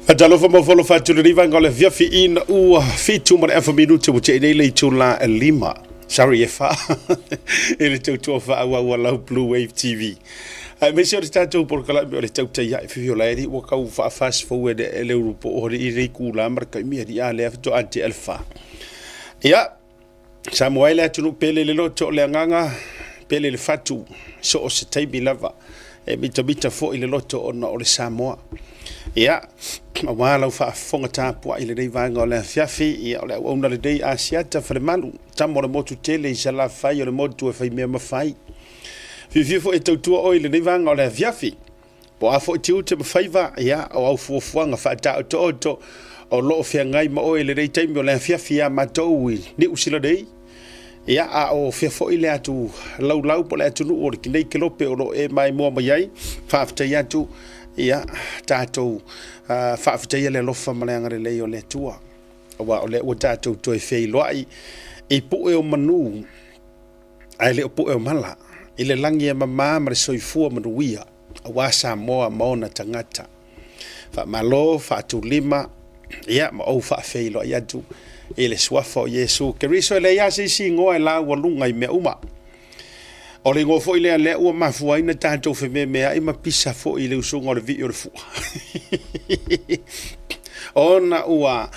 Adalofa mafolo fatuliriva ngole via fi in u fitu mar efa minuti wuche ile tula lima. Sorry efa. Ele tau fa wa la Blue Wave TV. Me sure tato por kala me tau te ya fi violari wa ka fa fast forward ele grupo o ile kula mar ka mi ya le to anti alpha. Ya Samuel atunu pele le loto le nganga pele le fatu so o se taibi lava e bita fo ile loto ona o le Samoa. Ya, wala fa fonga tapu ile dei vanga le fiafi ya le ona le dei asiata fa le malu tamo le motu tele sala fai le motu e fai me ma fai fi fo e tautua o ile dei vanga le fiafi po a fo tiu te fai va ya o au fo fuanga fa ta to o lo fia ngai ma o ile dei taimi le fiafi ya matou ni usila dei ya a o fia fo ile atu lau po le atu no o ki nei kelope o lo e mai mo mai fa fta ya tu ia tatou faafetai le alofa ma le agalelei o le atua ua o le ua tatou toe feiloaʻi i puʻe o manū ae le o puʻe o mala i le lagi e mamā ma le soifua manuia auā Samoa ma ona tagata faamālō faatulima ia ma ou faafeiloaʻi atu i le suafa o Iesu keriso e le ia seisigoa e laualuga i mea uma o le ngofo ile le ua mafuaina tatou fe mea i mapisa fo i le usunga o le vi o le fua. Ona ua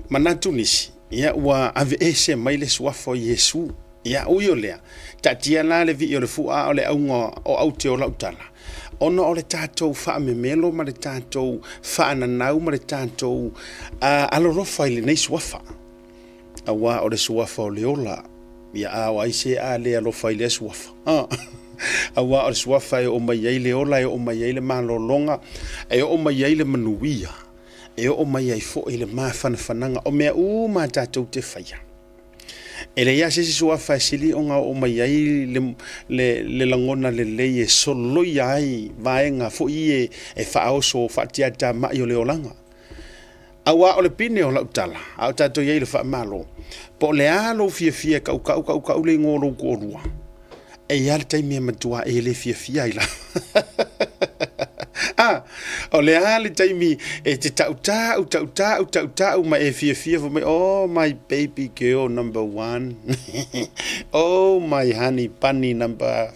manatu nisi, ia ua ave ese mai le suafo Yesu, ia uio lea, tatia la le vi o le fua o le aunga o aute o lautala. Ona o le tatou faa memelo ma le tatou faa nanau ma le tatou alorofa i le nei suafa. Awa o le suafa o le ola, ya awa ise a le alo faile suafa awa o suafa e o mai ai le ola e o mai ai le malolonga e o mai ai le manuia e o mai ai fo ile mafanafananga o mea ma tatou te faia ele ya se suafa sili onga o mai ai le langona le e solo ai vaenga fo i e faoso fatiata mai o le olanga awa o le pine o lautala au tatou ye le fa malo po le alo fia ka le ngolo ko rua e ya le taimi matua e le fia ila o le ale taimi e te tau ma e fia fo me oh my baby girl number 1 oh my honey bunny number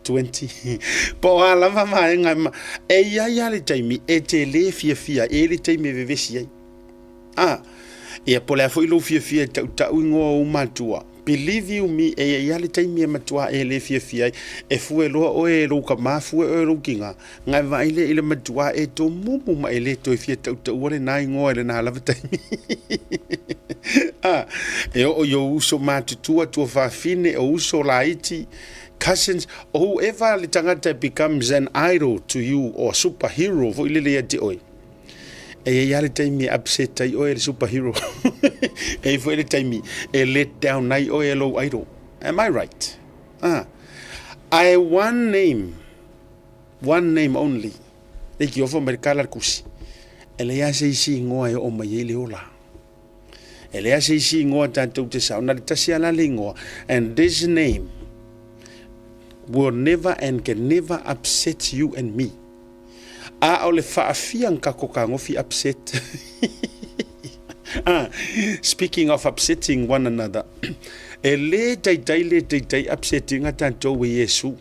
20 po ala mama e ya le taimi e te le fia e le taimi vevesi ai ia po le fo ilo fia tau ingo o matua believe you me e ia le taimi matua e le fia e fue lo o e lo ka mafu e lo kinga ngai vai le matua e to mumu ma ele to fia tau le nai ngo le na lava taimi e o yo uso matutua tu fa fine o uso laiti cousins or whoever le tangata becomes an idol to you or superhero fo ile le te oi e yale taimi upset ai o e superhero e foi le taimi e let down nai o e low idol am I right I one name only e ki ofo merkala kusi ele ya se si ngoa e o mai le ola ele ya se si ngoa tanto te sa na tasi ala lingoa and this name will never and can never upset you and me o le faafia nka koka ngofi upset speaking of upsetting one another le tai upsetting atanto we Yesu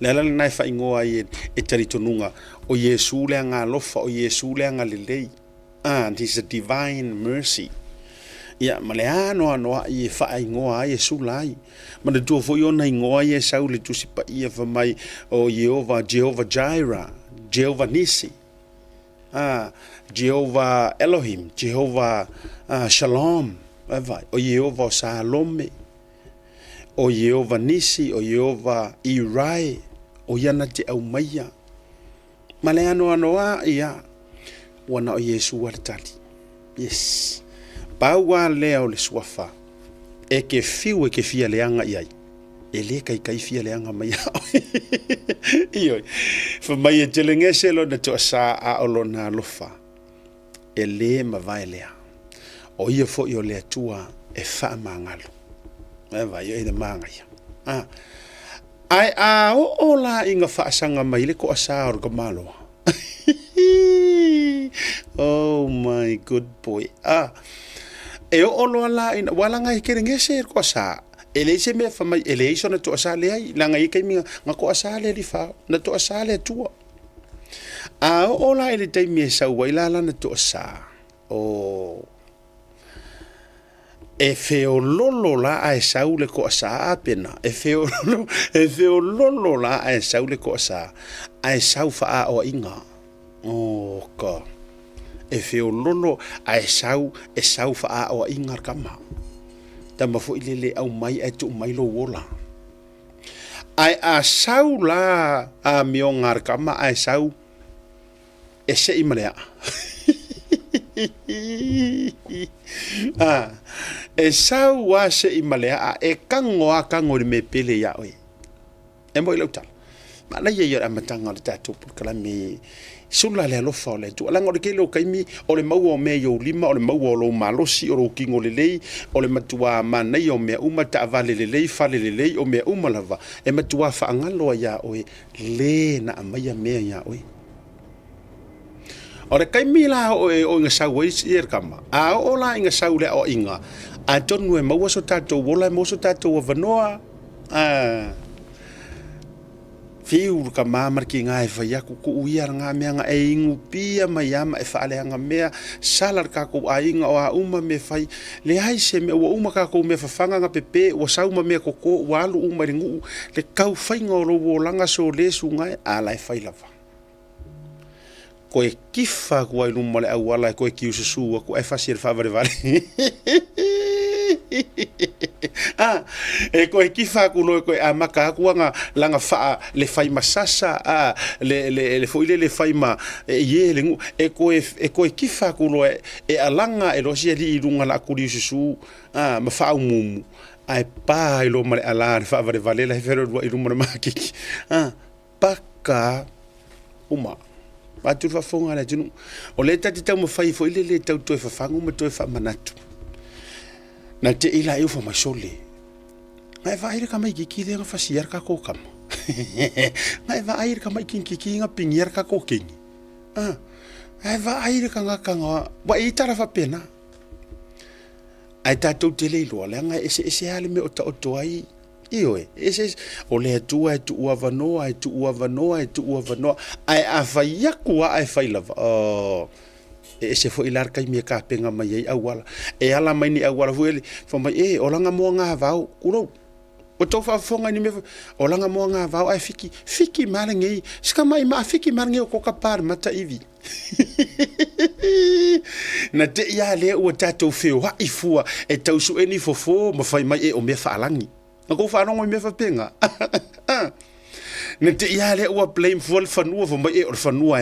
la nai fa ingoa e taritonunga o Yesu le nga lofa o Yesu le nga lelei and his divine mercy ya maleano no i fa ingoa Yesu lai ma de do fo yo na ingoa ye sau le tusipa ia fa mai o Jehovah Jireh Jehovah Nisi Jehovah Elohim Jehovah Shalom o Jehovah Salome o Jehovah Nisi o Jehovah Irai o yana te au maia maleano anoa ia wana o Yesu wartali yes paua leo le suafa e ke fiu e ke fia leanga iai e le kai fia leanga mai iyo fa mai e telengese lo na to sa a olo na lofa e le ma vai lea o ia fo yo le tua e fa mangalo e vai e de manga ia ai o la inga fa sanga mai le ko asa or ko malo good boy. E o lo la ina wala ngai kere ngese ko sa. Ele se me fa mai ele so na to sa le ai la ngai kai mi nga ko sa le li fa na to sa le tu. O la ele te mi sa wa ila la na to sa. O e feo lolo la a sau le ko sa apena. E feo lolo la a sau le ko sa. A sau fa o inga. O ka. E feo lolo a sau fa o inga kama. Tama fo ilele au mai e tu mai lo wola. Ai a sau la a mio ngar kama a sau e se imalea. E sau wa se imalea e kango de me pele ya oi. E mo ilau tal. Ma la ye ya matanga le tatu kala me sula le lo fa le tu ala ngor ke lo kaimi o le mau o me yo lima o le mau o lo malosi o lo kingo le lei o le matua mana yo me uma ta vale le lei fa le lei o me uma lava e matua fa ngalo ya oi le na amaya me ya oi o le kaimi la o nga sa wei ir kama a o la nga sa le o inga a tonu e mau so tato wola mo so tato o vanoa fiu ka mamar ki ngai fa ya ku uia nga me nga e ingu pia mai ama e fa ale nga me salar ka ku ainga o uma me fai le ai se me o uma ka ku me fa fanga nga pepe o sa uma me ko walu uma ringu le kau fai ngolo wo langa so le su ngai ala e fai lava ko e kifa ku ai luma le awala ko e kiu su ko e fa sir fa vale e ko e kifa ku no ko a maka ku nga langa fa le fai masasa le foile le fai ma ye le e ko e kifa ku no e alanga e lo sia li lunga la ku su ma fa mumu ai pa lo mare ala fa vale la fero do i rumor makiki paka uma pa tu fa fonga la tunu o le tati tau mo fai foile le tau to fa fangu mo to fa manatu na te ila eu fa masole ngai va aire ka mai ki le fa siar ka ko kam ngai va aire ka mai ki nga pingier ka ko king ngai va aire ka nga wa itara fa pena ai ta to tele lo le ngai ese hale me o to ai io ese o le tu wa vanoa ai a fa yaku ai fa lava e se fo ilar kai me ka penga mai ai awala e ala mai ni awala fueli fo mai o langa mo nga vau kulo o to fa fonga ni me o langa mo nga vau ai fiki malangi ska mai ma fiki malangi ko ka par mata ivi na te ya le o tato feo ha ifua e tau su eni fofo ma fai mai o me fa alangi ko fa no me fa penga na te ia le ua blame for fanua fo mai o fanua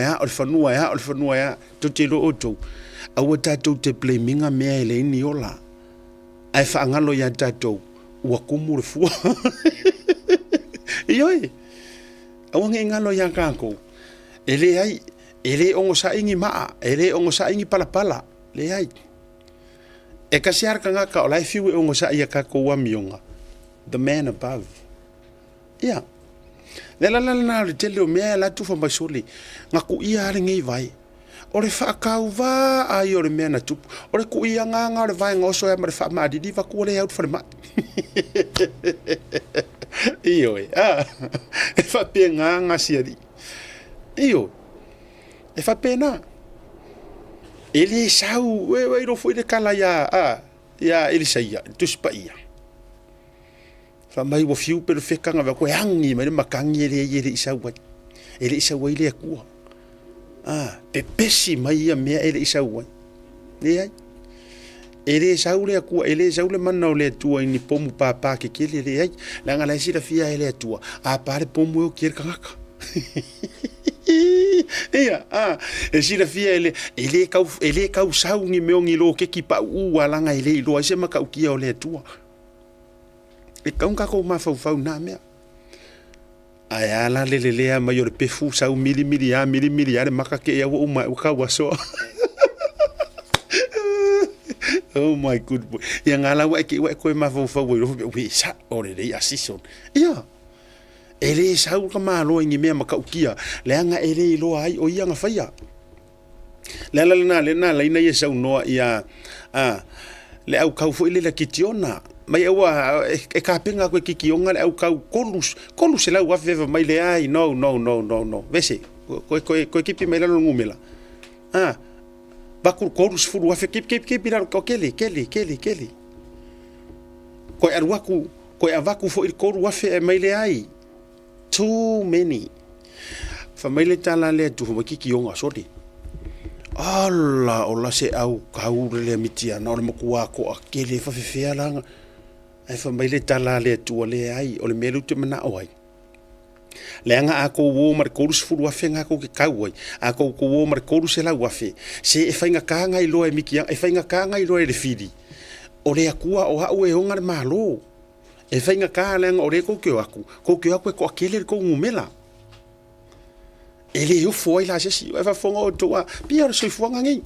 ya to te lo oto a ua tatou te blaminga mea ele ni ola ai fa ngalo ya tatou ua kumu le fua ioi a ua ngalo ya kanko ele ongo sa ingi maa ele ongo sa ingi pala le ai e kasiar ka ngaka o lai fiu ongo sa ia kako wa mionga the man above yeah la le tele o mea la tu fa masoli nga ku ia le ngai vai o le fa kau va ai o le mea na tu o le ku ia nga le vai ngoso e ma fa ma di va ku le out for ma io e fa pe nga sia di io e fa pena ele sau we ro foi de kala ya ele saia tu spa ia fa mai wo fiu per feka nga ko hangi mai makangi ele isa wa ile ku pe pesi mai me ele isa wa le ai ele isa le ku ele isa le manno le tu ni pomu papa ke kele le ai la ngala si la fia ele tu a pare pomu o kier kaka e si la fia ele kau sau ngi meongi lo ke ki pa u wala nga ele lo se maka u kia o le tu e kaunga ko ma fau na mea ai ala le mai o le pefu sau mili ale maka ke ia o ma o ka waso oh my good boy ia ngala wa ke wa ko ma fau we sa o le assison ia ele sau ka ma lo ngi mea maka ukia le anga ele lo ai o ia nga faia le na ina ia sau noa ia le au kau fo ile la kitiona mai aua e ka penga ko kikionga le au kau kolus se la wa feva mai le ai no vese ko kipi mai la ngumela bakul kolus fu wa fe kip ira ko keli ko arwaku ko avaku fo il koru wa fe mai le ai too many fa mai le tala le tu fo kikionga sorry alla ola se au kau le mitia na le makua ko akele fa fe langa ai fa mai le tala le tu le ai o le melu te mana o ai le anga ako wo mar ko rus fu wa fe nga ko ke kau ai ako ko wo mar ko rus la wa fe se e fainga ka nga i lo e mikia e fainga ka nga i lo e le fidi o le akua o ha o e honga malo e fainga ka le o le ko ke aku ko akele ko ngumela ele eu foi lá se e va fonga o toa pia so fonga ngi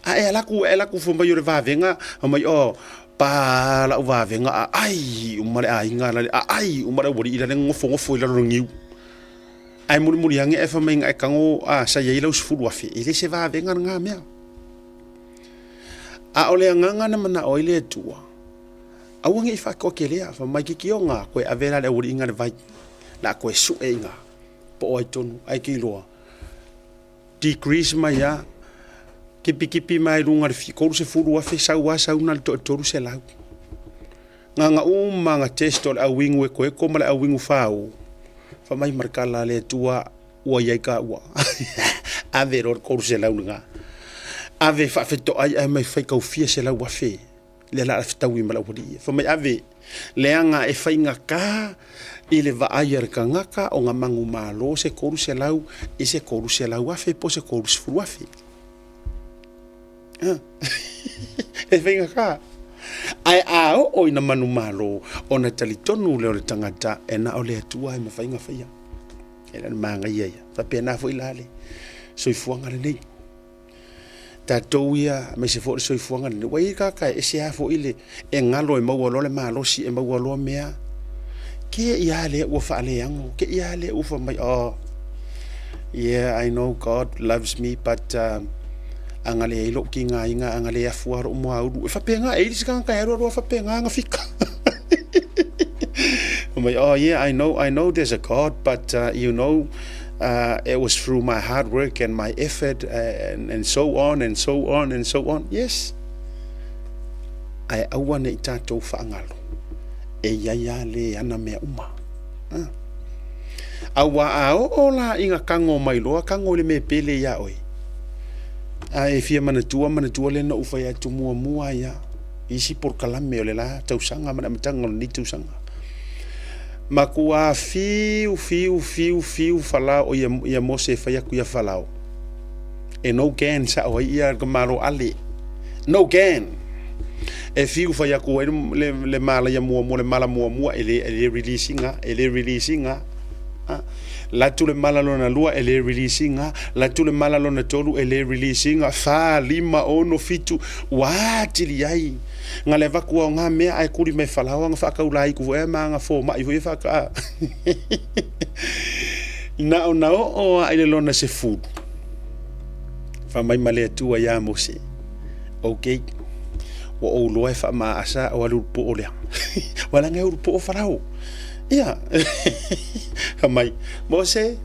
ela ku fo mai o va venga mai o pa la va venga ai umare ai nga ai umare bori ila ngo fo ila ngiu ai muri yangi e fa mai ngai kango sa ye ila usfu wa fe ele se va venga nga mea ole nga na mana o ile tua awangi fa ko kelea fa mai ki nga ko avela le uri nga vai la ko su e nga po ai tonu ai ki loa decrease mai ya kipi mai lunga fi ko se furu wa fe sa una to se la nga nga testol a wingu ko mala a wingu fao fa mai markala le tua wa ya ka wa ave ro ko se la nga ave fa fe to ai mai fa ka fi se la wa fe le la fta wi mala wodi fa mai ave le anga e fa nga ka ile va ayer kangaka o nga mangu malo se koru se lau e se koru se lau afe po se koru se furu afe e venga ka ai o ina manu malo o na talitonu le o le tangata e na o le atua e mafainga faya e na manga ia fa pena fo ilale so ifuanga le nei tatou ia me se fo so ifuanga le wai ka e se afo ile e ngalo e mau lo le malo si e mau lo mea ke ia le o fa le yango ke ia le o fa mai yeah I know God loves me but angale lo kinga inga angale afuar mo au fa penga e ska ka ero fa penga nga fika mai yeah I know there's a God but you know it was through my hard work and my effort and so on and so on and so on yes ai awane itato fa ngalo e ya le ana me uma awa ola inga kango mai lo kango le me pele ya oi e fia mana tua le no ufa ya tu mua ya isi por kalame le la tausanga mana matanga ni tausanga makua fiu fala o ya mose fa ya ku ya falao e no gan sa o ia gamaro ale no gan e fiu fa ya ko le mala ya mo le mala mo ele releasinga la tu le mala lona lua ele releasinga la tu le mala lona tolu ele releasinga fa lima ono fitu watili ai nga le vaku nga me ai kuri me falawa nga fa ka ulai ku e manga fo mai fu fa ka na o ai le lona se food fa mai male tu ya mo se okay wa o lo fa ma asa o lu po ole wala nga u po farao ia mai mo se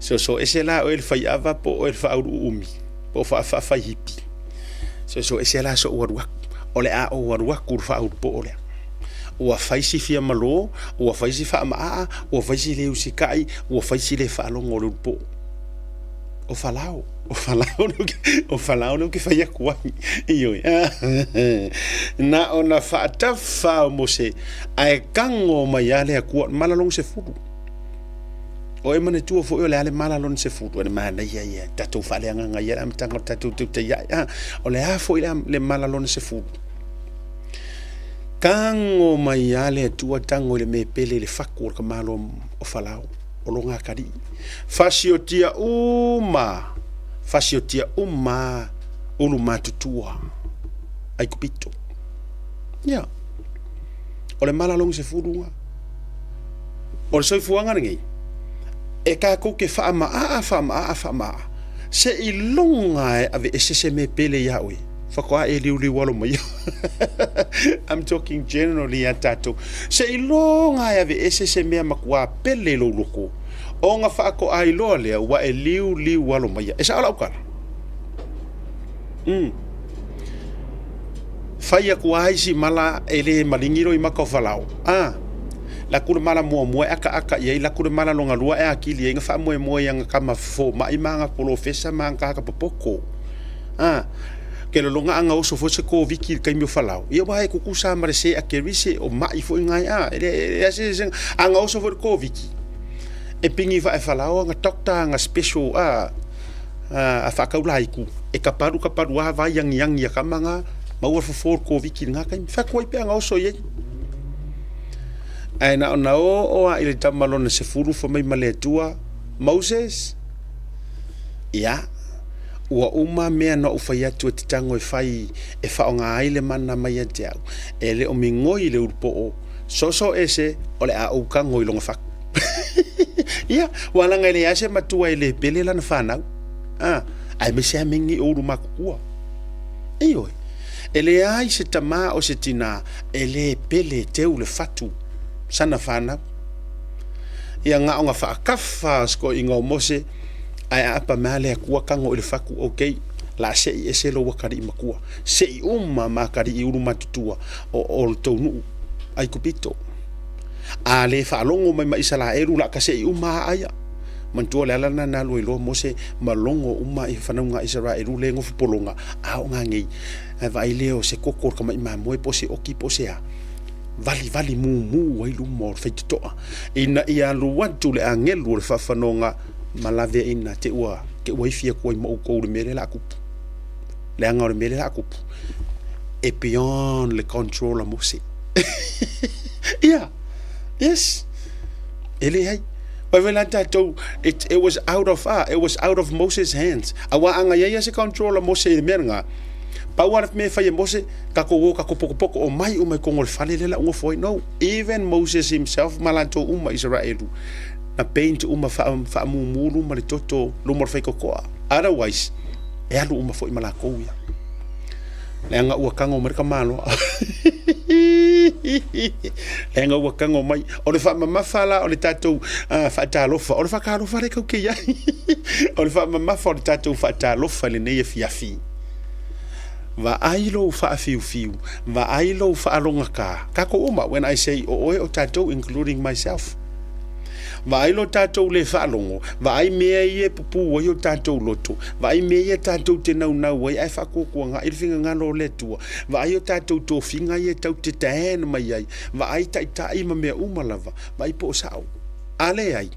so ese la o el fa ava po el fa umi po fa hipi so ese la so wa ole a o wa kur fa po ole o fa si fia malo o fa si fa ma o fa si le usikai o fa si le fa lo ngolo po o falao no que falla kwa iyo na ona fa tafa mo se ai kango mayale kwa malalong se fudu o e mane tu fo le ale malalong se fudu e mana ya tatu fa le nga ya am tanga tatu te ya o le afo le malalong se fudu kango mayale tu tango le me pele le fakur ka malo o falao o longa kadi fasiotia ulu matutua ai kupito ya ole mala long se furunga ole so fuanga ngi e ka ko ke fa ma se I longa e ave se me pele ya oi whakoa e liu walo mai I'm talking generally a tato se I longa e ave se mea makua pele lo loko o nga whaako ai loa lea wa e liu walo mai e sa ala ukara Fai aku ai si mala ele malingiro I maka falau la kule mala mo aka ye la kule mala longa lua e akili nga fa mo yang kama fo mai manga professor manga ka popoko ke lo longa anga oso fo se ko viki kai mi falau ia wa ku ku sa mare se akerise o mai fo ngai ele se anga oso fo ko viki e pingi fa e falau nga dokta nga special a fa ka ulai ku e ka paru wa va yang ya kamanga ma ua fo ko viki nga kai fa ko pe anga oso ye ai na o ile tamalona se furu fo mai male tua Moses ia ua uma mea no ufai atu te tango e fai e whaonga aile mana mai ate au e le o mingoi le urupo o so ese o le a ukango I longa whak ia walanga ile ase matua ile pele lana whanau ai me sea mingi uru makukua ioi ele ai se tama o se tina ele pele teu le fatu sana whanau ia nga o nga whaakafa sko inga o mose ai apa male akua kango ile faku okay la se ese lo wakari makua se makari I uru matutua o tonu ai kupito ale falongo mai isala eru la ka se aya mantua le ala na lo mose malongo uma I fanunga Israel le ngo polonga a nga ngi vai leo se kokor kama I mo pose oki pose a vali mu ai lu mor feito ina ia lu watu le angelu le fafanonga malave ina te ua ke ua ifia ko mo ko le mele la kupu le anga le mele la kupu et beyond le control amose yeah yes ele hai but when it was out of Moses hands awa anga ya se control amose le menga pa ua me fa mose ka ko poko o mai ko ngol fale le la ngo foi no even Moses himself malanto Israel na paint uma fa mumuru ma le toto lo mor fai kokoa otherwise e alu uma foi mala ko ia le anga ua kango merka malo le anga ua kango mai o le fa mama fala o le tatou fa talofa o le fa kalofa le ko ke ia o le fa mama fa o le tatou fa talofa le nei fiafi va ailo fa fiu va ailo fa alonga ka ko uma when I say o tatou including myself vai lo tatou le whaalongo, vai mea ie pupu o tatou loto, vai mea tatou te nau ai ai whakokuanga, I whinga ngano le tua, vai o tatou tō whinga ie tau te tahena mai ai, vai tai ma mea umalava, vai po sao, ale ai,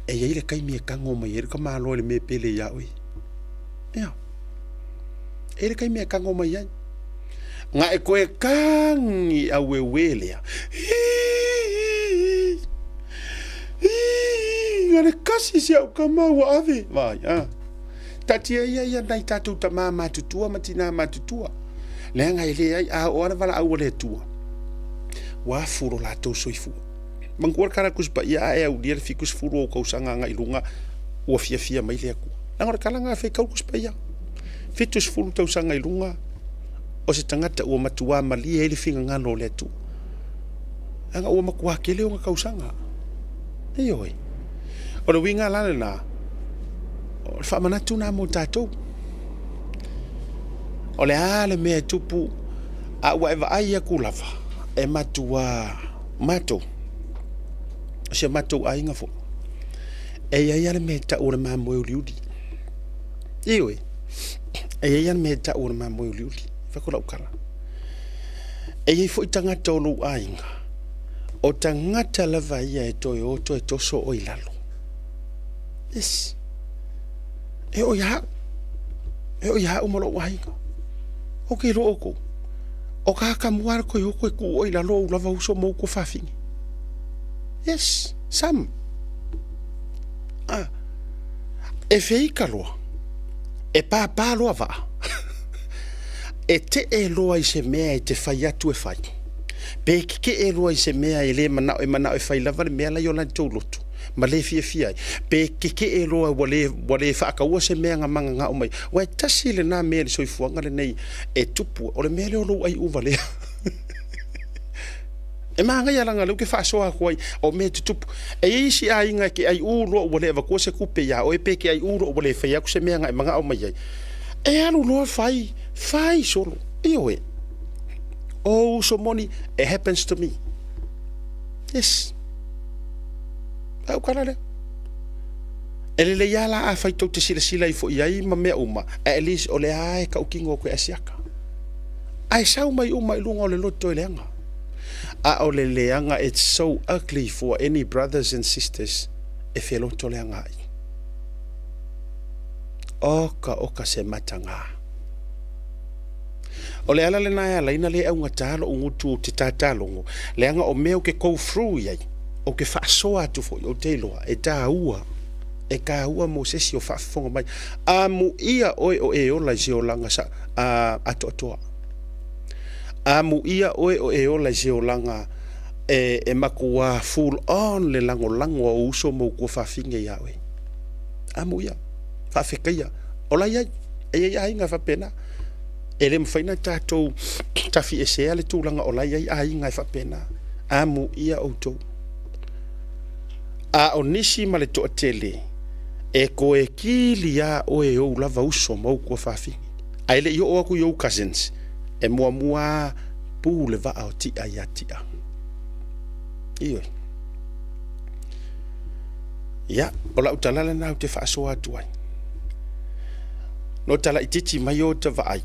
e ai le kai mea kango mai, e ka malo le mea pele ia oi, ea, e le kai mea kango mai ai, nga e koe kangi a wewelea, ngare kasi se au kama wa ave vai tati ia nai tatu tama matutua matina matutua le nga ile ai a ora vala au le tua wa furo la to soifu mangkuar kara kuspa ia e au dia fikus furo ko sanga nga ilunga o fia mai le ku ngora kala nga fe kau kuspa ia fitus furo to sanga ilunga o se tangata o matua mali ele finga nga no le tu anga o makua kele o nga kau sanga Ioi. O le winga lana na. O le whamanatu nā mō tātou. O le ale mea tupu. A ua ewa ai aku lava. E matua. Mato. Se matou ai ngafo. E ia ia le mea ta ora mā moe uliuli. Ioi. E ia ia le mea ta ora mā moe uliuli. Whakola ukara. E ia fo I tangata o lo ainga. O tangata lava ia e toi o toi toso o ilalo. Yes. E o ia umalo wahinga. O ke ro oko. O ka kamuar ko yo ko ku o ilalo lava uso mo ko fafingi. Yes, sam. E fei kaloa. E pa loa va. E te e loa I se mea e te fai atu e fai. Pe ke e roa I se mea e le mana e fai lava le mea la yo la tau lotu. ma le fia pe ke e loa wale whaakaua se mea ngā manga ngā o mai wai tasi le nā mea le soifuanga le nei e tupu o le mea leo lo ai uva lea e maanga ia langa leu ke whaasoa kuai o mea tutupu e isi a inga ke ai uro o wale eva kua se kupe ia o e pe ke ai uro o wale whaiaku se mea ngā manga o mai ai e alu loa whai solo iyo e oh so money it happens to me yes au kala le ele le yala a fai tau te sila i fo iai ma mea uma at least o le ae ka ukingo koe asiaka ai sau mai uma i lunga o le loto i leanga a o le leanga it's so ugly for any brothers and sisters e fe loto leanga ai oka se matanga o le ala le na la ina le au ngatalo o ngutu te tatalongo leanga o meo ke go through iai o ke whaasoa atu fo o te loa e tā ua e ka ua mo sesi o whaafonga mai a mu ia oe o e ola zio langa sa a toa a mu ia oe o e ola zio langa e makua full on le lango o uso mo kua whaafinge ia oe a mu ia whaafekaia ola ia e ia inga whapena e le mwhaina tātou tafi e sea le tūlanga ola ia inga whapena a mu ia o tau a o nisi ma le toa tele e ko e kili a o e o lava uso mau kua whaafingi a ele i o aku i o cousins e mua pū le va o tia ia tia iwe ia o lau talala nau te whaasoa atuai no tala i titi mai o te vaai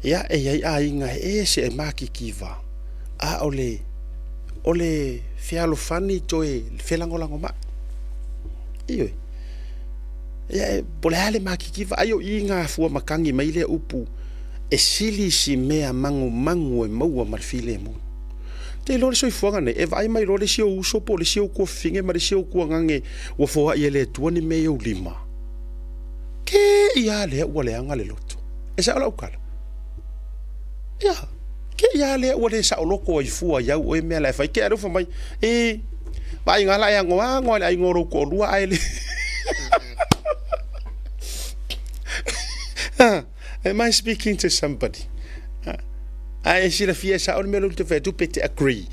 ia e iai a inga e se e maki kiva a ole fialo fani toe felangolango ma iwe ia pole ale makikiva ayo inga fua makangi mai le upu e sili si mea mangu e maua marfile mo te lore soi fuanga ne e vai mai lore si o uso po le si o kua finge ma le si o kua ngange ua foa i ele tuani me o lima ke ia le ua le anga le loto e sa ola ukala ia ke ia le o le sa oloko i fua ia o e mea la fai ke arufa mai e vai ngala ia ngoa ai ngoro ko lua ai le am I speaking to somebody ai si la fia sa o me lo te fe tu pete agree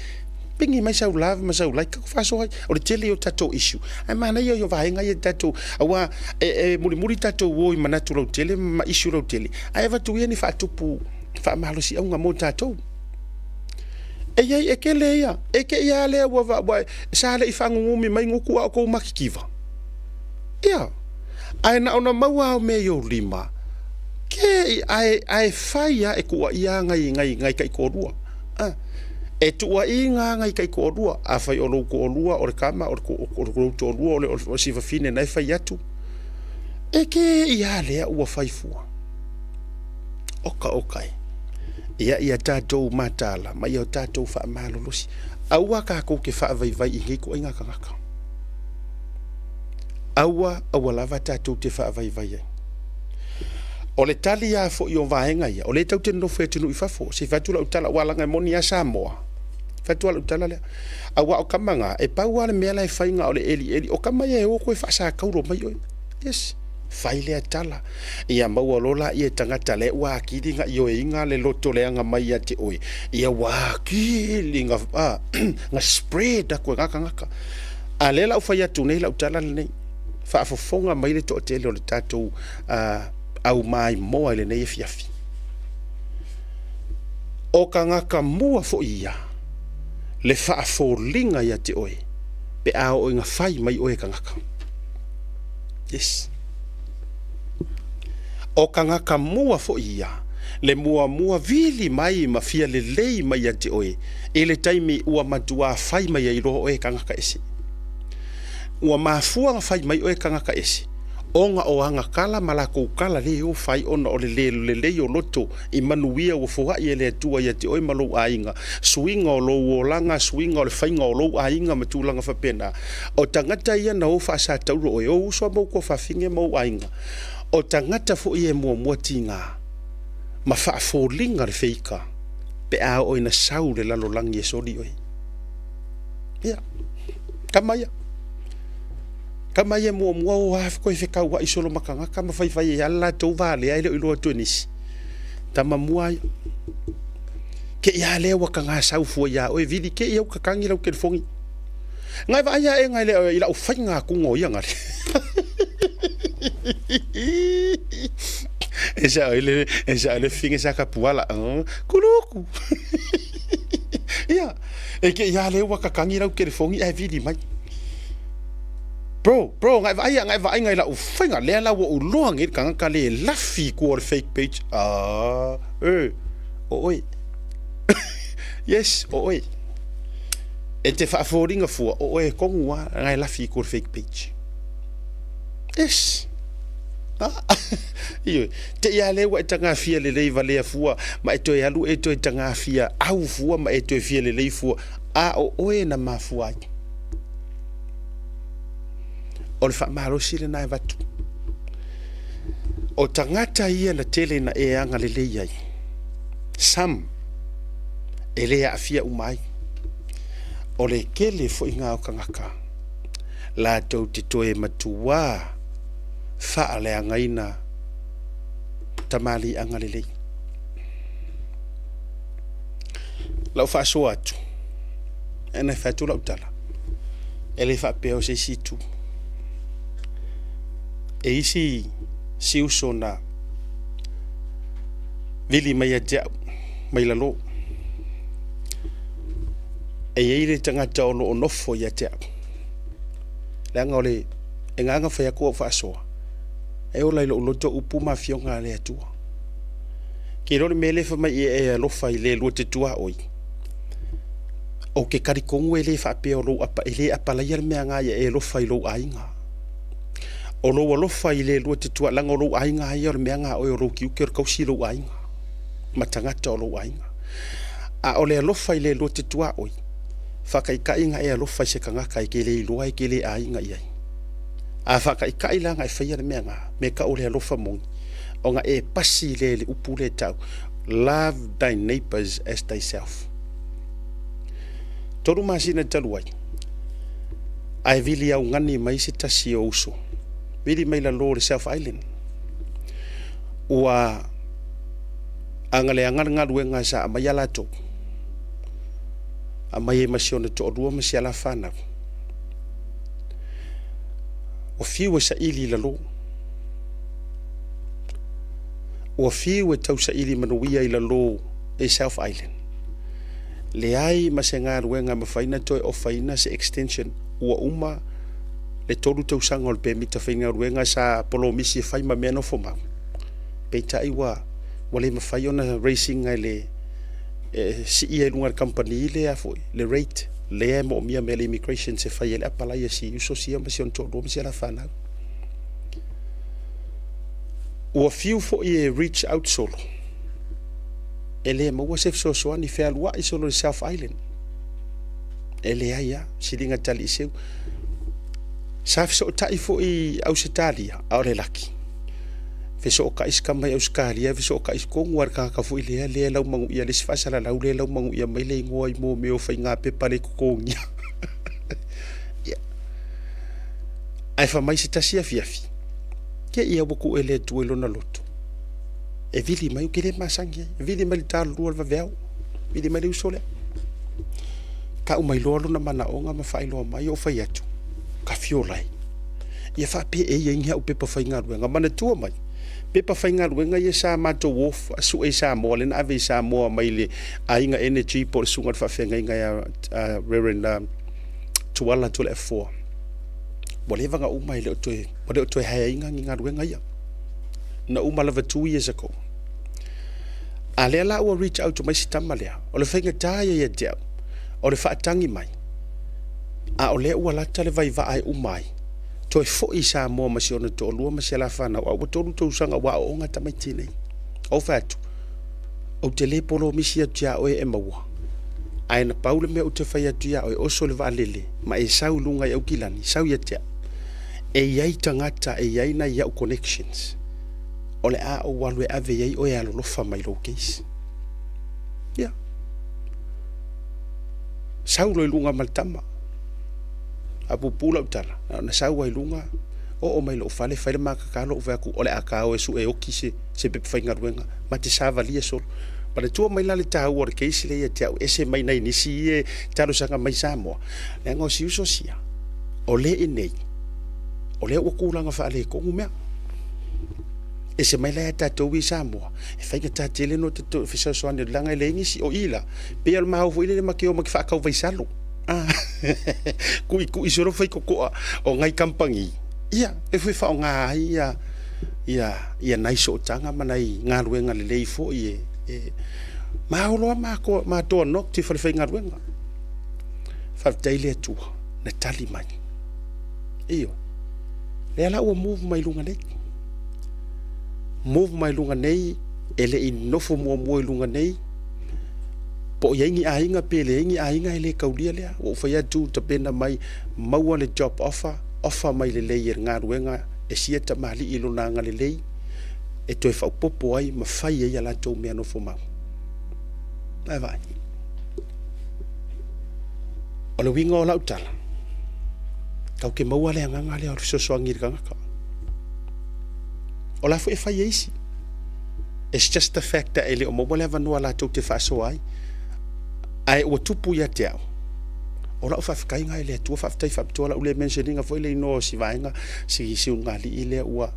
pingi mai sa love ma sa like ko fa so o le tele o tato issue ai mana yo vai ngai tato awa muri tato wo i mana tu lo tele ma issue lo tele ai va tu ni fa tupu fa malo si unga mo tato e ia e ke lea e ke ia lea wa sa le ifangu ngumi mai ngoku ko makikiva ia ai na ona maua o me yo lima ke ai faia e ku ia ngai kai ko rua e tu wa inga ngai kai ko rua a fai o ko rua o kama o to rua o si va fine na fai atu e ke ia lea u fai fu okai ia tatou matala mai o tatou fa malolosi aua ka ko ke fa vai i ko inga kanga aua lava tatou te fa vai o le tali a fo i o vaenga ia o le tau te no fe tunu i fafo se fatula utala wala ngai moni a Samoa fatula utala le aua o kamanga e pa wala me la fainga o le eli o kamai e o ko fa sa kauro mai o yes faile atala ia mau lola ia tangata le wa kidinga yo inga le loto le anga mai ate oi ia wa kilinga nga spread ko ngaka alela u faya tunei la utala nei fa fofonga mai le to tele o le tatou au mai mo le nei fiafi o kangaka mua fo ia le fa folinga ia te oi pe a o inga fai mai o kangaka yes o kangaka mua fo ia le mua vili mai ma fia le lei mai ate oi e le taimi ua matua fai mai i roho e kangaka esi ua mafua fai mai o e kangaka esi onga o anga kala malako kala le o fai ona o le o loto i manuia o foa i le tua i ate oi malo ainga swinga o lo langa swinga o le fainga o lo ainga matulanga fapena o tangata ia na o fa sa tauro o so mo ko fa finge mo ainga o tangata fo i e mua tinga ma fa folinga le feika pe a o ina sau le lalo langi e soli oi ia kamaya kama ia mua o haf ko fe ka wa isolo makanga kama fai fai ala to vale ai lo to nisi tama mua ke ia le wa kanga sau fu ya o vidi ke ia ka kangi lo ke fongi ngai va ia e ngai le ila u fai nga ku ngo ia ngai esa le finge sa ka puala kuluku ia e ke ia le wa ka kangi lo ke fongi ai vidi mai bro ngai va ngai la u fai nga le la wo u loang e kanga ka le lafi ko fake page oi yes oi e te whaaforinga fua o e kongua ngai lafi ko fake page yes iyo te ia le wa tanga fia le lei vale fua ma e to ia lu e to tanga fia au fua ma e to fia le lei fua a o e na mafua o le whaamaro sile nai vatu o tangata ia na tele na e anga le lei ai sam e lea afia umai o le kele fo inga o kangaka la tau te toe matua faa le angaina tamali anga le lei lau faa so atu ena fatu lau tala ele faa peo se situ e isi si uso na vili mai a jau mai lalo e eire tangata ono onofo ia te au leanga ole e nganga whai akua whaasoa e o lailo uloto upu mafionga le atua ki rori me lefa mai e alofa i le lua te tua oi o ke karikongu e le whaapea o lou apa e le apa laia le mea ngā e alofa i lou ainga o lou alofa i le lua te tua langa o lou ainga ia o le mea ngā oi o lou kiuke o kausi lou ainga matangata o lou ainga a o le alofa i le lua te tua oi whakaikainga e alofa i se kangaka i ke le iloa i ke le ainga iai a whakaikai langa e whaia le mea ngā me ka o le alofa mongi o ngā e pasi le upu le tau love thy neighbors as thyself toru masina talu ai ai vili au ngani mai se tasi o uso vili mai la lo le South Island ua angale angar wenga sa mai ala to a mai e masiona to rua masi ala fana o fiu sa ili la lo o fiu e tau sa ili manuia i la lo e South Island le ai masenga wenga mafaina to o faina se extension ua uma le tolu tau sanga o le pemita fainga wenga sa polo misi fai ma meno fo ma peita iwa wale mafai ona racing ai le si ia lunga company le afoi le rate le mo mia mele immigration se fai le apala ia si uso si ma si on to do si la fana o fiu fo e reach out solo ele mo was so so ani fe alwa i solo South Island ele ia silinga tali seu saf so tai fo i Australia ore laki fe so ka iskama i Australia fe so ka iskong war ka fo ile le lau mangu ia le sfasala lau le lau mangu ia mai le ngoi mo me o fai nga pe pale ko ngia ai fa mai sita sia fiafi ke ia boku ele tuelo na loto e vili mai ke le masangi vili mai tal luar va veo vili mai usole ka o mai lolo na mana onga ma fai lo mai o fai atu ka fiolai ia fa pe e ia o pe pa fai nga nga mana tu mai pe pa fai nga nga ia sa ma to wolf su e sa mo len ave sa mo mai le ainga energy por sunga fa fenga nga reverend tuala to le for whatever nga umai le to hai nga nga ia na umala va 2 years ago ale la o reach out to my sitama le o le fenga taia ia te o le faatangi mai a o le ua lata le vai vai umai to e fo isa mo ma si ona to lua ma si la fana o to to sanga wa o nga tamai tine o fatu o te le polo misi tia o e maua ai na paule me o te fai tia o so le valele ma e sau lunga e o kilani sau ia tia e yai tangata e yai na ia connections o le a o walwe ave yai o e alo lofa mai lo case sau lo lunga maltama apupula utala na sau ai lunga o mai lo fale fale makaka lo va ku ole aka o su e oki se pe fainga ruenga ma te sava lia so para tu mai la le ta o ke isi le te ese mai nei nisi e talo sanga mai samo le ngo si uso sia ole inei ole o ku langa fa le ko ngumea ese mai la ta to wi samo e fainga ta tele no te fisa so ane langa le nisi o ila pe al ma o ile ma ke o ma fa ka vai salo ku isoro fai ko o ngai kampangi ia e foi fa nga ia nai so tanga manai nga ruenga le lei fo e ma o ma ko ma to no ti fa nga ruenga fa taile tu na tali mai io le ala o move mai lunga nei ele in no fo mo lunga nei po yengi ainga pele yengi ainga ele kaulia le o fa ya tu te pena mai mau le job offer mai le leir nga ruenga e sia ta mali ilo na nga le lei e to fa popo ai ma fai e la to me no fo mau vai o le winga o la utala kau ke mau ale nga le o so ngir ka o la fo e fai isi it's just the fact that ele o mo le va no la to te fa so ai o tupu ya te au o la fa kai ngai le tu fa tai fa to la ule mentioning foi le no si vainga si ngali ile ua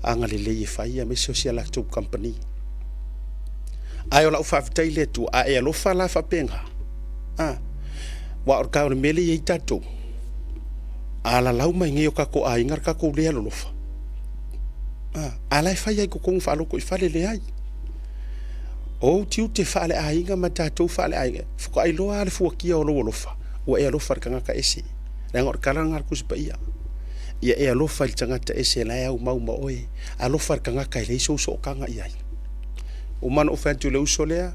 anga le fa ia me social active company ai o la fa tai le tu ai lo fa la fa penga wa or ka mele ye tatu ala lau mai ngi o ka ko ai ngar ka ko le lo fa ala fa ia ko kong fa lo ko fa le ai o tiu te fa le ai nga mata to fa le ai ko ai lo al fu ki o lo fa o e lo far kanga ka ese la ngor kala ngar kus pa ia e lo far tanga ta ese la au mau ma oi a lo far kanga ka le so kanga ia o man o fa tu le usolea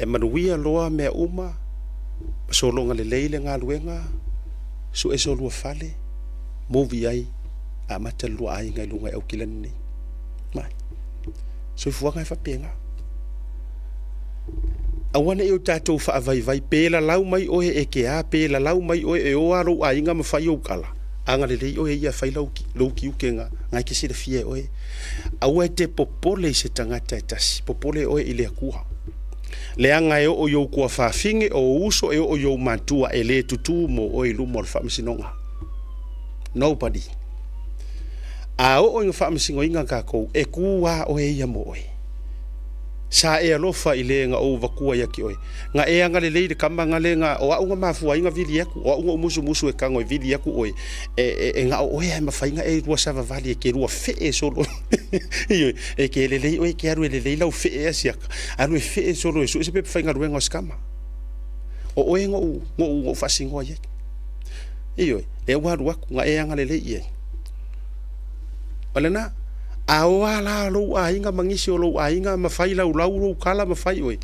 e manuia loa me uma so longa le leile nga luenga so e so lo fale movi ai a mata lo ai nga lunga au kilan ni mai so fu nga fa penga awana eu tatou fa vai pela lau mai o e ke a pela lau mai o e o aro a inga ma fai o kala anga le o e ia fai lau ki ukenga ngai ke se fie o e awa te popole se tangata tasi popole o ile akua le anga e o yo ku fa finge o uso e o yo matua ele tutu mo o ilu mo fa msinonga nobody a o fa msingo inga ka ko e kuwa o e ia mo e sa e alofa ile nga o vakua yaki oi nga e anga le leide kamba nga le nga o unga mafua inga vili yaku o unga musu e kango vili yaku oi e nga o e ma fainga e rua sava vali ke rua fe e solo io e ke le le oi ke aru le le lau fe e asiak aru e fe e solo e su se pe fainga ruenga skama o ngo fasingo ye io e wa nga e anga le le ye walena awa la lo ainga mangisi o lo ainga ma fai lau kala ma fai oi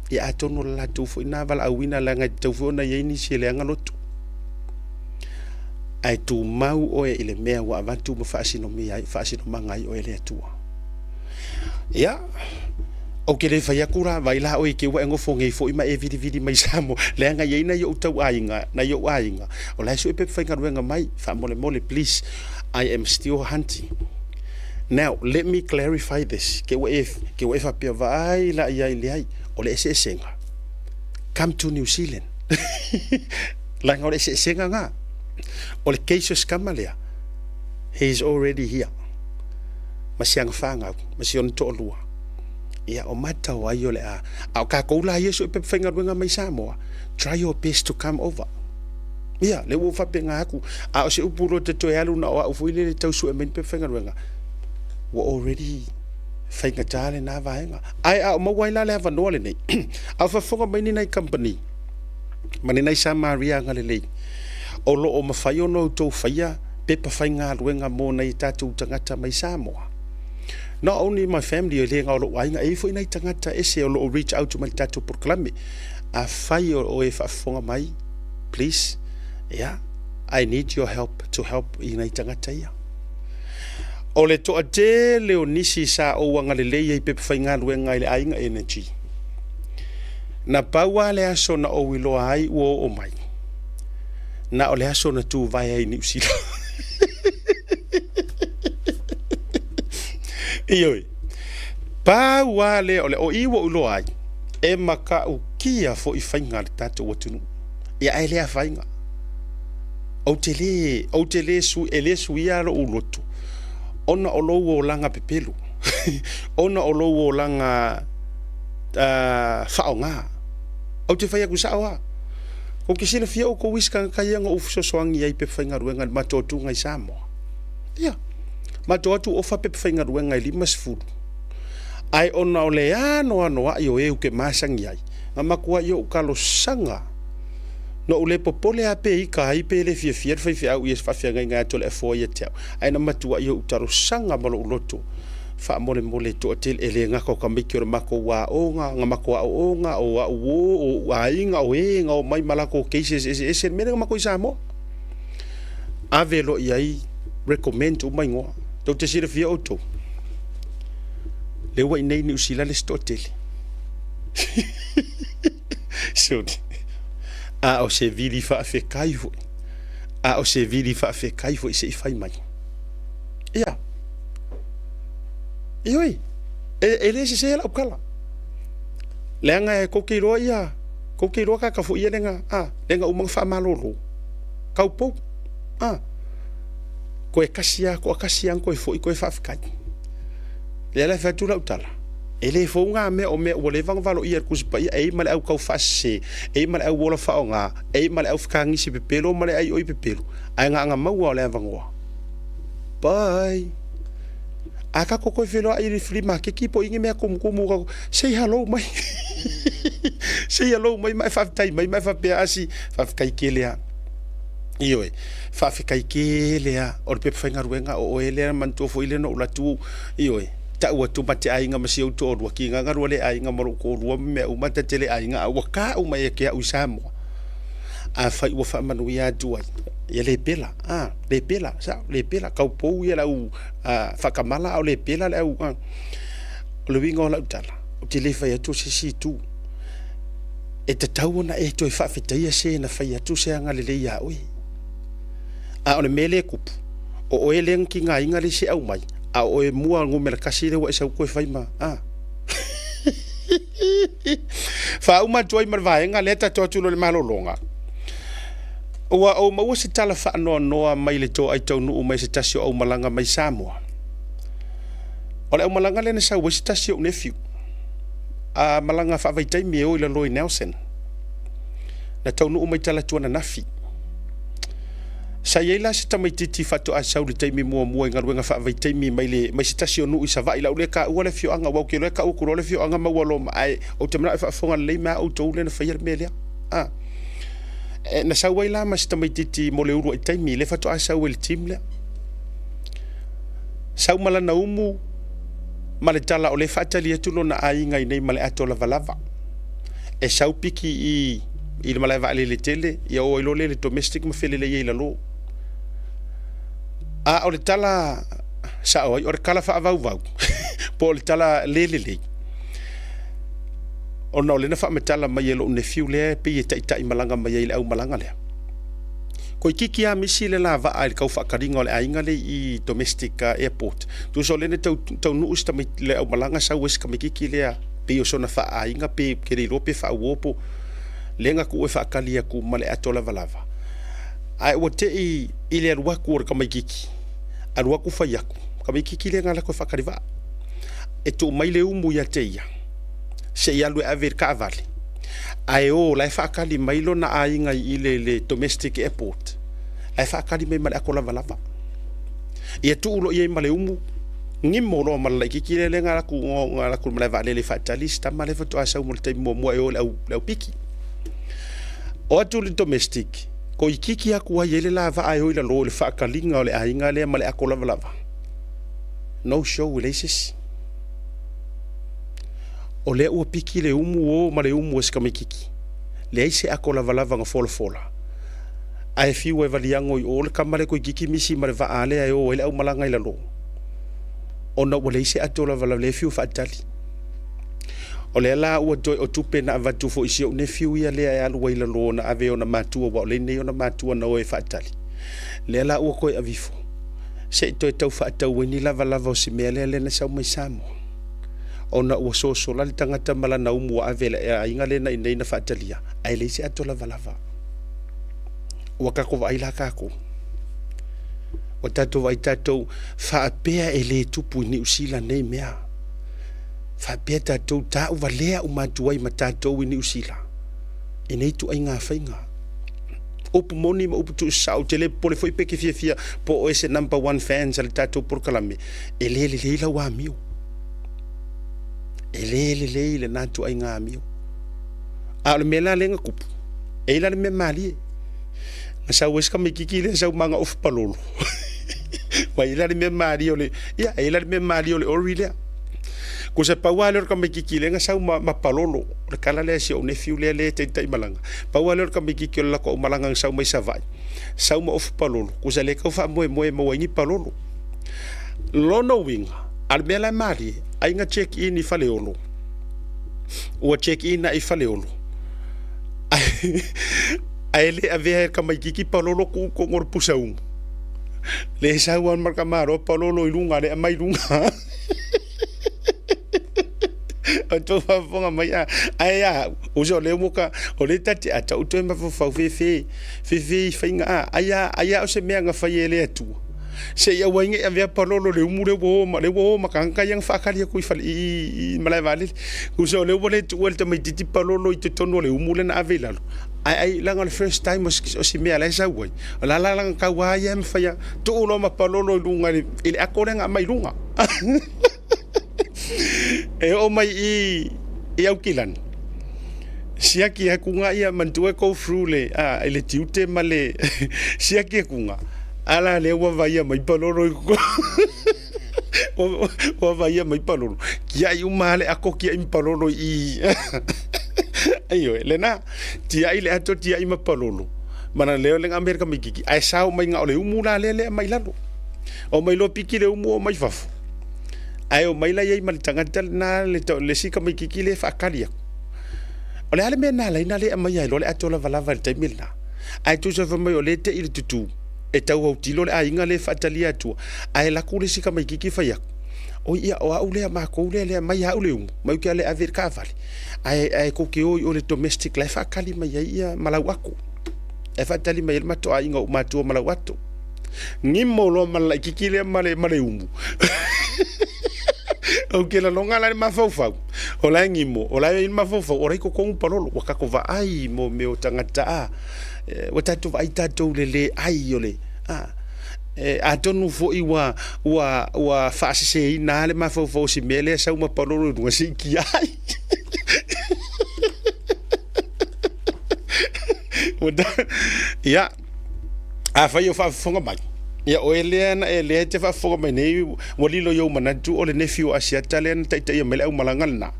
e atono la tu fo ina vala awina la nga tu fo na yeni se le anga lotu ai tu mau o ile mea wa avantu ma fasino mi ai fasino mangai o ile tu ya o ke le fai akura vai la oi ke wa ngo fo ngai fo ima e vidi mai samo le anga yena yo tau ainga na yo ainga o la so e pe fai nga mai fa mole please I am still hunting. Now, let me clarify this. Ke wa fa pia vai la ia ile ai o le senga. Come to New Zealand. La ngore senga nga. O le cases kamalea. He is already here. Masiang fanga, masion to lua. Ia o mata wa yo le a ka ko la yeso pe fenga wenga mai Samoa. Try your best to come over. Ia le wo fa penga aku a o se upuro te to yalu na o fuile le tau su e men pe fenga wenga. Were already fainga tale na vaenga ai a mo waila le va nole nei a fa fonga mai ni nei company mani nei sa maria ngale le o lo o mafai no to faia pepa fainga ruenga mo nei tatu tangata mai Samoa not only my family le nga lo wainga e foi nei tangata ese o lo reach out to my tatu proclame a fai o e fa fonga mai please yeah I need your help to help in nei tangata ia o le to ate le o nisi sa o wanga le lei pe fainga ruenga ile ainga energy na pawa le aso na o wilo ai o mai na o le aso na tu vai ai New Zealand ioi pa wale ole o iwo ulo ai e maka u kia fo I fainga le tatu watunu ia ai lea fainga o te le su ele su ia lo ulotu ona o lo o langa pepelu ona o lo o langa faonga o te fai aku sawa o ke sina fia o ko wiska kaya nga ufiso soangi ai pe fainga ruenga matotu ngai Samoa ia matotu ofa pe fainga ruenga I limas fulu ai ona o le ano ai o e ke masangi ai nga makua yo kalo sanga no ule popole ape I ka ai pe le fia fai fia au yes fa fia nga tole e foi te ai na matua yo utaro sanga malo uloto fa mole to tel ele nga ko kamikio mako wa o nga mako o nga o ainga o e nga o mai malako cases ese mena mako Samoa avelo ai recommend o mai ngo to te sira fia auto le wa nei New Zealand stotel so a o se vili fa fe kaivo a o se vili fa fe kaivo se fai mai ia ioi ele se la ukala lenga e ko kiro ia ko kiro ka fu ia lenga umang fa malolo kaupo ko e kasia ko e fo ko e fa fa le la fa tu la utala ele fo nga me o me o le vang valo ia ku pa ia e mal au kau fase e mal au wola fa nga e mal au fkangi se pepelo mal ai oi pepelo ai nga mau o le vangwa bye aka ko felo ai rifli ma ke kipo ingi me ko say hello mai say hello mai fa tai mai fa pe asi fa kai kelea ioi fa kai kelea o pe fa ngaruenga o ele man to fo ile no la tu ioi ta ua tu mate ai nga masi o to ru ki nga ru le ai nga mo ko ru me u mate tele ai nga wa ka u mai ke u Samoa a fa u fa manu ya tu ia le pela le pela kau pou ia lau whakamala au le pela le au le wingo lau tala o te le whai atu se si tu e te tau na e toi whawhitaia se na whai atu se anga le ia oi a o le mele kupu o e leng ki ngā inga le se au mai a o e mua ngumela kasi le wa e sau koe whai ma wha uma tuai marvaenga le tato atu le malolonga Ua o maua se tala wha noa mai le tō ai tau nuu mai se tasi o au malanga mai Samoa. O le au malanga lena sau se tasi o nefiu. A malanga wha vaitai me o ila Loi Nelson. Na tau nuu mai tala tuana nafi. Sa yeila se tamai titi whato a sau le taimi mua inga ruenga wha vaitai me mai se tasi o nuu isa vai ila ule ka ua le fio anga wau ke le ka ukuro le fio anga maua lo mai o te mna wha fonga lei mea au tau lena whaiar me lea. Na sau wai la mas tamai titi mo le uru ai taimi le fato a sau el tim le sau mala na umu ma le tala o le fatali atu lona ainga i nei ma le ato lavalava e sau piki i le malaiva le tele ia o ilo le domestic ma fele le ia ila lo a o le tala sa o le kala fa vau po le tala le o na o lena whaamatala mai e lo ne fiu lea pe e tai malanga mai e le au malanga lea. Ko I kiki a misi le la vaa le kau whaakaringa o le ainga le I domestic airport. Tu so lena tau nuus tamai le au malanga sau eska me kiki lea pe o sona wha ainga pe kere lope wha uopo lenga ku e whaakali aku ma le ato lava lava. Ai ua te I le aruaku ora kamai kiki. Aruaku whai aku. Kamai kiki le ngala koe whaakariwa. E tu mai le umu ia te ia. Se ia lue aver ka avale ai o lai whaakali mai lo na ainga I le domestic airport ai whaakali mai male ako lava lava ia tu ulo ia male umu ngimo lo male ki le ngala ku ngala ku male vale le fatali sta male foto asa umu te mo e o le piki o tu le domestic ko I kiki aku ai le lava ai o le lo le whaakali nga le ainga le male ako lava lava no show relations o le ua piki le umu o ma le umu o sika kiki le aise ako lavalava nga fola ai fiu e valiango I o le kamare ko kiki misi ma le vaale ai o ele au malanga I lalo o na ua le aise ato lavalava le fiu faatali o le la ua toi o tupe na avatu fo isi o ne fiu ia lea e alu waila lo na ave o na matua wa o le nei o na matua na oe whaatali. Le la ua koe avifo. Se toi tau whaatau weni lava lava o si mea lea lena sau mai Samoa. O na ua soso lali tangata mala na umu ave la inga lena inei na whaatalia. Ai le se ato lava lava. Ua kako wa aila kako. O tatou vai tatou whaapea e le tupu ni usila nei mea. Whaapea tatou tau walea umatuai ma tatou ni usila. E nei tu ai ngā whainga. Opu moni ma upu tu sao te le pole foi peke fia fia po o ese number 1 fans ale tatou porkalame. E le la wa miu. E le na tu ai ngā miu. A le mela lenga kupu. E la me mali. Sa weska me kiki le sa manga of palolo. Wa ila me mali ole. Ya ila me mali ole orila. Ko se pawale ka me kiki le sa ma palolo. Le kala le si o ne fiu le te malanga. Pawale ka me kiki la ko malanga sa mai sa vai. Sa ma of palolo. Ko se le ka fa mo ni palolo. Lono winga. Al mela mali. Ai nga check in I faleolo. O check in na I faleolo. Ai le ave ka mai kiki palolo ko ngor pusaung. Le sawan marka maro palolo ilunga le mai lunga. Ato fa fonga mai aya uso le muka o le tati ata o te ma fa fe fainga aya o se mea nga fa ele atu. Se ia wainga ave palolo le umure wo ma kanka yang fa kali ko I malai vale. Uso le wo le tu welta mai titi palolo I te tono le umule na ave lalo. Ai langa the first time o si mea la sa wai. La langa ka wa ia me fa ya tu ulo ma palolo lunga ile akorenga mai lunga. E o mai I au kilan. Siaki ha kunga ia mantua ko frule ile tiute male siaki kunga. Ala le wa vai mai palolo wa vai mai palolo. Kia I umale akokia I palolo I ayo lena tia ile ato tia I mapalolo. Mana leo lenga Amerika mikiki. Ai sao mai nga ole umula le mai lalo. O mai lo piki le umu o mai fafu. Ai o mai la yai mal tangata na le sika mikiki le fakalia. Ole ale me na le mai ai lo le ato la valava le temilna. Ai tu se mai o le te il tutu. E tau au tilo le ainga le fatalia tu. Ai la kule sika mikiki fa yak. O ia o aule ma ko le mai aule um mai ke le aver ka vale ai ko ke o le domestic life akali mai ia malawako e fatali mai ma to ainga ma to malawato ngimo lo mala kikile male um o ke la longa la ma fofau o la ngimo o la ma fofau o reko ko un palolo wa ka ko va ai mo me o tangata o tatu vai tatu le ai ole a tonu fo I wa fa se na le ma fo si mele sa uma palolo do si ki ai ya a fa yo fa fonga mai ya o ele te fa fonga mai nei wolilo yo manatu o le nefiu asia talen tai mele au malangal na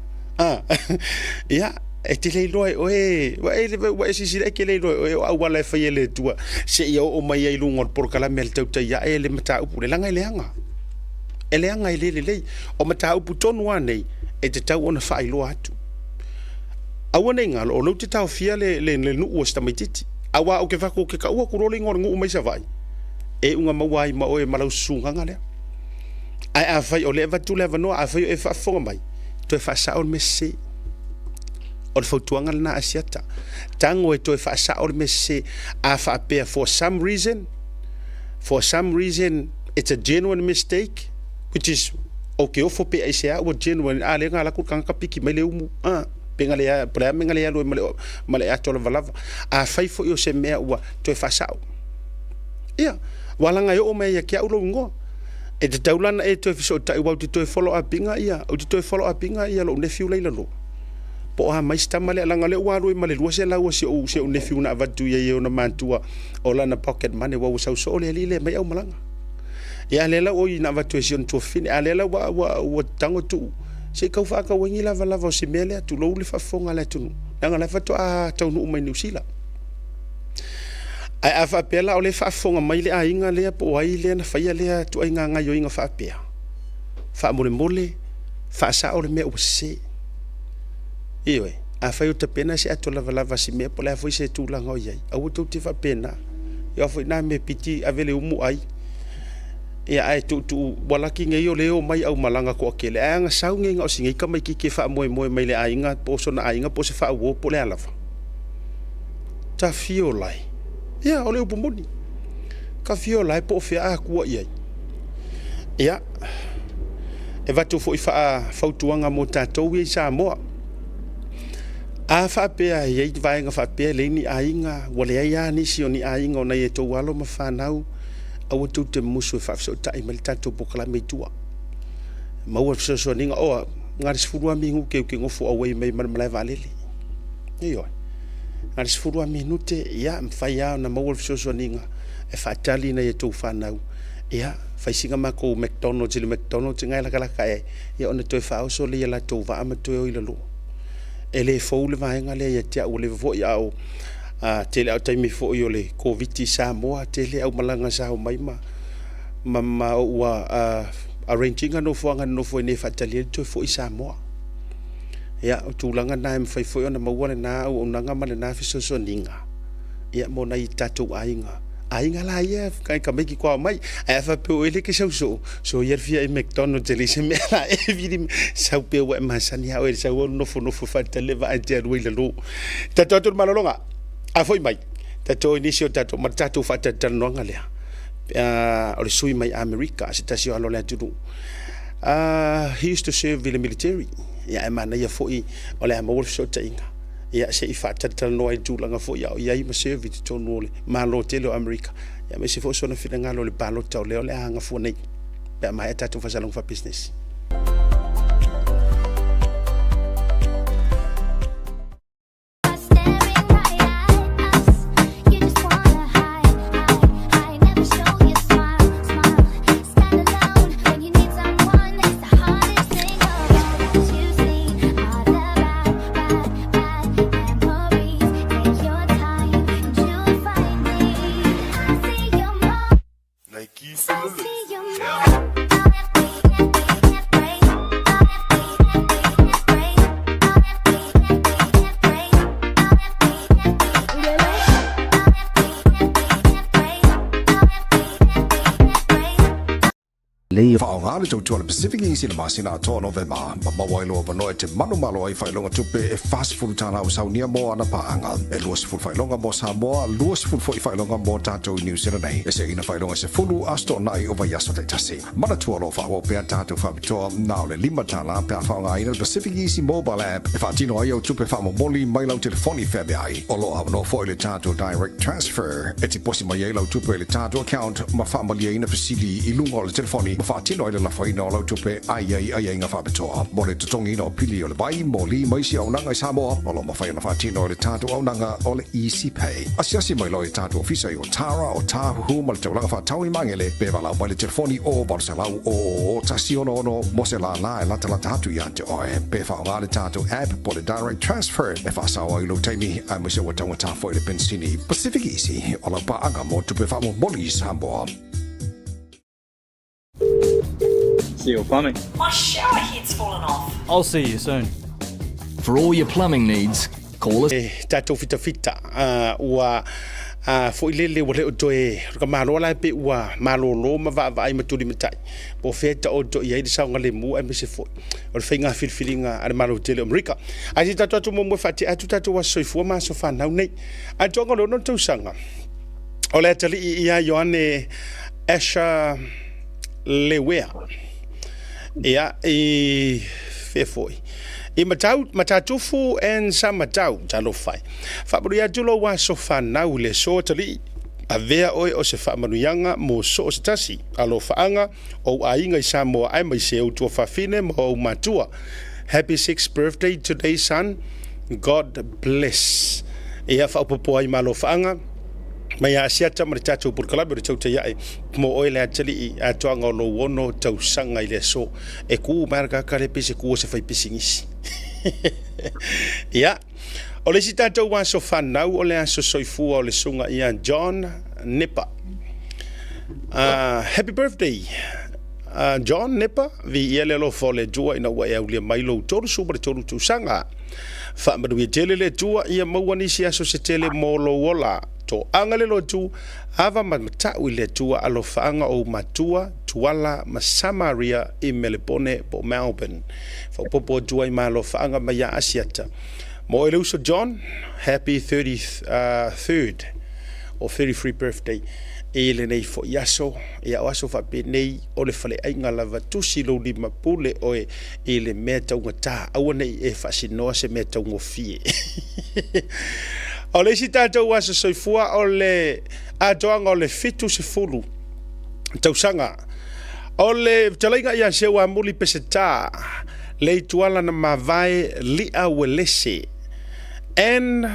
ya e te le loi wa si ke le loi o wala fa ele tua se ia o mai ai lungor por kala mel tau tai ya ele mata upu le langa le o mata upu tonu nei e te tau ona fa ilo atu awana ngalo o lo te tau fia le nu o sta mai titi awa o ke fa ko ke ka u ko roling ngor ngu mai sa vai e unga mawai ma o e malau sunga ngale ai a fai o le va tu le va no a fai e fa fonga mai to fa sa o messe o fautuanga na asiata tango e to fa sa o messe a fa pe for some reason it's a genuine mistake which is okay o fo pe ai sea o genuine a le ngala ku kan ka piki mai le umu pengale ya pra mengale ya lo male ya to valava a fai fo yo se mea wa to fa sa ia wala nga yo o mai ya kia ulo ngo e te taulana e to so ta wa to follow up inga ia o to follow up inga ia lo ne fiu leila lo po a mai sta male langa le wa ro male lo se la o se o ne fiu na vatu ye o na mantua o la na pocket money wa so so le mai au malanga ya le la o ina vatu se on to fin a le la wa tango tu se kau fa ka wengi lava o se mele tu lo le fa fonga le tu nanga le fa to a tau no mai nusila ai afa pela o le fa fonga mai le ainga le po ai le na fa ia le tu ai nga yo inga fa pea fa mole fa sa o le me o se iwe a fai o te pena se ato lava si me po le foi se tūlanga o iai au tau te fa pena ia foi na me piti avele umu ai ia ai tu walaki ngai o leo mai au malanga ko akele anga saunge nga o singa ka mai ki fa moi mai le ainga po so na ainga po se fa wo po le alafa ta fio lai ia o leo pomoni ka fio lai po fe a ku iai ia e va tu foi fa fautuanga mo tatou i sa mo a fa pe ai vai nga fa pe le ni ainga wale ia ni si oni ainga na ye to walo ma fa nau au tu te musu fa so tai mal tatou pokala me tua ma o so ninga o ngar sfuru mi ngu ke ngofu away me mal mal valele io ngar sfuru mi nute ya mfaya na ma o so ninga e fa tali na ye to fa nau ya fa singa ma ko McDonald's ngai la kala kai ya ona to fa so le la to va ma to i lo ele fo le va nga le ya tia o le vo ya o tele au taimi fo yo le covid sa moa tele au malanga sa o mai ma wa arranging no fo ne fatali to fo isa moa ya tu langa na em fai fo na ma wala na o nanga ma na fi so ninga ya mo na itatu ainga la ya kai ka meki kwa mai a fa pe o ele ke so yer via McDonald's le se me la evidi sa pe wa ma sania o sa no fo fatali va a dia ro ile lo tatu malolonga a foi mai tato inisio tato matatu fata tanonga lea o le sui mai America se tasio alo le tudu he used to serve in the military ya emana ya foi o le amor so tainga ya se fata tanoi tulanga foi ya i ma serve to no le malo tele America ya me se fo so na finanga lo le palo tau le ole anga fo nei pe mai tato fa salong fa business Whaongare tau tua Pacific Easy na masina ato November. Mama wailo wa noe te manu malo ai whailonga tupe e fast food tana au saunia mo ana paanga. E luas food whailonga mo Samoa, luas food whailonga mo tatou New Zealand nei. E se ina whailonga se fulu asto nai o yaso te tasi. Mana tua lo whawo pea tatou whabitoa nao le lima tana pea whaonga ina Pacific Easy mobile app. E whaatino ai au tupe whamo moli mai lau telefoni whebe ai. O loa no fo le tatou direct transfer. E te posi mai ai lau tupe le tatou account ma whamali ina fasili i lunga o le telefoni. Ma whaatino ai le la whaina o lau tupe ai ngā whabitoa. Mo le tutongi no pili o le bai, mo li maisi au nanga i Samoa. O lo ma whaina whaatino o le tatou au nanga o le Easy Pay. Asiasi mai lo i tatou ofisa i o Tara o Tahuhu ma le taulanga whaatau i mangele. Pe walau mai le telefoni o Barsalau o tasi ono mo se la e lata hatu i ante oe. Pe whaonga le tatou app po le direct transfer. E whaasawa i lo taimi ai mese wa taunga tafo i le pensini. Pacific Easy o la paanga mo tupe whaamo moli i Samoa. See your plumbing. My shower head's fallen off. I'll see you soon. For all your plumbing needs, call us. Tatou fita ua foi lele wale o toe ka malo la pe ua malo lo ma va ai matuli matai po feta o to ia sa ngale mu e se foi o fenga filfilinga al malo tele America a si tatou mo fati atu tatou wa soifua ma so fa nau nei a tonga lo no tau sanga o le tali ia Yohane Asha Lewea ia fe foi I matatufu en sa matau talo fai. Faburia tulo wa sofa nau le so tali. Avea oi o se whamanuianga mo so o stasi. Alo whaanga o ainga I Samoa ai mai se utua whawhine mo o matua. Happy 6th birthday today, son. God bless. Ia whaupopo ai malo whaanga. Mai a siata mara tātou purkalabi o tau te iae mo oe le atali I atoanga o lo wono tau sanga I le so e kū maraka kare pese kū o se whai pisingisi ia o le si tātou wa so whanau o le aso soifua o le sunga ia John Nipper happy birthday John Nipper vi ia le lo fo le jua ina wa e au le mailo toru super toru tu sanga fa madu tele le tua ia mawani si aso se tele molo wola to angale lo tu ava mata le tua alo faanga o matua tuala ma Samaria I Melbourne po Melbourne fa popo tua I malo faanga ma ya asiata mo eluso John happy 33rd or 33rd birthday ele nei fo yaso ia waso fa pe nei o le fale ai ngala va tusi lo li mapule o ele meta ngata au nei e fa sino se meta ngofie o le sita to waso soifua o le atoanga o le fitu se fulu tausanga o le talainga ia se wa muli peseta le tuala na mavai lia welese en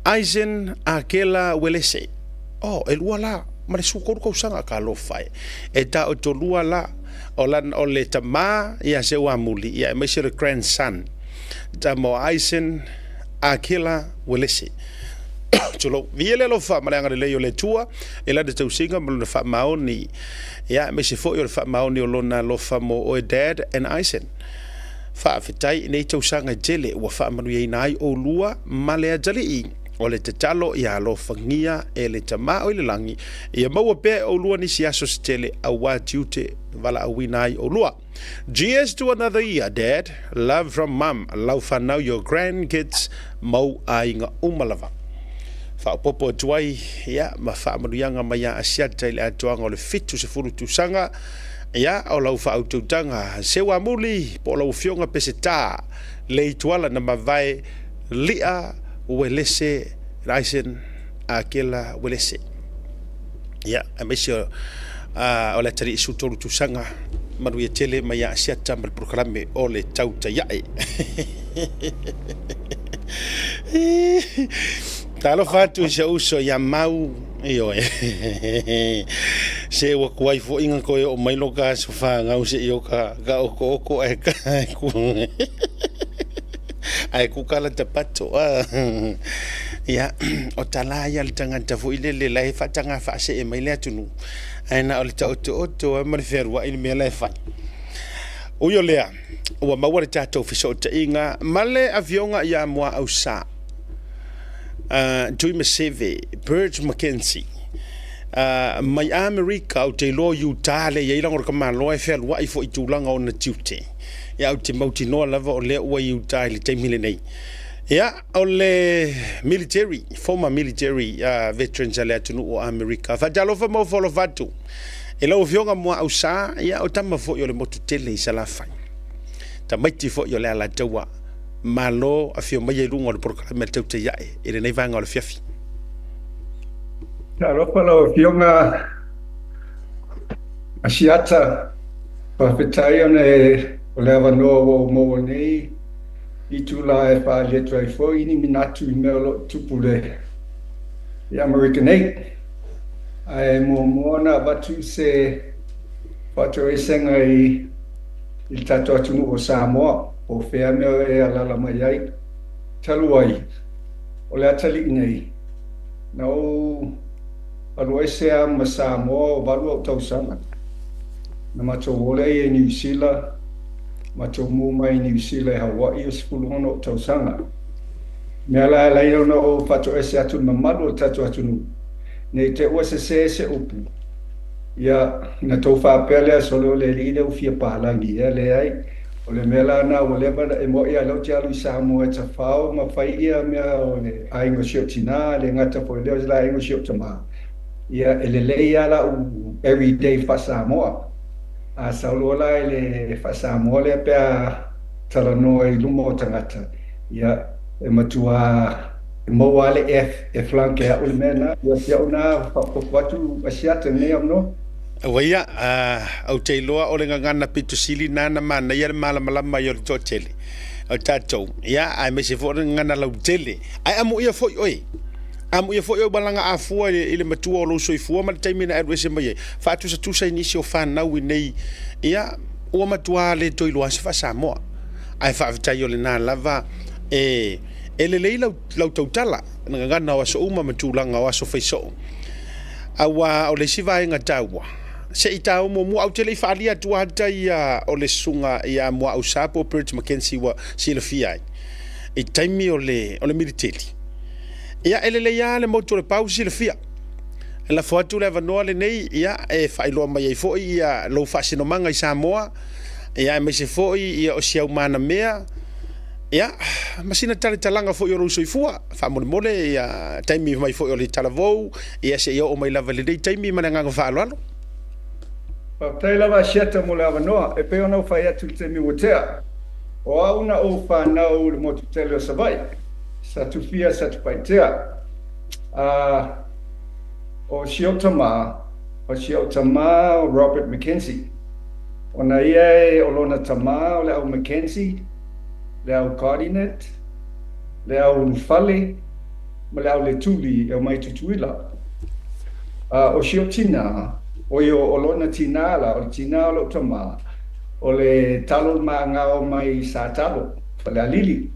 Eisen akela welese oh el wala mare su ko sanga ka lo fai e ta o to lua la o lan o le tama ia se wa muli ia me se grandson ta mo Eisen akela welese tolo viele lo fa malanga le yo le tua e la de tau singa mo le fa maoni ia me se fo yo le fa maoni o lona lo fa mo o dad and Eisen fa fitai nei tau sanga jele wa fa manu ye nai o lua male jali o le tatalo ia lo fangia e le tama o le langi ia maua pe o lua ni siaso stele a wa tiute vala a winai o lua. Cheers to another year, Dad. Love from Mum. Love for now your grandkids mau ainga umalava. Fa popo tuai ia ma fa manuianga mai a asiata le atuanga o le fitu se furu tusanga ia o lau fa autotanga se wa muli po lau fionga peseta le tuala na mavai lia welese Eisen akela welese ia a mesio o le tari su tolu tusanga maru ye tele mai a siata mal programe o le tauta iae talo fatu se uso ya mau io se wa kuai fo inga ko o mai loka so fa ngau se io ka oko e ka ai ku kala te pato ya o tala ya le tanga ta fo ile le lai fa tanga fa se e mai le tunu ai na o le to ma le ferwa il me le fa o yo lea o ma wa ta to fiso ta inga male avionga ya moa au sa Joy Maseve, Burge Mackenzie, mai America o te lo Utah le ia ngor kama lo e fel wa ifo itulanga o na tute. Ya o te mauti no lava o le wa Utah le te mile nei. Ya o le military, former military veterans ale atunu o America. Fa jalo fa mo folo fatu. E lo vionga mo au sa ya o tama fo yo le motu tele sala fa. Ta maiti fo yo le ala tawa. Malo a fio mai lungo le programa te te yae e nei vanga o le fiafi na ropa lo fionga asiata pa fetai one o le avano mo nei I tula e pa le trai fo ini minatu I melo tupule I American 8 ai mo na batu se pato esenga I tato atu o Samoa o fea mea e alala mai ai talu ai o le atali nei na o alu esea ma Samoa o balu au tausanga na mato ole e New Zealand mato mu mai New Zealand e Hawaii o sipulu hono o tausanga mea la lai ona o pato esea atu mamalu o tatu atunu nei te ua se upu ia na tau whapele a solo le lide u fia pahalangi e le ai o le mela na o le bana e mo ia lau te alu I Samoa e tawhao ma whai ia mea o le aingo sioptina le ngata po leo zila aingo sioptama ia e le lei ala u everyday wha Samoa a saulo la e le wha Samoa le pea talanoa I lumo o tangata ia e matua e mo ale e flanke a ule mena ia tia una watu asiata nei amno Waia au te loa o le ngana pitu sili nana mana ia mala malama yo to tele o tatou ia ai me se fo ngana lau tele ai amu ia fo oi amu ia fo oi balanga afua ile matua lo so ifua ma taimina e wese mai fa tu sa tu sa inisio fa na wi nei ia o matua le to ilo asa fa Samoa ai fa vita yo le na lava e ele le lau tautala ngana wa so uma matulanga wa so fa so awa o le siva inga tawa se ita mo mo au tele falia tu hata ia o le sunga ia mo au sapo Bridge Mackenzie wa silafia e taimi o le military ia ele ia le moto le pau silafia la foto le vanoa le nei ia e failo mai fo ia lo fasino manga i Samoa ia me se fo ia o sia umana mea ia masina tali talanga fo yo so ifua fa mo mole ia taimi mai fo yo le talavou ia se yo o mai lava le dei taimi mananga nga fa alo pa taila va sheta mo lava no e pe ona fa ya tu te mi wotea o una o fa na o le mo tele o savai sa tu fia sa tu paitea o shiotama Robert Mackenzie ona ia o lona tama o le au Mackenzie le au Cardinet, le au Nufale, ma le au le tuli e o mai tutuila. O shio tina, o lona tina la, o tina o lo tama, o le talo ma ngao mai sa talo, fa le alili.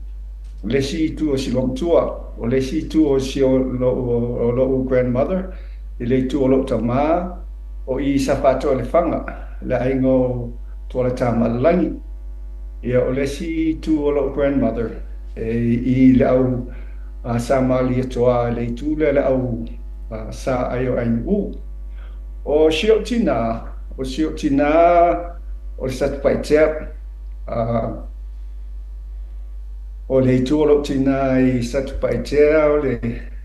O le si tu o silong tua, o le si tu o si o lo grandmother, le tu o lo tama, o I sapato le fanga, le aingo tuala tama langi. Ia o le si tu o lo grandmother I le au sa mali atoa le tu le au sa ayo ainu o shio tina o le sat paitea o le tu o lo tina I sat paitea o le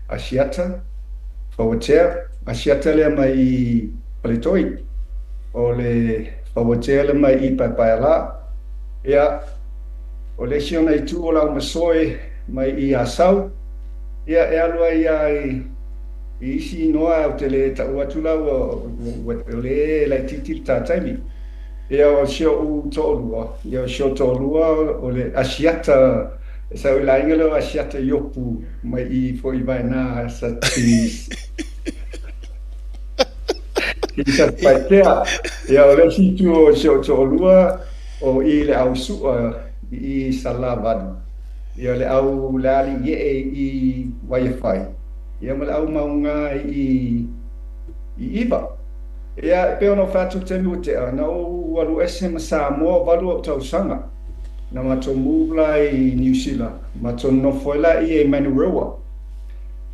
asiata fawatea asiata le mai I paletoi o le fawatea le mai I papaela ia o le siona I tu o lau masoe mai I asau ia e alua ia I isi noa o te le tau atu lau o le lai titil tātaimi ia o sio u tōlua ia o sio tōlua o le asiata sa o la ingelo asiata yopu mai I fo I vai na sa tinis I sa paitea ia o le si tu o sio tōlua o I le au sua I Salavadu. Ia le au lali ye I Wi-Fi. Ia le au maunga I Iva. Ia pe ono fatu te mutea. Na o walu ese ma Samoa walu o tausanga. Na mato mula I New Zealand. Mato nofoila I Manurewa.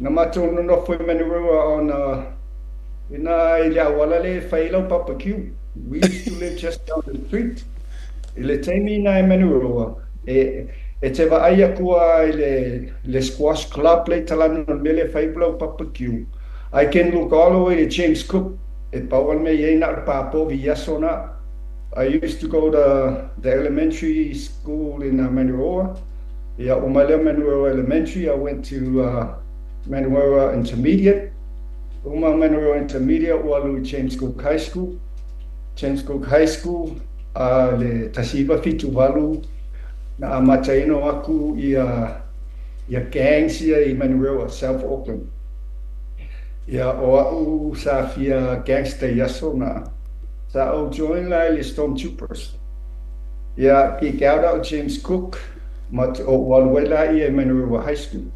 Na mato nofoi Manurewa on ina I le awala le whailau Papakū. We used to live just down the street. I le taimi na Manurewa e te wa aia kua I le squash club le talano na mele whaiblau Papakū. I can look all the way to James Cook e pawan me ye na papo vi yasona. I used to go to the elementary school in Manurewa. Yeah, Umale Manurewa Elementary. I went to Manurewa Intermediate. Manurewa Intermediate walu James Cook High School. James Cook High School le tasiba fitu walu na amataino aku ia gangs ia I Manurewa, South Auckland. Ia o au sa fia gangster yaso na sa o join lai le Stormtroopers. Ia ki kauda o James Cook mat o walwela ia Manurewa High School.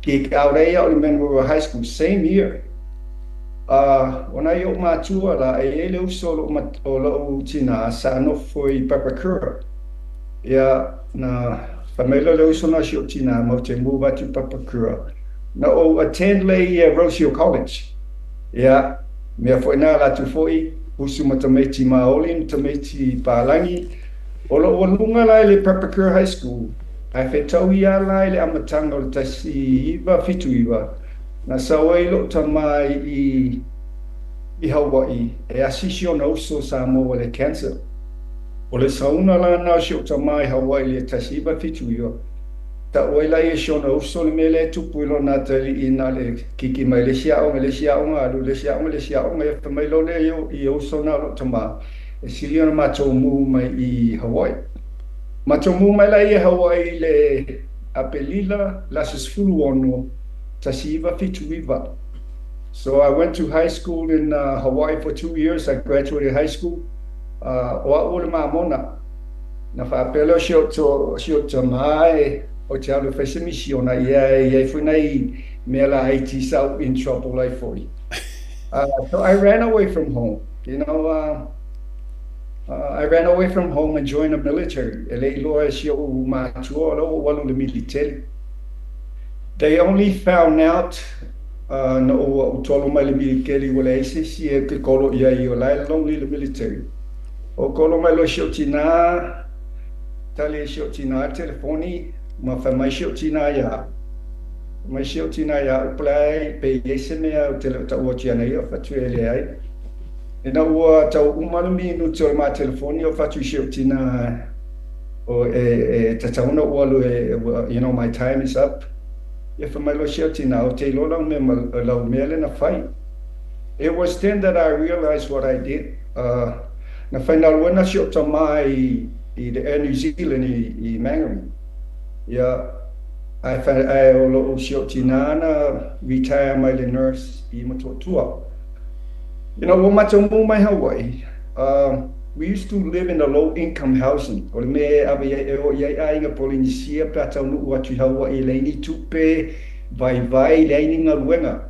Ki kauda ia o Manurewa High School same year. Ona yo matua la e le usolo o lo tina sa no foi Papakura. Ia na famela le usona shio tina mo te move to Papakura. Na o attend le Rosehill College. Ia me foi na la tu foi usu matameti maolin tameti palangi. O lo lunga la le Papakura High School. Ai fetau ia la le amatanga o tasi iwa fitu iwa. Na sawai lo tamai I Hawaii e asisio na uso Samoa le cancer. O le sauna la na sio tamai Hawaii le tasiba fitu yo. Ta oila I sio na uso le mele tupu lo na tali ina le kiki mai le sia o alu le sia o e fa mai lo le yo I uso na lo tama. E silio na mato mu mai I Hawaii. Mato mu mai la I Hawaii le apelila la sesfulu ono tasiba fitu iwa. So I went to high school in Hawaii for 2 years. I graduated high school. O mamona. Na whapelo shio tamai o te alu whasimisiona ia fui nei mea la haiti sau in trouble I foi. So I ran away from home. You know, I ran away from home and joined the military. They only found out no tolo mai le military wala ese si e ke kolo ia I o lai long le military. O kolo mai lo shiotina tali shiotina telefoni ma fa mai shiotina ya. Mai shiotina ya play pe ese me o tele ta o tia nei o fa tu ele ai. E na o ta umalo minu tol ma telefoni o fa tu shiotina o ta ta una o lo you know my time is up. If my now, it was then that I realized what I did. Na final when I shot to my the Air New Zealand I Mangere. Yeah, I shot na retire my nurse I Matotua. You know, what much my Hawaii. We used to live in a low-income housing. O me ave ai nga Polynesia plata no what you Hawaii leini tupe vai leini nga luenga.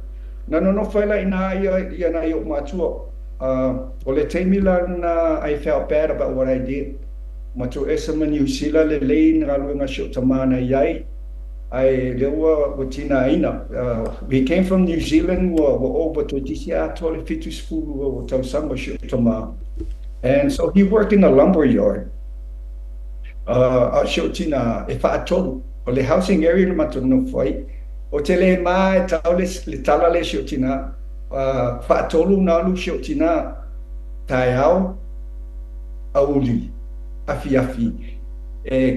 No fela ina ia na yo matua. O le temila na I felt bad about what I did. Matu esama New Zealand le leini nga luenga shotamana yai. I lewa watina ina. We came from New Zealand wa over to disia tole fitus fulu wa tausanga shotama. And so he worked in a lumber yard. Shotina, if I told or the housing area no fight, or tele my taulis litalale shotina, fatolu nalu shotina, tayao, auli, afi,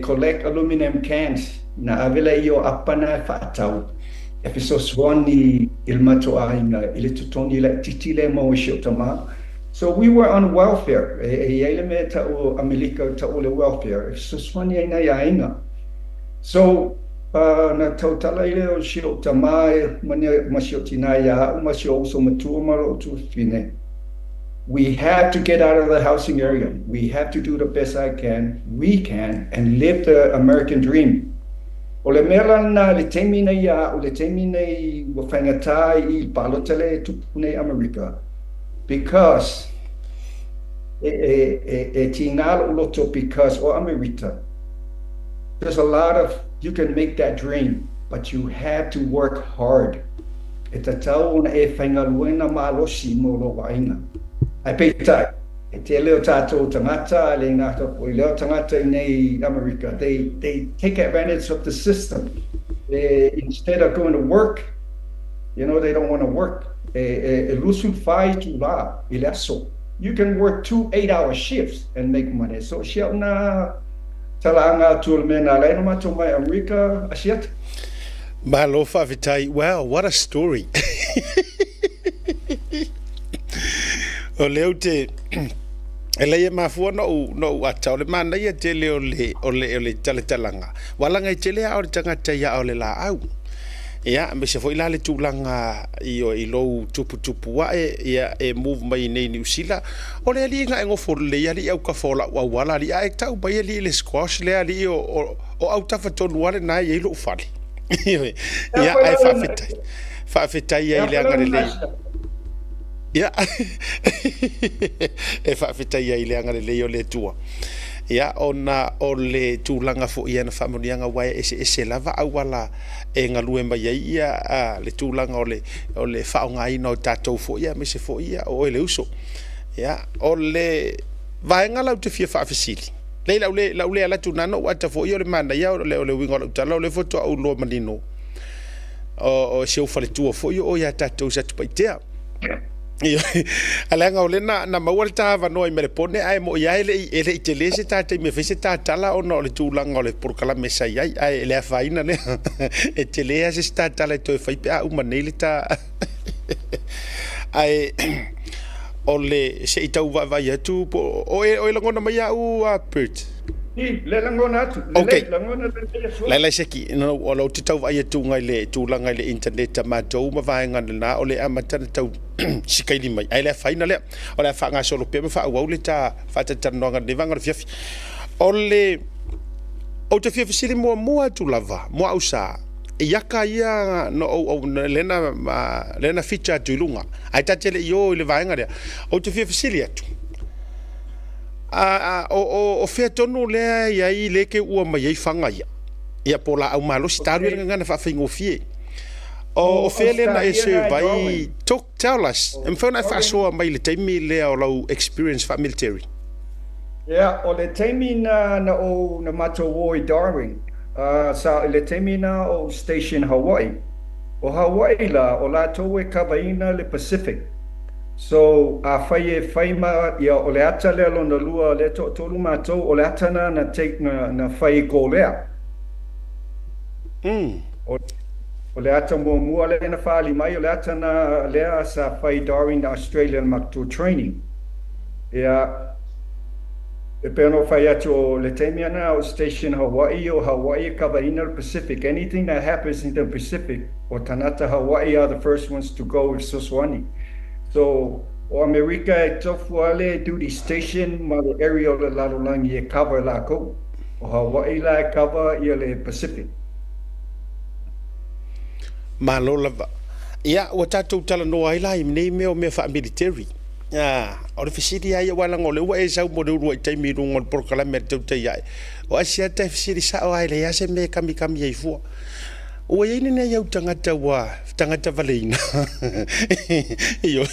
collect aluminum cans, na avela io appana fatau. If so swani ilmato aina, ilitutoni la titile mo shotama. So we were on welfare. Welfare. So na tautala ile o shio tamai mashotinaya masho so matumaro to fine. We have to get out of the housing area. We have to do the best we can, and live the American dream. Ole merana le temina ya ole temina wafangata I palotele tupune America. Because because or America, there's a lot of you can make that dream, but you have to work hard. I pay America. They take advantage of the system. Instead of going to work, you know, they don't want to work. You can work 2 8-hour shifts and make money. So Shelna Talanga Tulmena Lenoma to my America Ashet. Malofa Vitai, wow, what a story. Oleute Ele mafua no ata ole mana ia tele ole talanga. Walanga tele a ole tangata ia ole la au. Ia me se foi la le tulanga I lo tupu wa e move mai nei New Zealand. Ole ali nga ngo for le ali au ka fola wa wala ali ai tau bai ali le squash le ali o au tafa tonu wale na ia lo fali. Ia ai fa fitai ia ile anga le. Ia e fa fitai ia ile anga le le tua. Ia ona ole tulanga fo ia na famonianga wai ese lava au wala e ngalue mai ia le tulanga ole faunga ina o tatou fo ia me se fo ia o ele uso. Ia ole vai ngala te fia fa fasili. Le laule ala tunano wata fo ia le mana ia ole winga le tala ole foto au lo manino. O se o fale tua fo ia o ia tatou sa tupaitea. Alanga ole na mawal tava no I melepone ai mo ia ele itelese tata me fese tala o no le tulanga ole por kala mesa ai ele faina le e telea se tata le to fai pa uma nele ta ai ole se itau vai tu o langona mai au apert le langona tu okay le la seki no o lo titau vai tu ngai le tulanga le internet ma do ma vai ngana ole amatana tau sikaili mai ai le faina le o le fanga solo pe me fa wa le ta fa ta tanonga de vanga fiafi ole o te fiafi sili mo tu lava mo ausa Iaka ia no o lena ficha tulunga. Ai tatele yo le vaenga le. O te fia fasili atu. O fea tonu lea ia I leke ua mai ei fanga ia. Ia pola au malo staru ia ngana fa fingo fie. O fea lena e se vai tell us. Mfona fa soa mai le taimi lea o lau experience fa military. Yeah, o le taimi na o na mato woi Darwin. Sa le taimi na o Station Hawaii. O Hawaii la o la towe kawaina le Pacific. So a fai ma ia o le ata le lo na lua le tolu matou o le ata na take na fai go lea. O le ata mua le na fali mai o le ata na lea sa fai Darwin Australian Macto training. Ia e pēno whai atu o le teimia na o Station Hawaii o Hawaii kawaina le Pacific. Anything that happens in the Pacific o tanata Hawaii are the first ones to go with Soswani. So o America e tofu ale duty station ma le area o le lalolangi e cover la ko. O Hawaii la e cover I le Pacific. Malola ia o tatou tala no ai lai nei me o me fa military. O le fisiri ai wala ngole ua e sau mo le uru ai taimi rungo le proklame tau tai ai. O asia tai fisiri sa o ai le ase me kami ai fua. O e ine nei au tangata valeina. Iyo,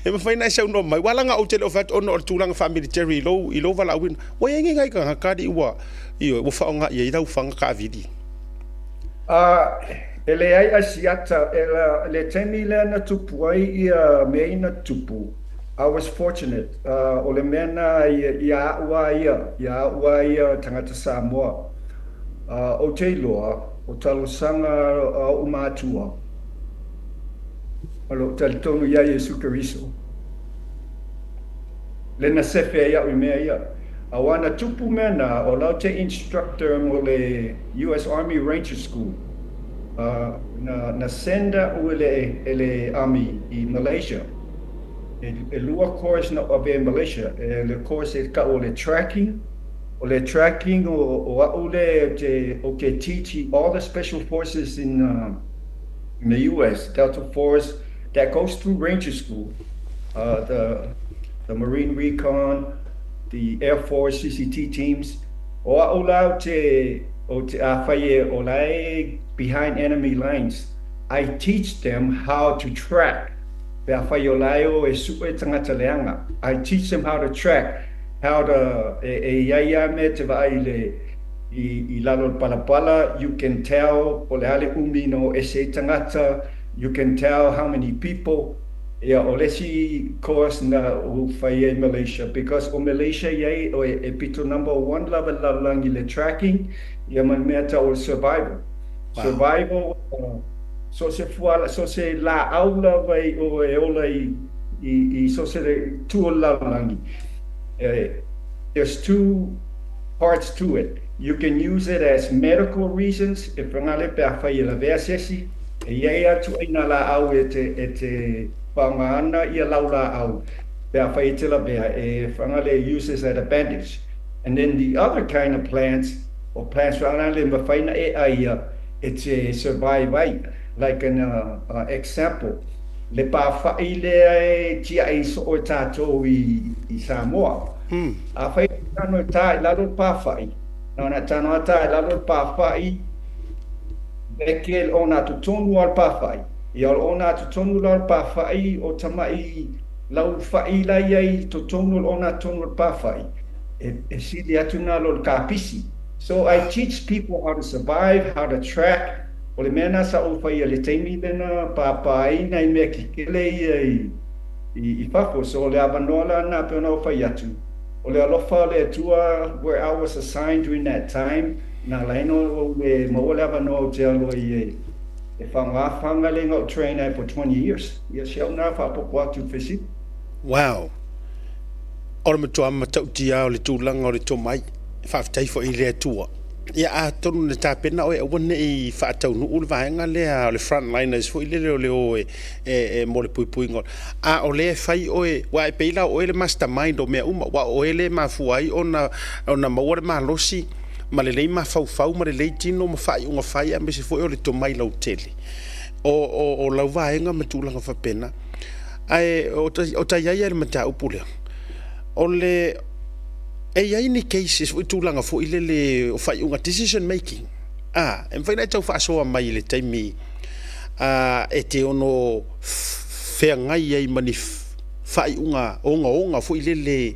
e mawhaina sau no mai. Wala nga o tele o fat ono o tūranga fa military I lo wala awin. O e ngai ngai ka hakari ua. Iyo, ua whaonga I e rau whanga ka avidi. Ele ai asiata, le taimi le na tupu ai ia mei na tupu. I was fortunate. O le mena ia ua ia tangata Samoa. O te loa, o talosanga umatua. Alo talitonu ia Yesu Keriso. Le na sefe ia mea ia. Awana tupu mena o lau te instructor mo le US Army Ranger School. Na senda o ele Army I Malaysia. E lua course na ave Malaysia, le course e ka o le tracking o ke teach all the special forces in the US, Delta Force, that goes through Ranger School, the Marine Recon, the Air Force CCT teams, o lau te awhaie o lai behind enemy lines. I teach them how to track. I teach them how to track, how to you can tell you can tell how many people course na Malaysia, because Malaysia number one level lang tracking or survival. Wow. Survival so se la aula vai o e ola I so se tu la langi. There's two parts to it. You can use it as medical reasons. If ngale pe afai la vesesi e ia tu ina la au te pangana ia laula au pe afai te la be e ngale uses as a bandage. And then the other kind of plants or plants ngale mafaina e ai it's a survive. Like an example, le pawhai le tia I so o tātou I Samoa. A whai tano tā I lalo pawhai. Nā tano tā I lalo pawhai. Eke o nā tutonu al pawhai. I o nā tutonu al pawhai o tamai lau whai lai ai tutonu o nā tonu al pawhai. E sili atu nā lo kāpisi. So I teach people how to survive, how to track. O le mena sa o whai le teimi lena papai na I mea kikele I whako. So le avanola na peona o whai atu. O le alofa le atua where I was assigned during that time. Na laino o le mo le avanoa o te alo I whanga le ngau train ai for 20 years. Ia siau na whapopo atu whisi. Wow. O le matua matautia o le tūlanga o le tomai. Whaftai fo I le atua. Ia a tonu na tāpena o e wane I whaatau nu ule vahenga lea o le frontliners fo I lele o e mo le pui ngol. A o le whai o e wa e peila o e le mastermind o mea uma wa o e le mafuai o na maua le malosi ma le lei mafau ma le lei tino ma fai unga fai a me se foi o le tomai lau tele o lau vaenga ma tūlanga whapena ai o tai ai le mata upule o le ai ni cases foi tūlanga foi le o fai unga decision making em fai na tau whaasoa mai le taimi e te ono whea ngai ai mani whai unga onga foi le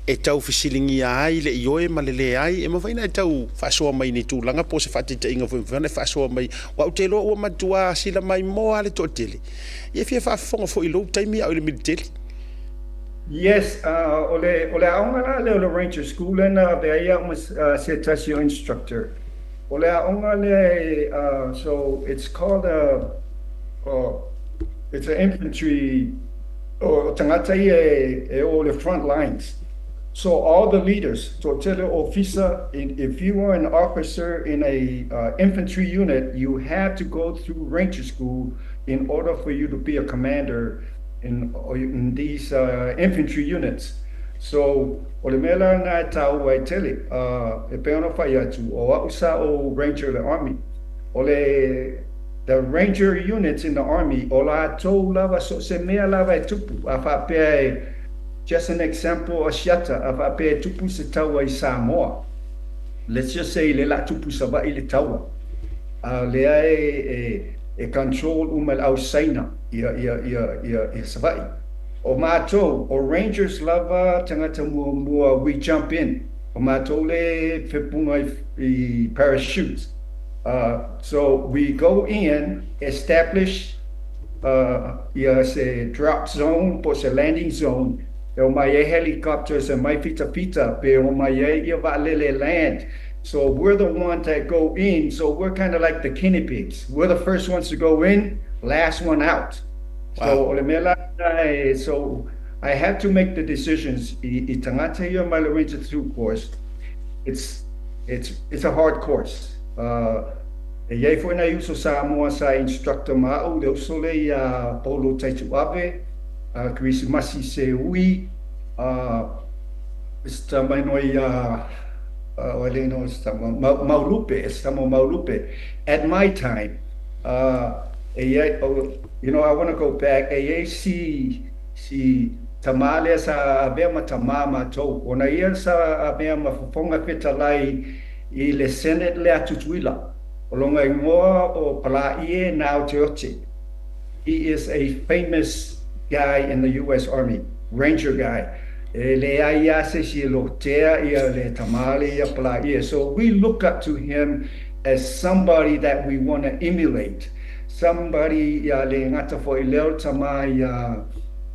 e tau fisilingi ai le ioe ma le ai e mawhaina e tau whaasoa mai ni tūlanga po se whatita inga whana whaasoa mai wa utelo ua matua sila mai moa le tōtele e fia whaafonga fo ilo taimi au le militele. Yes, ole aonga la le Ranger School and they almost said tasio instructor. Ole aonga le so it's called it's an infantry or tangata e o the front lines. So all the leaders, so tell the officer, if you are an officer in a infantry unit, you have to go through Ranger School in order for you to be a commander in these infantry units. So, o le mela na tau wai tele, e peona whai atu, o ausa o Ranger the Army. O le, the Ranger units in the Army, o la tau lava, so se mea lava e tupu, a whapea just an example, a shiata, a whapea tupu se taua I Samoa. Let's just say le la tupu sa wa I le taua. Lea e control umal au saina, ia savai. O mātou, o Rangers lava tangata mua, we jump in. O mātou le whipunga I parachutes. So we go in, establish ia se drop zone, po se landing zone. O mai e helicopters and mai fita, pe o mai e ia va'alele land. So we're the ones that go in, so we're kind of like the guinea pigs. We're the first ones to go in, last one out. Wow. So I had to make the decisions. I tangata ia mai le Ranger through course. It's a hard course. E iai foi na uso Samoa sa instructor ma'u, le uso le Paulo Taituave, Chris Masi se ui, sta mai noi Maulupe. At my time, you know, I want to go back. Si tamale sa abema tamama to. Ona ia sa abema fonga fetalai I le Senate le atutuila. Olonga ingoa o Palaie now Teoche. He is a famous guy in the U.S. Army, Ranger guy. So we look up to him as somebody that we want to emulate. Somebody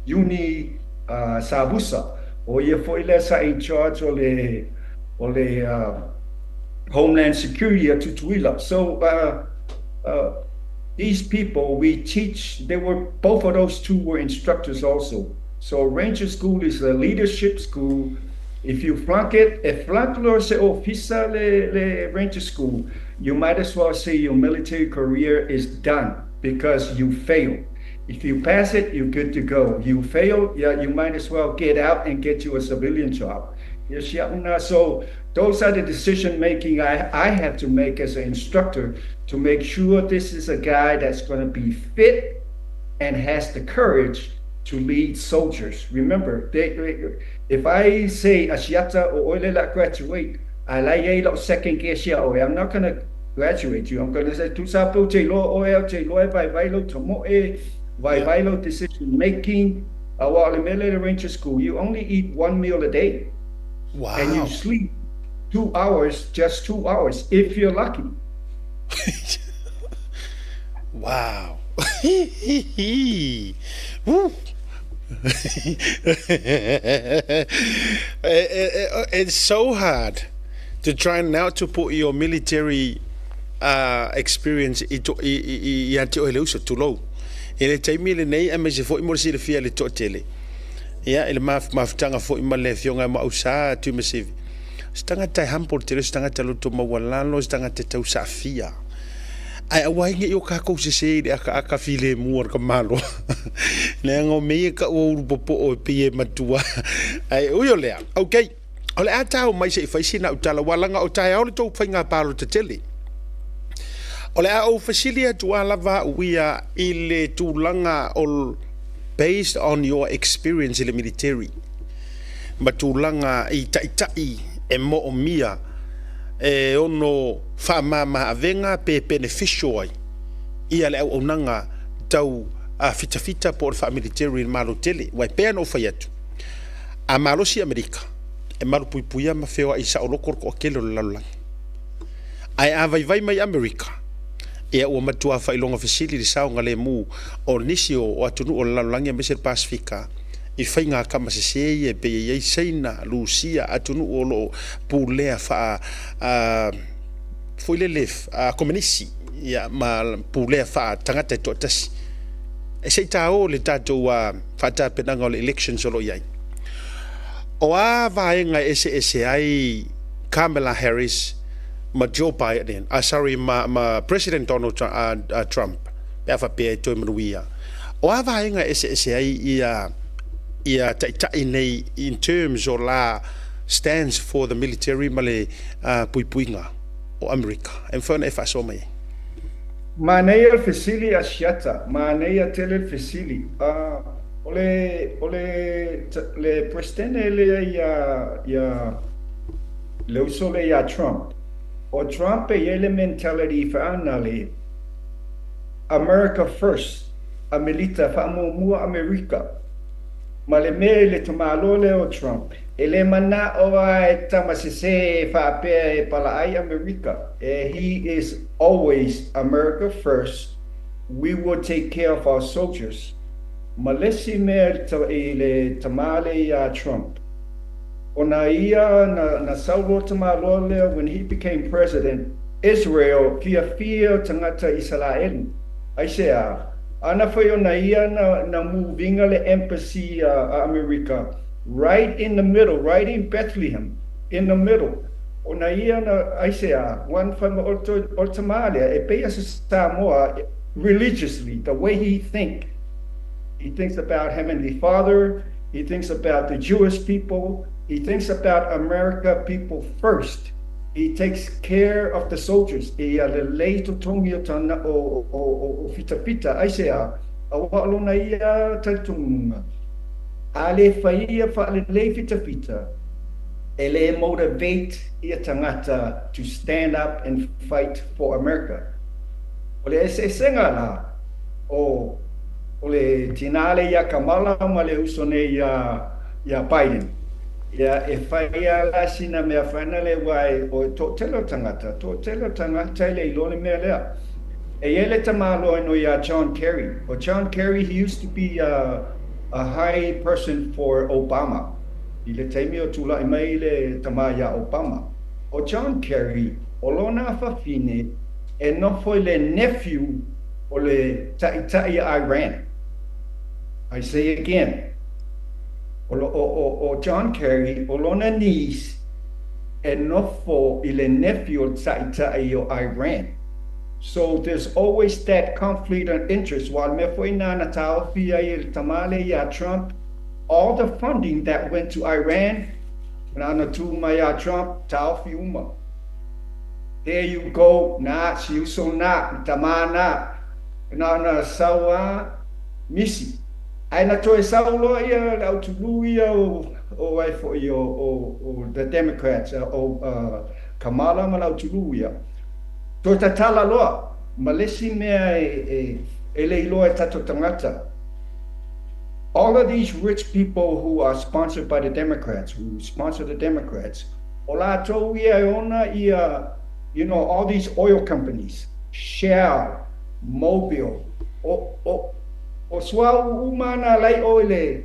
Uni Sabusa or in charge of the Homeland Security at Tutuila. So these people we teach, both of those two were instructors also. So Ranger School is a leadership school. If you flunk it, if flunk se officer le Ranger School, you might as well say your military career is done because you failed. If you pass it, you're good to go. You fail, yeah, you might as well get out and get you a civilian job. So those are the decision making I have to make as an instructor to make sure this is a guy that's going to be fit and has the courage to lead soldiers. Remember, if I say Ashiata or Oilela graduate, I like second guess ya, I'm not going to graduate you. I'm going to say Tusapo Jelo Oil Jelo by Vilo Tomoe, by Vilo decision making. While in the Ranger School, you only eat 1 meal a day. Wow. And you sleep 2 hours, just 2 hours, if you're lucky. Wow. It's so hard to try now to put your military experience into to low. Ele taimi le nei ame se fo I mo se le fia le totele. Ya ele mafutanga fo I ma le fionga ma usa tu me se. Stanga tai hampol tele stanga talo to ma walalo stanga te tau sa fia. Ai awai nge yo ka ko se de aka file muor ka malo. Le ngo me ka o popo o pie matua. Ai o yo le. Okay. O le ata o mai se faisina o tala walanga o tai au le tau whainga palo te tele. O le au fasilia tuala va uia i le tūlanga o based on your experience in the military. Ma tūlanga i tai e mo o mia e ono whamama avenga pe beneficial ai. Ia le au onanga tau a fita po le military malo tele. Wai pēa no whaiatu. A malosi Amerika. E maru puipuia ma whewa i sa o loko o kelo le laulanga. Ai a vai mai Amerika. E ua matua whailonga fasili li sao ngale mu o nisi o atunu o laulanga a Mesir Pasifika. I whainga kama se sei e pe e seina Lucia atunu o lo pulea wha fuile lef komenisi ia ma pulea wha tangata to tasi. E sei tau le tatou whata penanga o le elections o lo iai. O a vaenga ese ai Kamala Harris ma Joe Biden, ma President Donald Trump, pea whapea toi manuia. O a vaenga ese ai ia tai nei in terms o la stands for the military ma le puipuinga o Amerika. E mwhana e whaso mai. Ma nei al fasili a shiata, ma nei a tele fasili. Le presidente le usole ya Trump. O Trump e le mentality whaanale America first. A milita whaamomua America. Ma le me le tumalole o Trump. E le mana o ai tamasese whaapea e pala ai America. He is always America first. We will take care of our soldiers. Malesi me le tamale ya Trump. Ona ia na saulo tamalole when he became president, Israel fia tangata Israel. Aisea, ana foi ona ia na moving le embassy America, right in the middle, right in Bethlehem, in the middle. Ona ia na aisea, one from Somalia, e pea Samoa religiously, the way he think. He thinks about Heavenly Father. He thinks about the Jewish people. He thinks about America people first. He takes care of the soldiers. E ale leito tongi o tana o fita. Aisea, awalo na ia tatunga. Ale faia fa ale le fita. Ele motivate ia tangata to stand up and fight for America. Ole ese senga la o le tinale ya Kamala ma le usone ya Biden. Ya e faia la sina me fanale wai o totelo tangata le ilone me lea. E ele tamalo no ya John Kerry. O John Kerry, he used to be a high person for Obama. Ile taimio tula mai le tamaya Obama. O John Kerry, o lona fafine e no foi le nephew o le tai Iran. I say again, o John Kerry, o lona niece, e nofo ile nephew o Iran. So there's always that conflict of interest. While me foi na natao fia il tamale ya Trump, all the funding that went to Iran, na tu maya Trump tao fiuma. There you go, na siuso na tamana na sawa misi. Ai na toe saulo ia au tulu ia o ai fo ia o the Democrats Kamala ma au tulu ia. To tatala loa malesi mea ele loa tato tangata. All of these rich people who are sponsored by the Democrats, who sponsor the Democrats, ola to ia ona ia, you know, all these oil companies, Shell, Mobil, o swa umana lai oile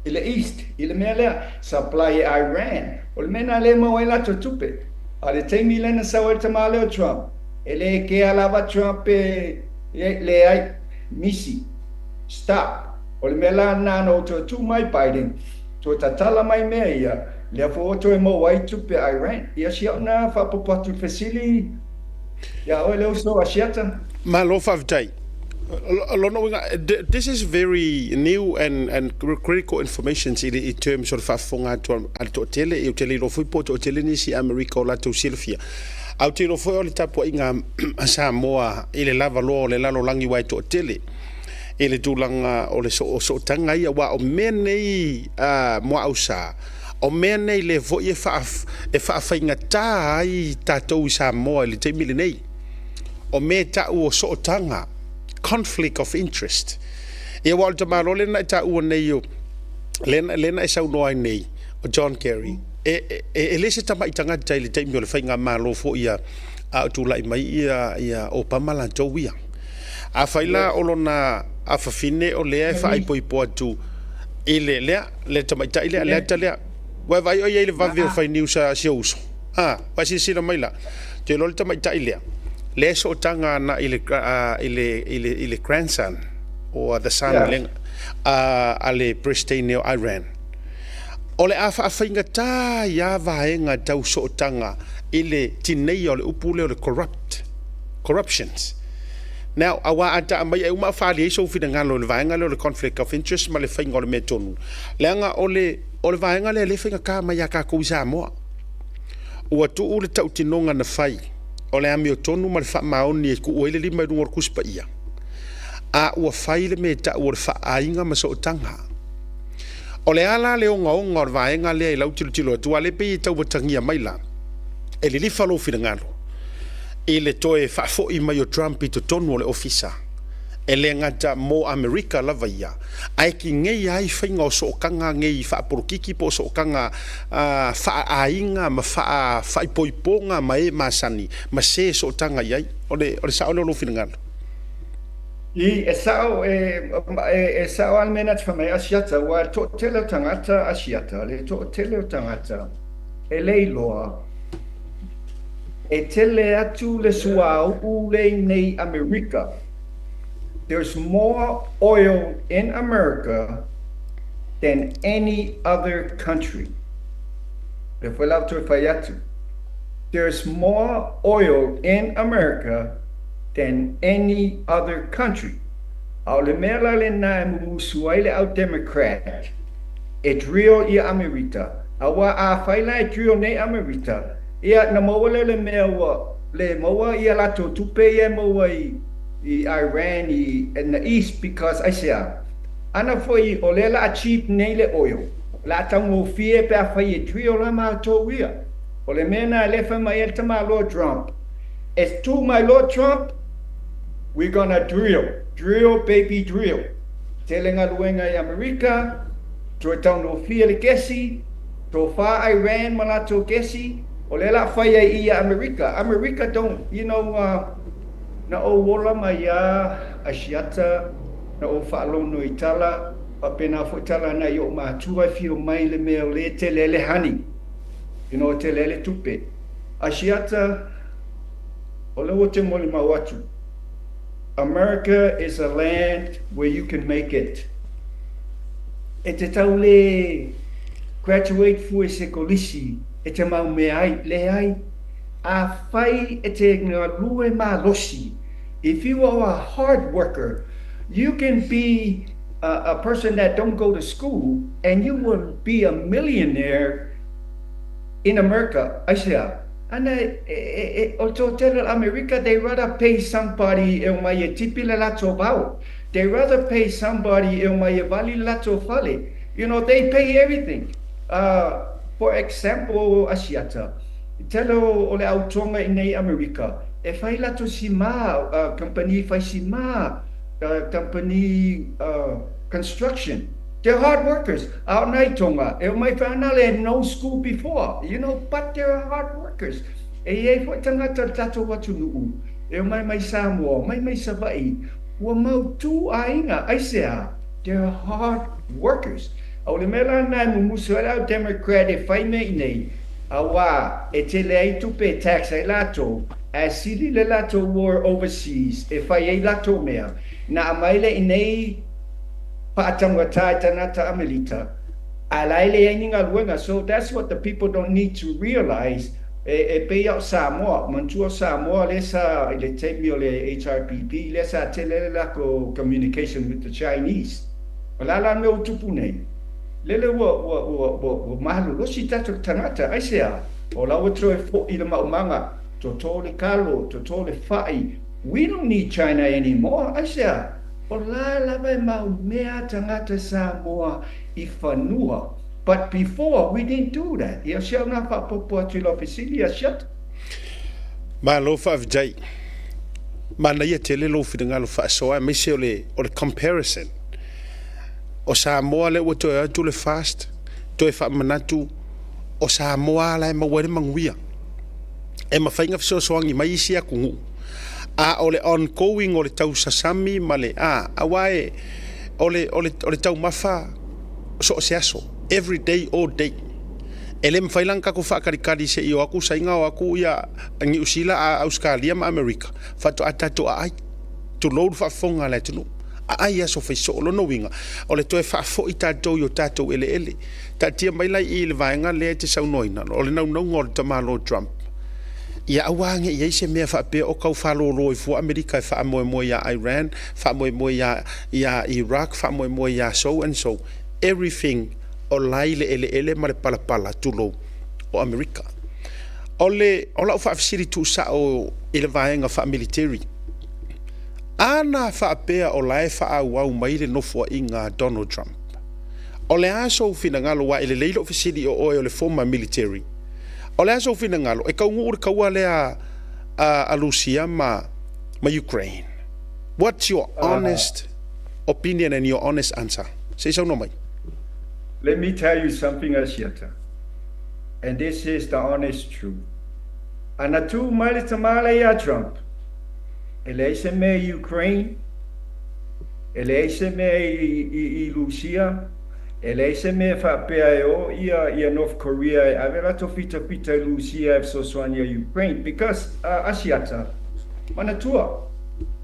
east ile mele supply Iran o mena le mo ela tupe ale temi le na sawa tamale o Trump ele ke alava Trump le ai misi stop o mela na no to my Biden to tatala mai meia le fo to mo wai tupe Iran ia sia na fa popatu facili ya ole so asiata Malo favtai. This is very new and critical information in terms of whafonga to tele e tele lo foi po to tele ni si America la to Silvia. Au te lo foi o le tapu inga Samoa ile lava lo le lalo langi wai to tele. Ele tulanga o le so tanga ia wa o menei mo ausa. O menei le vo e fa fainga tai tatou Samoa le te mili nei. O meta o so tanga conflict of interest. E Walter Malo lena ta u nei yo. Lena isa no nei o John Kerry. E lese tama itanga tai le taimi o le fainga malo fo ia a tu lai mai ia o pamala towia. A faila olona a fafine o le fa ai poi po tu ile le tama tai le tale. Wa vai o ia le va ver fa news a siuso. Va si sina mai la. Te lo tama tai le. Le so tanga na ile grandson or the son ale Pristine o Iran. Ole afa finga ta ya vaenga tau so tanga ile tinei ole upule ole corruptions. Now awa ata mai e uma fali so finga lo vaenga le conflict of interest ma le finga ole metonu. Lenga ole vaenga le finga ka mai ka ku sa mo. O tu ule tau tinonga na fai. O le ami o tonu ma le wha maoni e ku uele li mai runga kuspa ia. A ua whaile me ta ua le wha ainga ma so o tanga. O le ala le onga o vaenga lea i lau tilo tua le pe i tau watangia mai la. E li li whalo whina ngalo. E le toe wha fo i mai o Trump i to tonu o le ofisa. E le ngata mo Amerika lava ia. Ai ki ngei ai whainga o so o kanga ngei wha porukiki po so o kanga wha ainga ma wha ipoiponga ma e masani ma se so o tanga iai. O le sao le olofina ngalo. E sao almena te whamai asiata wa to tele o tangata asiata le to tele o tangata e leiloa e tele atu le suau u le nei Amerika. There's more oil in America than any other country. There's more oil in America than any other country. Au le mela le na musuaile au Democrat. Et rio ia Amerita. Awa a faila et rio ne Amerita. Ia na mawale le mewa le mawa ia lato tupe ia mawa I Iran in the east because I say ana foi olela achieve nele oil la tango fie pe afai trio la ma to wia ole mena le fa mai el tama Lord Trump it's to my Lord Trump we're gonna drill baby drill telling aluenga I America to tango fie le kesi to fa Iran malato kesi olela fai I America don't na o wola mai asiata na o whaalo no itala pa pena fotala na yo ma tua fio mai le mea le te lele hani te lele tupe asiata o le wote moli mawatu America is a land where you can make it e te tau le graduate fu e se kolisi e te mau me ai le ai a fai e te lue ma losi. If you are a hard worker, you can be a person that don't go to school and you will be a millionaire in America. I say, and tell America, they rather pay somebody they rather pay somebody they pay everything. For example, Asiata. Telo ole autonga in America. E fai lato sima company fai sima company construction. They're hard workers. Out night tonga. E mai fanale had no school before, but they're hard workers. E fo tangata tato watu nuu. E mai Samoa, mai Savai. Wa mau tu ainga. I say they're hard workers. Ole mela na musuela Democrat e fai me nei. Awa, e te lei tupe tax ai lato, as sili le lato war overseas, e fai ai lato mea, na amaile inei paatangatai tanata amelita, alaile yaninga luenga, so that's what the people don't need to realize, e pe ya Samoa mantua Samoa le sa le temi o le HRPP le sa tele la ko communication with the Chinese la me utupu nei le wo malu lo si tatu tanata ai sea o la otro fo i le maumanga to tole kalo to tole fai we don't need China anymore ai sea o la vai mau mea tangata Samoa I whanua. But before, we didn't do that. Ia siau na whapopo atu la ofisili, ia siat. Ma lo whaavijai. Ma na ia tele lo whiringa lo whaasoa, me se o le comparison. O Samoa le ua toe atu le fast, toe whaamanatu, o Samoa la e mawere manguia. E mawhainga fisosoangi mai isi a kungu. A o le ongoing o le tau sasami, ma le awae, o le tau mafa, so o se aso. Every day, all day. Ele mwhailang kako whaakarikari se i o aku sainga o aku ia ngi usila a Australia ma Amerika. Whato atato a ai. Tu load whaafonga le tunu. A ai aso whaiso o lono winga. O le toe whaafo I tātou I o tātou ele. Ta tia mailai I le vaenga lea te saunoina. O le nau ngor tamalo Trump. Ia awange ia se mea whaapea o kau whalolo I fua Amerika I whaamoe ia Iran, whaamoe ia Iraq, whaamoe ia so and so. Everything o laile ele ma le palapala tulo o Amerika. O la whaafisiri tu sa o ele vaenga wha military. Ana whaapea o lae whaawau maile nofua I ngā Donald Trump. O le aso fina ngalo wa ele leilo ofisiri o oe o le former military. O le aso fina ngalo e kau ngūre kaua lea a Lucia ma Ukraine. What's your honest opinion and your honest answer? Say so no mai. Let me tell you something, Asiata. And this is the honest truth. Anatu mali tamale ya Trump. Ele se me Ukraine. Ele se me I Lucia. Ele se me fa PIO ia North Korea. Avela to fita Lucia so soania Ukraine. Because Asiata. Manatua.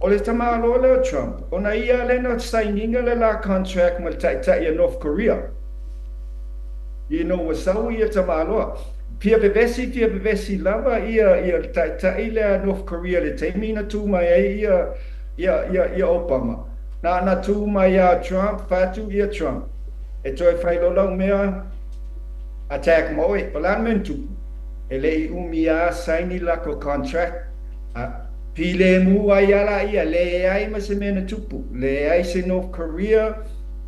Ole tamalo le Trump. Ona ia le not signing le la contract mal ta ia North Korea. You know wasawi ia tamaloa. Pia bevesi lava ia ta ile North Korea le taimina tu mai ia Obama. Na tu mai Trump fatu ia Trump. E toi fai lo long mea attack moi palan mentu. Ele umia saini la ko contract. Pile mu ayala ia le ai masemena tupu. Le ai se North Korea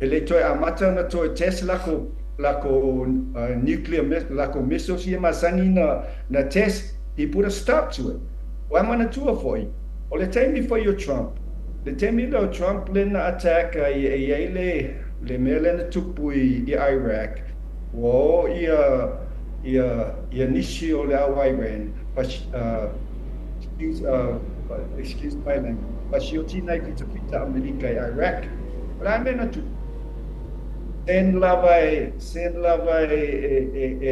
ele toi amata na toi Tesla ko nuclear missiles here masani na test he put a stop to it. Why am I tour for you? Or the time before you Trump. The time you Trump le attack le mele tupu I Iraq. Wo ia nishi o le Iran. But excuse my language. But she otina kita America Iraq. But I'm in a tupu. Sen lava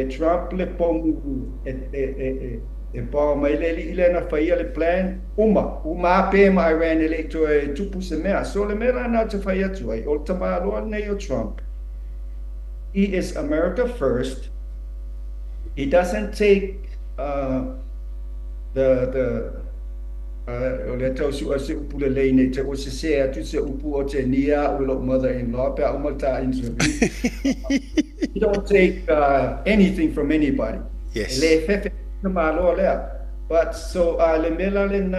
Trump le pomu e pa mai le na faia le plan uma pe ma Iran le to tupu se mea so le mera na te faia tu ai o tama lo ne o Trump. He is America first. He doesn't take the le tau su ase upu le leine te o se se atu se upu o te nia o lo mother-in-law pe o malta interview. You don't take anything from anybody. Yes. Le fefe malo le. But so le melalin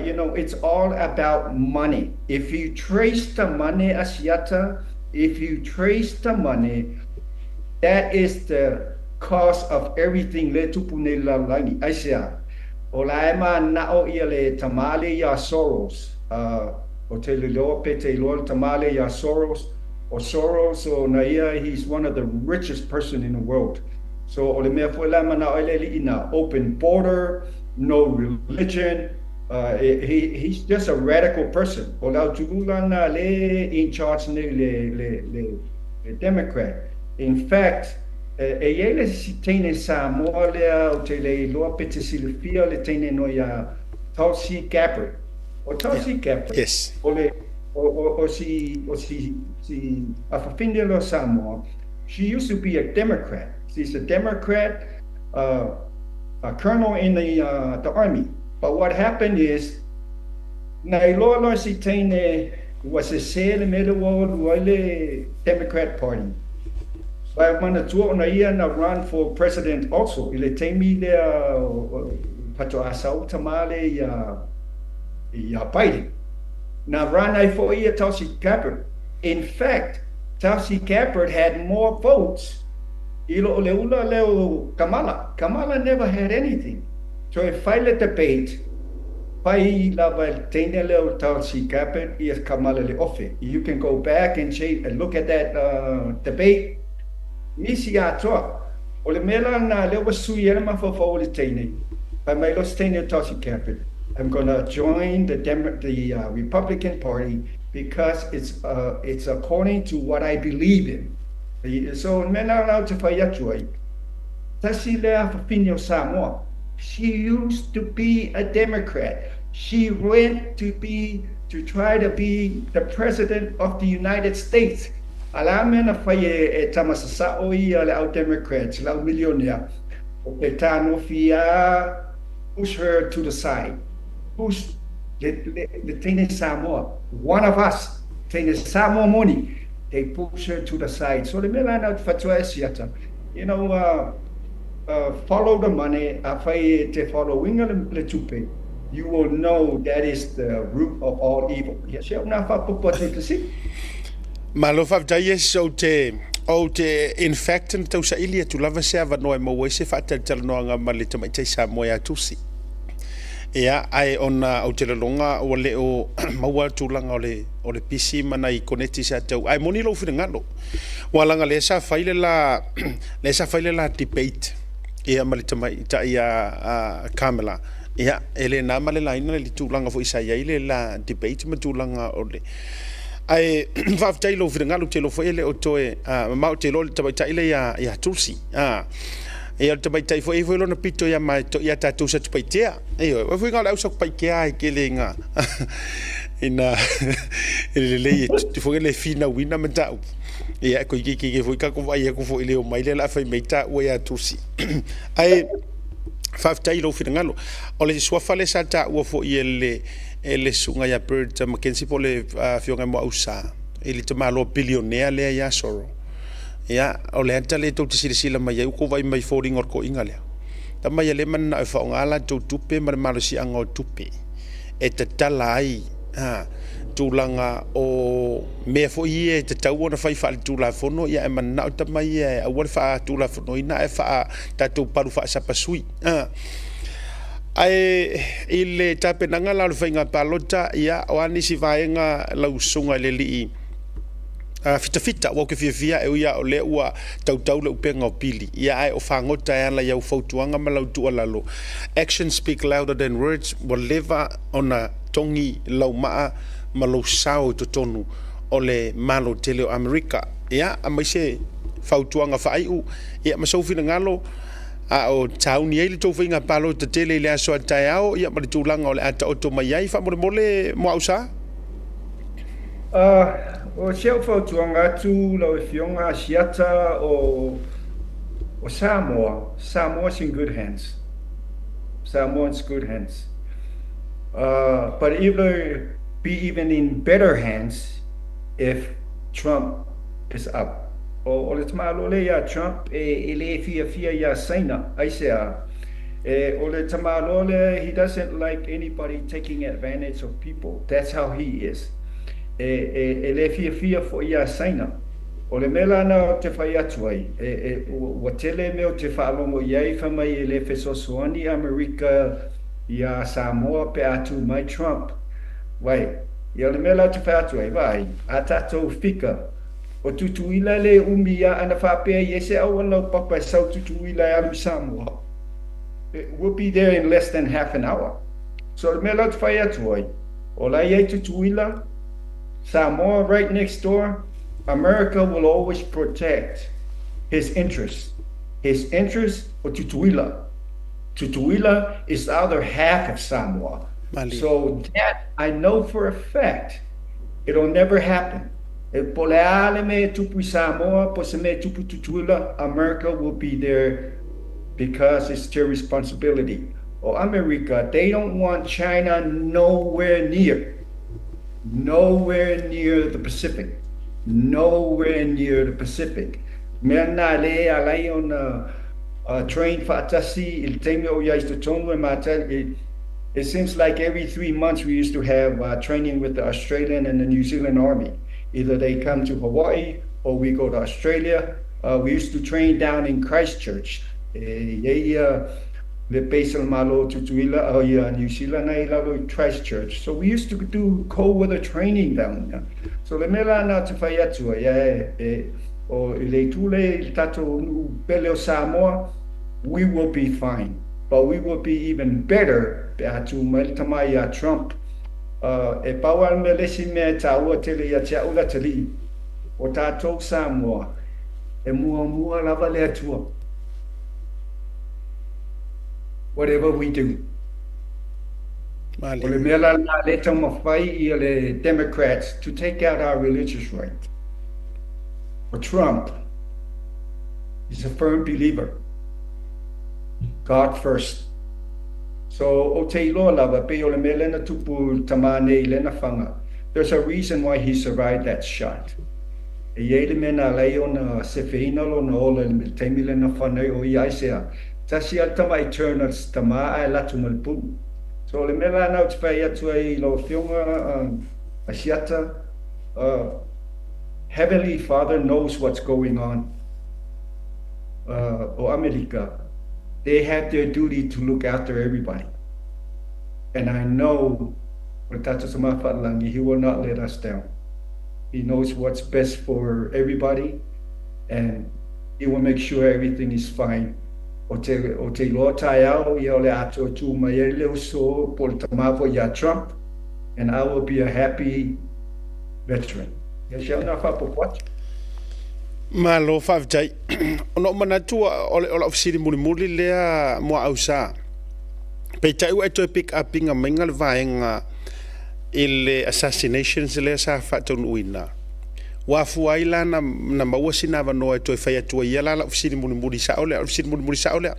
you know it's all about money. If you trace the money Asiata, that is the cause of everything le tupune la langi Asia. O laema na o ia le tamale ya Soros. O te lilo pe te lilo tamale ya Soros. O Soros o na ia, he's one of the richest person in the world. So o le mea fo laema na o le ina open border, no religion. He's just a radical person. O la tugula na le in charge le Democrat. In fact, e ele si tene Samoa lea o te le loa pete silifia le tene no ia Tulsi Gabbard. O Tulsi Gabbard. Yes. O si afafinde lo Samoa. She used to be a Democrat. She's a Democrat. a colonel in the army. But what happened is, Nailolo Sitane was a sail in the middle of the Democrat Party. But when the two on the run for president also, il était mis there, Pato Asau Tamale, Biden. Now, run for a year, Tulsi Gabbard. In fact, Tulsi Gabbard had more votes. Kamala never had anything. So if I let debate, Tulsi Gabbard is Kamala le offe. You can go back and look at that debate. Misia talk. Ole mela na le was suyelma for Foley Taney. By my lost Tulsi Gabbard. I'm going to join the Republican Party because it's according to what I believe in. So, mena to Fayatui. Tasila Fafino Samoa. She used to be a Democrat. She went to try to be the president of the United States. Alamena Faye Tamasasa Oi allow Democrats, allow millionaire. Petano Fia push her to the side. Push the Tene Samoa. One of us, Tene Samoa money, they push her to the side. So the Milan out Fatuasiata, follow the money, te follow Wingham Letupe. You will know that is the root of all evil. Yes, you have not to see. Malofa Jayes o te infectant tau sa ilia tu lava se ava noe mo se fatal tel no nga malita mai sa moya tusi. Ia ai ona o te longa o le o maua tulanga o le PC mana I koneti sa tau ai moni lo fina ngalo walanga le sa faile la debate ia malita mai ta ia Kamala ia ele na male la ina le tulanga fo isa ia ile la debate ma tulanga o le ai va ftai lo fina ngalo te lo fo ele o toe ma te lo ta ta ile ia tulsi e al tabai tai foi foi lona pito ia mai to ia tatu sa tupai tea e o foi ngala usa pai ke ai ke lenga ina ele le tu foi le fina wina mata ia ko ki foi ka ko vai ko foi le o mai le la fai meita o ia tusi ai faftai lo fina ngalo o le swa fale sa ta o fo ele sunga ya bird Mackenzie pole fionga mo usa ele te malo billionaire le ia soro ya o le anta le tau te sirisila mai au ko vai mai fōring or ko inga lea ta mai le man na fa ngala tau tupe mar malo si anga o tupe e te tala ai tūlanga o mea fo ie te tau ona fai whaali tūla fono ia e man na o ta mai e a wale wha tūla fono ina e wha tatou paru wha sapa sui ai ile tape nanga la whainga palota ia o anisi vaenga lau sunga le li fita wa ke fia e ia o le ua tau le upenga o pili ia ai o fangota ia la iau fautuanga ma lau tua lalo actions speak louder than words whatever ona tongi lau maa ma lau sao to tonu o le malo tele o Amerika ia a mai se fautuanga whaiu ia ma soufina ngalo a o tauni ele tau whainga palo te tele le aso a tai au ia ma le tūlanga o le ata oto mai ai wha mole mo ausa o seu fautuanga tu lo fionga siata o Samoa's in good hands. Samoa's good hands. But it will be even in better hands if Trump is up. O le tamalo le ya Trump ele fia ya saina aisea. O le tamalo le he doesn't like anybody taking advantage of people. That's how he is. Ele fia fo ia saina o le mela na te fai atu ai o tele me o te whaalongo iai whamai ele fesosoani Amerika ia Samoa pe atu mai Trump wai ia le mela te whai atu ai vai a tatou fika o tutuila le umia ana whapea iese au anau papa sau tutuila alu Samoa we'll be there in less than half an hour so le mela te whai atu ai o la iai tutuila Samoa right next door, America will always protect his interests. His interests for Tutuila. Tutuila is the other half of Samoa. Mali. So that I know for a fact, it'll never happen. Poleale me tupu Samoa, poseme tupu Tutuila, America will be there because it's their responsibility. Or America, they don't want China nowhere near the Pacific. Nowhere near the Pacific. Mena le alai on train fatasi il temio ya to tonu matel. It seems like every 3 months we used to have training with the Australian and the New Zealand Army. Either they come to Hawaii or we go to Australia. We used to train down in Christchurch. The Basel Malo Tutuila, New Zealand, Christchurch. So we used to do cold weather training down there. So the Melana to Fayatua, or Letule, Tato, Beleo Samoa, we will be fine. But we will be even better to Meltamaya Trump. E Pawal Melesi Meta, Telia Chaula Tali, or Tato Samoa, e Mua Lavaletua. Whatever we do. The Democrats to take out our religious right. For Trump, he's a firm believer. God first. So there's a reason why he survived that shot. Tasial tama eternals tama ay latumalpun. So le mela na utpaya tuay lo fiunga asiata. Heavenly Father knows what's going on. O America, they have their duty to look after everybody. And I know he will not let us down. He knows what's best for everybody, and he will make sure everything is fine. O te loa tai au ia ole ato tu mai leo so por tamavo ya Trump, and I will be a happy veteran. Ya shall na fa po what? Malo favjai. Ono manatua ole ofisiri muli lea mo ausa. Pe tai u eto pick up inga mengal vaenga ile assassinations le sa fa ton uina. Wa fuaila na mawasina vano to fa tu yala ofisiri muli sa ole ofisiri muli sa ole.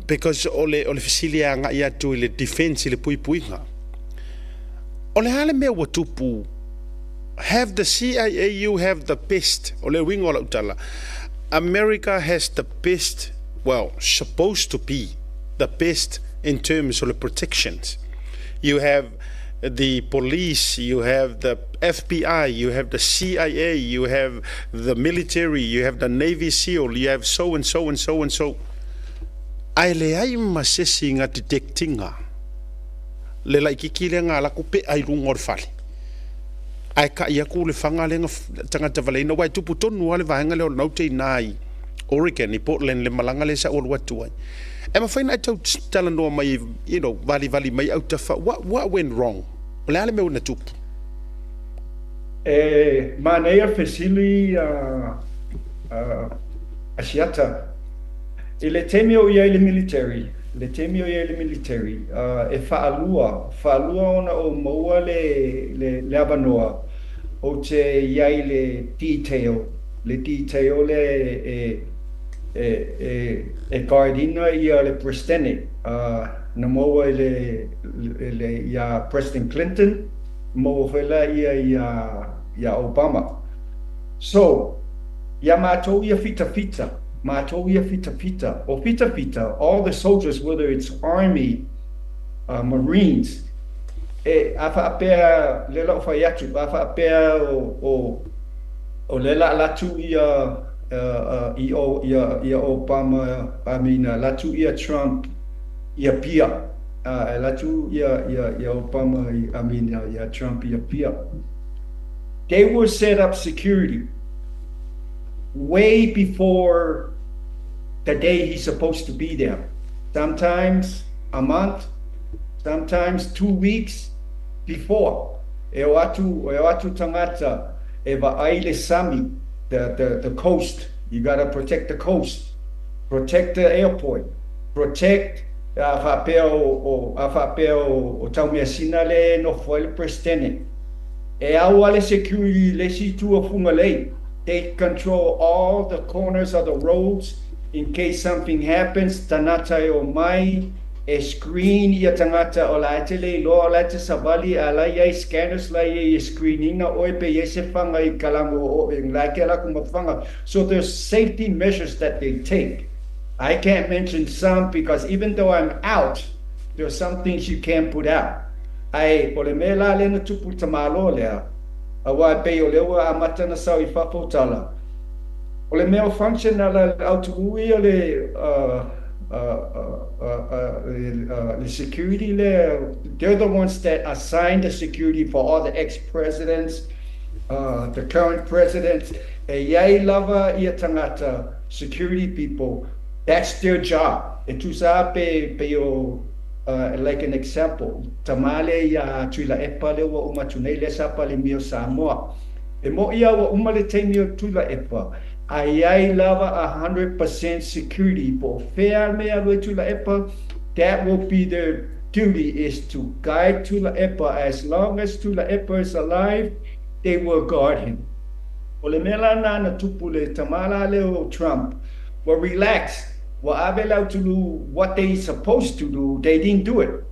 Because ole fisilia nga ya tu le defense le pui nga. Ole hale me watupu. Have the CIA, you have the best. America has the best, well, supposed to be the best in terms of the protections. You have the police, you have the FBI, you have the CIA, you have the military, you have the Navy SEAL, you have so and so and so and so. Ai le ai masesi nga detectinga. Le laikikile nga la kupe ai rungor fali. Ai ka ia ku le fanga le tangata vale no wai tupu tonu ale vaenga le no te nai Oregon i Portland le malanga le sa o watu ai e ma faina tau tala no mai vali mai out of what went wrong le ale me una tupu maneia fesili asiata ele temio ia le military e faalua ona o moa le abanoa o te iai le detail e guardina ia le Prestene na moa le ia President Clinton moa fela ia Obama. So ia matou ia fita all the soldiers, whether it's Army, Marines, afa apea lela fayatu afa apea o lela latu ia Obama, I mean latu ia Trump ia pia latu ia Obama, I mean ia Trump ia pia. They will set up security way before the day he's supposed to be there. Sometimes a month, sometimes 2 weeks before. E watu tangata eva aile sami, the coast. You gotta protect the coast, protect the airport, protect afapeo o taumia sinale no foil prestene. E awale security le situ fungalei. They control all the corners of the roads. in case something happens, tanata o mai, e screen ia tangata o la tele lo la te savali ala ia scanners la ia screening na oi pe ia se fanga I kalango o in la ke la kuma fanga. So there's safety measures that they take. I can't mention some because even though I'm out, there's some things you can't put out. Ai o le mela le na tupu tamalo lea. Awa pe o lewa amata na sau I fafotala. O le mea function ala autoui o le the security there, they're the ones that assign the security for all the ex-presidents, the current presidents. E yai lava ia tangata security people. That's their job. E tu sa pe o like an example. Tamale ya tuila epa le wa umatune le sapa le mio Samoa. E mo ia wa umale te mio tuila epa. Ayai lava 100% security for fair mea le Tula Epa. That will be their duty, is to guide Tula Epa. As long as Tula Epa is alive, they will guard him. Ole mela na na tupule tamala leo Trump. Well, relax. Well, abela to do what they supposed to do. They didn't do it.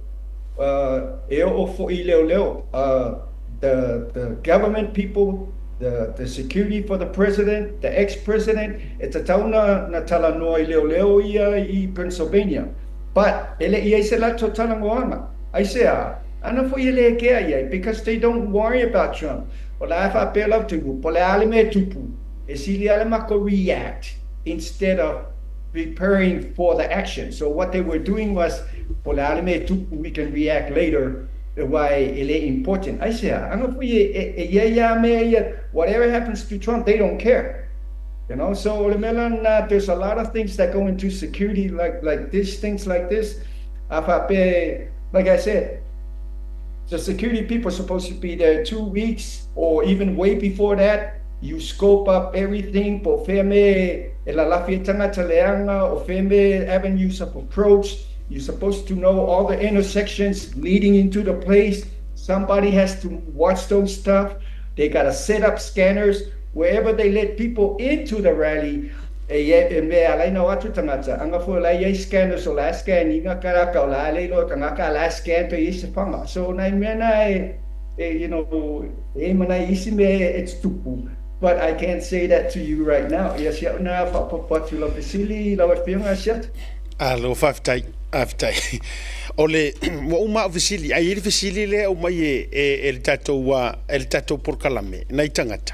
The government people, the security for the president, the ex-president, it's a tauna na talanoi leo ia I Pennsylvania. But ele ia se la to talangoana. I say ana fo ele ke ia because they don't worry about Trump. Ola fa pela tupu, pole alime tupu. Esili alema ko react instead of preparing for the action. So what they were doing was pole alime tupu, we can react later. Why ele important? I say, whatever happens to Trump, they don't care. You know, so there's a lot of things that go into security, like this, things like this. Like I said, the security people are supposed to be there 2 weeks or even way before that. You scope up everything, po feme la lafietanga teleanga or feme avenues of approach. You're supposed to know all the intersections leading into the place. Somebody has to watch those stuff. They got to set up scanners wherever they let people into the rally. Scanners or last scan, last scan. So it's tupu. But I can't say that to you right now. Yes, yeah, na popular facility, lower film, yes. Alo faftai ole mo uma ofisili ai ofisili le o mai el tato por kalame na itangata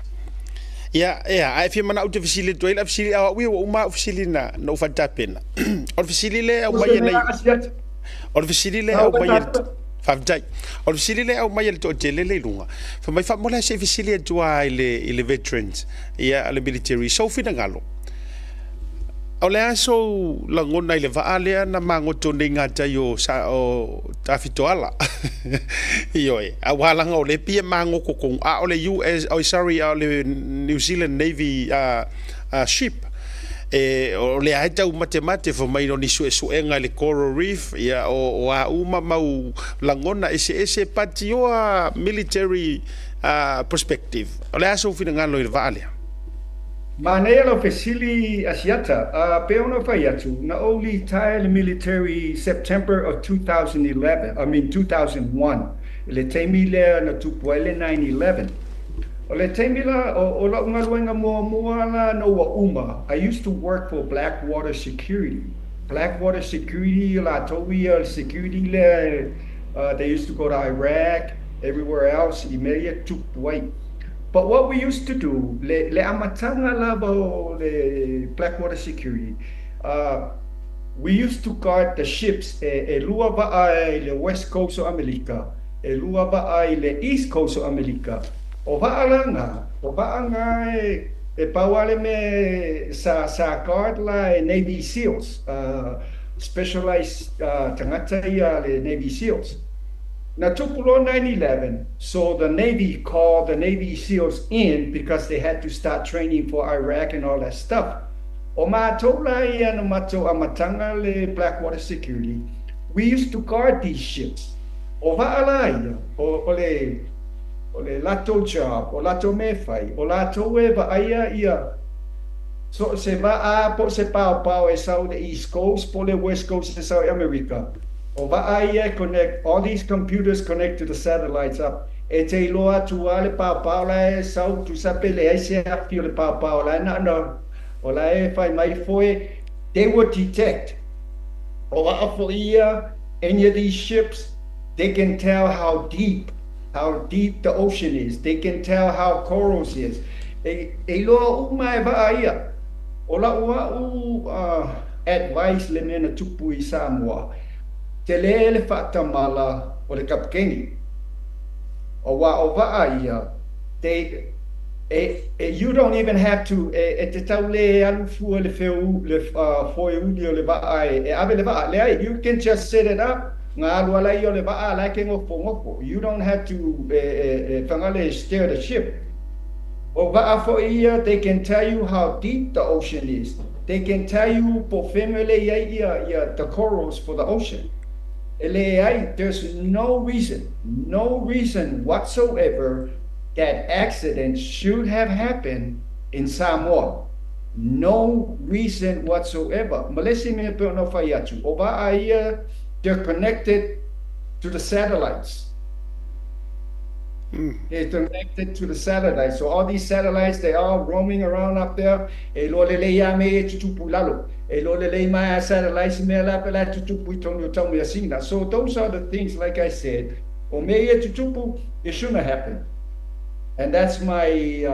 ya ai fi mana ofisili to el ofisili a wi uma ofisili na no fanta pena ofisili le o mai na ofisili le o mai faftai ofisili le o mai to tele le lunga fa mai fa mo la se ofisili to ile veterans ya al military so fi ngalo o le aso langona I le vaale na mangoto nei ngata yo sa o tafitoala io a walanga o le pia mango ko a o le US o le New Zealand Navy ship o le aita u mate fo mai no ni su enga le coral reef ya o a uma mau langona ese patio military perspective o le aso fina ngalo I le vaale Manela Fasili Asiata, Peona Fayatu, na only Thai military September of 2011, 2001. Le temile na tupuele 9/11. Le temila o la ungaluenga moala no wa uma. I used to work for Blackwater Security. Blackwater Security, la Tovia Security le, they used to go to Iraq, everywhere else, immediate tupuai. But what we used to do, le amatanga labo le Blackwater Security, we used to guard the ships lua vaai le west coast of America, lua vaai le east coast of America. O vaanga pawale me sa guard la Navy SEALs, specialized tangata ia le Navy SEALs. Now, Tupulo 9/11, so the Navy called the Navy SEALs in because they had to start training for Iraq and all that stuff. O matola ia no mato amatanga le Blackwater Security, we used to guard these ships. O vaala ia, o le lato job, o lato mefai, o lato eva ia So se va po se pao e South East Coast po le West Coast e South America. O va connect all these computers connect to the satellites up. E te loa tu ale pao la e South tu sapele ai se api le pao la no. O la e fai mai foi they would detect. O va for any of these ships they can tell how deep the ocean is. They can tell how corals is. E loa umai va ia. Ola ua advice le mena tupu I Samoa. Te le whatamala o le kapkengi. O wa ia. You don't even have to, te tau le alufua le wheu, le foi uli o le vaai, ave le vaa, le ai, you can just set it up, ngā alua lai o le vaa, lai ke ngofo. You don't have to whangale steer the ship. O va'afo ia, they can tell you how deep the ocean is. They can tell you po femele ia the corals for the ocean. There's no reason whatsoever that accidents should have happened in Samoa. No reason whatsoever. Malesi me pe no faiatu. O va'a ia, they're connected to the satellites. They're connected to the satellites. So all these satellites, they are roaming around up there. E lo le ya me tutupu lalo. E lo le mai satellites me la pela tutupu tonyo tamu yasina. So those are the things, like I said, o me tutupu, it shouldn't happen. And that's my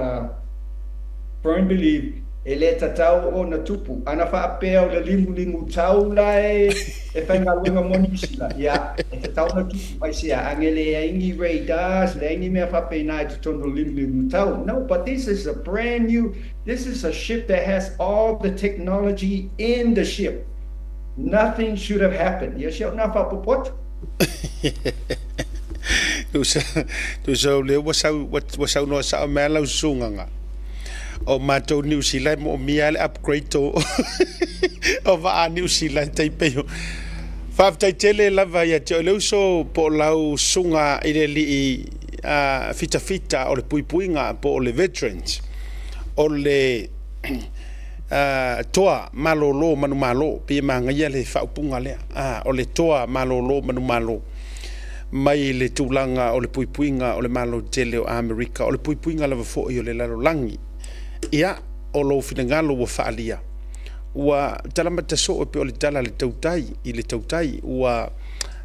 firm belief. E le tatau o na tupu. Ana whaapea o le limu tau lai e whaingalunga monisila. Ia, e tatau na tupu ai sea. Angele a ingi radars, le ingi mea whapea nai te tono limu tau. No, but this is a ship that has all the technology in the ship. Nothing should have happened. Ia siya na whapopot? Tu sau le wasau no sa mea lau sunganga. O mātou New Zealand mo mia le upgrade to o va New Zealand tai peo. Whaftai tele lava ia te o leu so po lau sunga i le li fita o le puipuinga po o le veterans. O le toa malolo manu malo pe manga ia le whaupunga lea. O le toa malolo manu malo. Mai le tūlanga o le puipuinga o le malo tele o Amerika. O le puipuinga lava fo i o le lalo langi. Ia o lo finangalo wa faalia wa talama taso pe o le tala le tautai I le tautai wa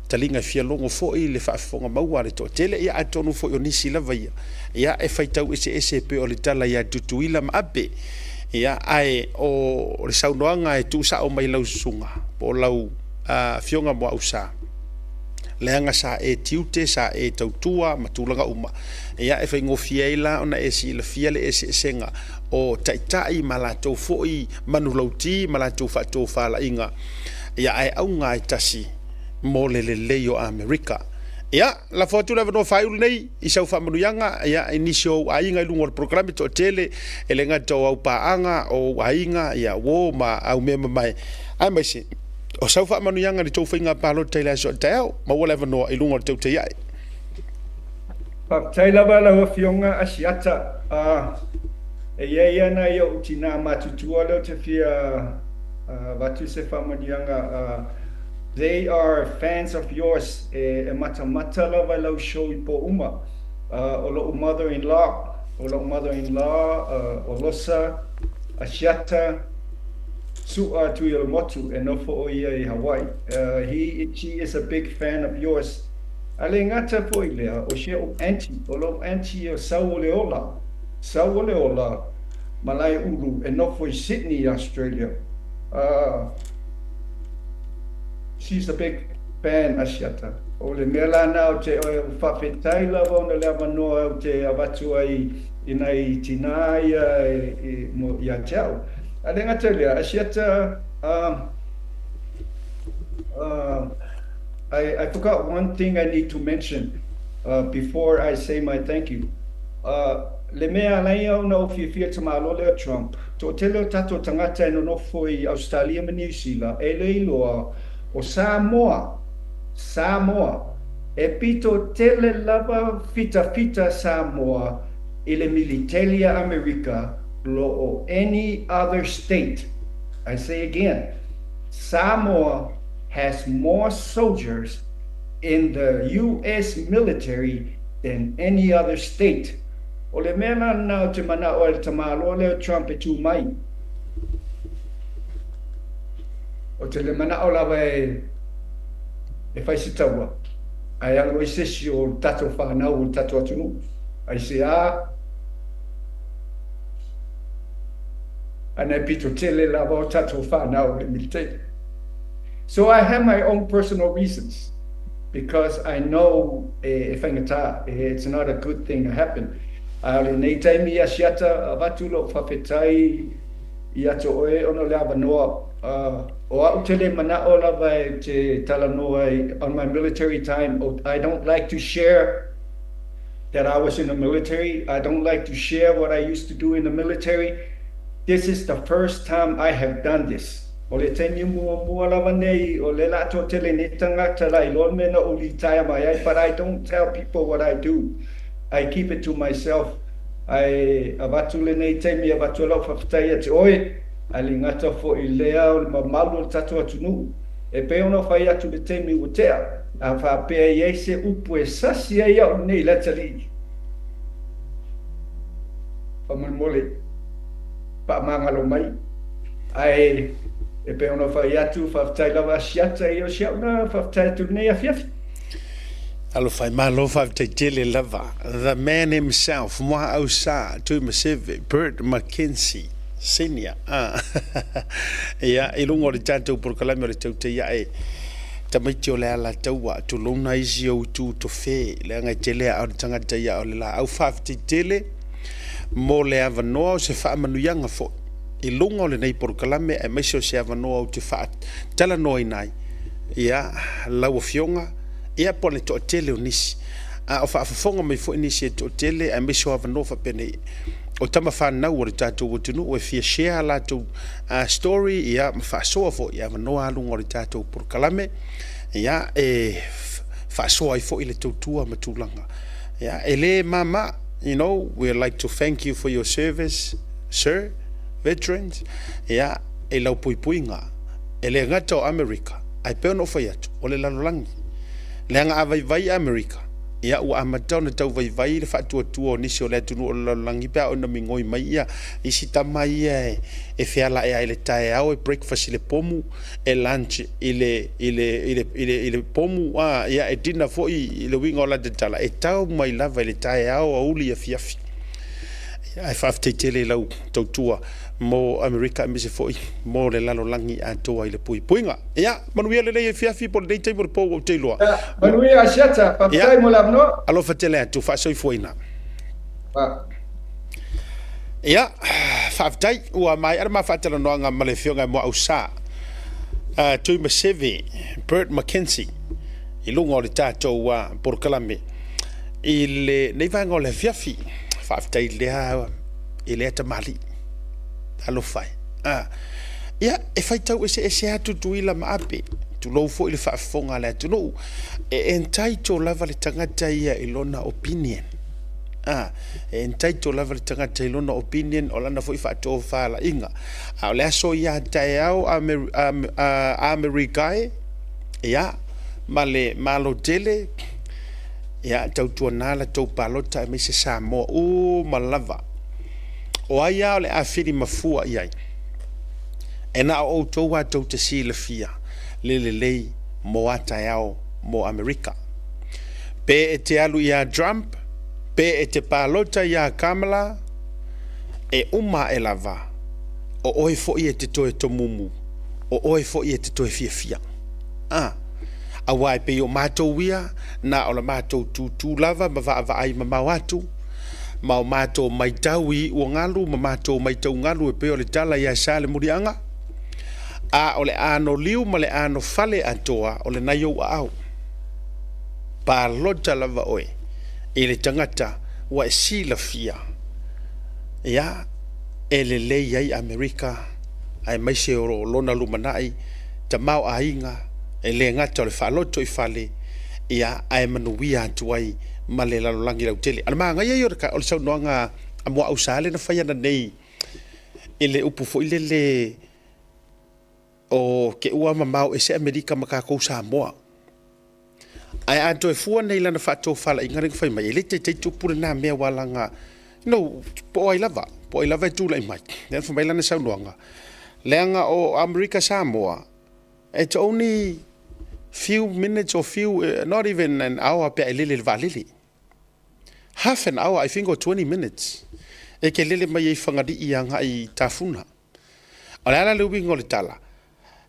talinga fia longo fo I le faafonga maua le to tele ia atonu fo nisi lava ia e faitau ese pe o le tala ia tutuila maape ia ai o le saunoanga e tu sa o mai lau sunga po lau fionga mo ausa leanga sa e tiute sa e tautua matulanga uma ia e fai ngofia ila ona e si le fia le ese senga o taitai malatou foi manulauti malatou fatou fala inga ia ai au ngai tasi mo le o Amerika ia la foto la no fai nei I sau fa manuanga ia inisio ainga lungo programa to tele elenga to au paanga o ainga ia wo ma au me mai ai mai se o sau fa manuanga ni to finga palo tele so teo ma wala no I lungo to te ai pa taila bala ho fionga asiata e ia na yo tina matutua lo te fia watu se fa manuanga they are fans of yours e mata lava lau show po uma o lo mother-in-law o losa asiata su tu yo motu e no fo ia I Hawaii she is a big fan of yours ale ngata po ile o she o anti o sauleola malai ulu e no fo Sydney Australia she's a big fan asiata o le mela na o te o whawhetai lava o na lava noa o te avatu ai inai tinai mo ia tau ale ngata lea asiata I forgot one thing I need to mention before I say my thank you. Le mea lai au na ofia tamalo le Trump. To te leo tato tangata e no foi Australia ma New Zealand. E le iloa o Samoa. E pito tele lava fita Samoa I le militeria Amerika lo any other state. I say again, Samoa has more soldiers in the U.S. military than any other state. O le mea nau te mana o le tamalo le Trump e tū mai. O te le mana o lawa e whai si taua. Ai alo i sesi o tato whanau o tato atunu. Ai se ana pito tele lava o tato whanau le military. So I have my own personal reasons because I know it's not a good thing to happen. Ale nei taimi a siata vatulo whawhetai I ato oe ono le awanoa. O au tele mana o lava te talanoa on my military time. I don't like to share that I was in the military. I don't like to share what I used to do in the military. This is the first time I have done this. O le taimi mua lava nei, o le lato tele ne tangata lai, lon mena o li taia mai ai, but I don't tell people what I do. I keep it to myself. I avatule nei taimi avatula whaftai te oe, ali ngata fo I lea o mamalu o tatu atunu. E pe ono whai atu le taimi o tea, a whapea I se upu e sasi ai au nei latari. Paman mole, pa mangalo mai. Ai, e pe ono whai atu whaftai lava siata I o siauna, whaftai atu nei a fiafi. Alo fai malo fai te tele lava. The man himself, Moa Ausa, Tui Masive, Bert McKenzie, Senior. Ia, I lungo le tātou por kalame le tau te ia e tamaiti o le ala taua, tu lona isi o tu to fe, le anga tele au tangata ia o le la au fai te tele, mo le avanoa o se wha manuianga fo. I lungo le nei por kalame, e meso se avanoa o te wha tala noi nai. Ia, lau fionga, ia po le to tele o nisi o whaafafonga mai fo nisi e to tele a miso ava no whapene o tama whanau o le tātou o tunu o e fia share la to story ia ma whaasoa fo ia wanoa alunga o le tātou por kalame ia e whaasoa I fo I le tautua matulanga ia e le mama you know we'd like to thank you for your service sir veterans ia e lau puipuinga e le ngata o America ai peono whai atu o le lalolangi Leanga a vai America. Ia ua amatau na tau vai le whaatua tua o nisi o le atunu o lalangi pia o na mingoi mai ia. Isi tama ia e whiala e le tae au e breakfast I le pomu e lunch I le pomu ia e dina fo I le winga o la detala. E tau mai lava le tae au a uli a fiafi. Ia e whaaftei lau tautua mo America me se foi mo le lalolangi a toa I le puipuinga. Ia, manuia le e fiafi po le dei taimo le pou o te loa. Manuia asiata, papai mo lavno. Alo fatele atu, whaasoi fuaina. Ia, whaafitai, ua mai, ara ma whaatala noanga ma le fionga mo au sa. Tui Maseve, Bert McKenzie, I lunga o le tātou wa Porkalame. I le, nei vanga o le fiafi, whaafitai lea, I lea tamali. Alo fai. Ia, e fai tau ese atu tuila maape. Tu lou fo I le whaafonga le atu nou. E entaito lava le tangata ia I lona opinion. E entaito lava le tangata I lona opinion o lana fo I whaato whaala inga. O le aso ia tae au Americae. Ia, ma le malo tele. Ia, tau tua nala tau palota e me se Samoa. Malava. O aia o le awhiri mafua iai. E na o tau a tau te sila fia. Lei mo atai au mo Amerika. Pe e te alu ia Trump. Pe e te palota ia Kamala. E uma e lava. O oe fo I e te toe tomumu. O oe fo I e te toe fia. A wai pe o mātou ia. Na o la mātou tu lava. Ma va ai ma mau atu. Ma o mātou mai taui ua ngalu, ma mātou mai tau ngalu e peo le tala ia sa le murianga. A o le ano liu ma le ano fale atoa o le naio a au. Pa lota lava oe. E le tangata wa e sila fia. Ia, e le lei ai Amerika, ai maise o lona lumanai, ta mau a inga, e le ngata o le whaloto I fale, ia ai manuia atuai, ma le lalolangi lau tele. Ana maa ngai o le sau noanga a mua au sale na whaiana nei ele upu fo ile o ke ua mamau e se Amerika makako Samoa. Ai ato e fua nei lana whātou whala inga ringa whai mai. E le te tupura nā mea walanga. No, po ai lava e tūla i mai. Nea whamai lana saunuanga. Leanga o Amerika Samoa. It's only few minutes or not even an hour pe e lele valili. Half an hour, I think, or 20 minutes. E ke lele mai e whangari i anga i tafuna. O le ala leuwinga o le tala.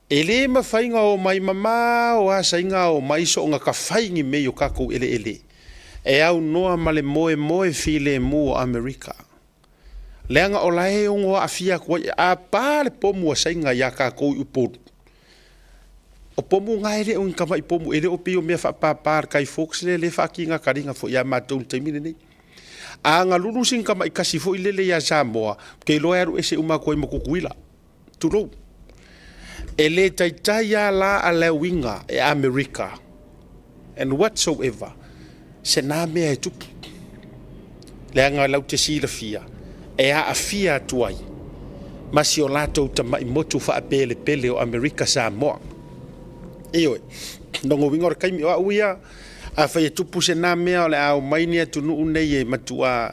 E le mawhainga o mai mama o asainga o mai so nga ka whaingi me o kako ele. E au noa male moe file mu o Amerika. Leanga o lae ungo a fia kua a pāle pomu a sainga ya kako uporu. O pomu nga ele o nkama i pomu ele o pio mea whapapar kai folks le whaki nga karinga fo ia mātou taimine nei. A nga lulu sing kama i kasi fo i lele ya Samoa kei loa aru ese umako i makukuila. Turo. Ele taitai ya la a lewinga e Amerika. And whatsoever. Se nā mea e tupu. Leanga lau te sila fia. E a fia tuai. Masi o lato tama i motu wha pele o Amerika Samoa. Eoi, nongo wingora kaimi o uia, a whai e tupu se nā mea o le au maini atu nuu nei e matua,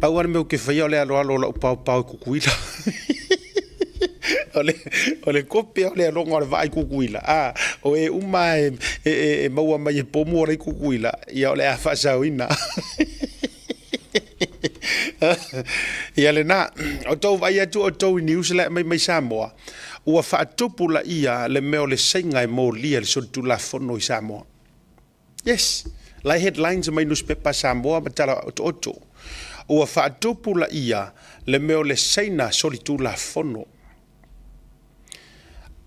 pauana meu ke whai o le alo la upau kukuila. O le kope o le alonga o le vai kukuila, o e uma e maua mai e pomu o le kukuila, ia o le a whasauina. Ia le nā, o tau vai atu o tau i New Zealand mai Samoa, ua whaatupu la ia le meo le senga e mō lia le sotu la whono i Samoa. Yes, lai headlines mai newspaper Samoa matala oto. Ua whaatupu la ia le meo le senga solitu la whono.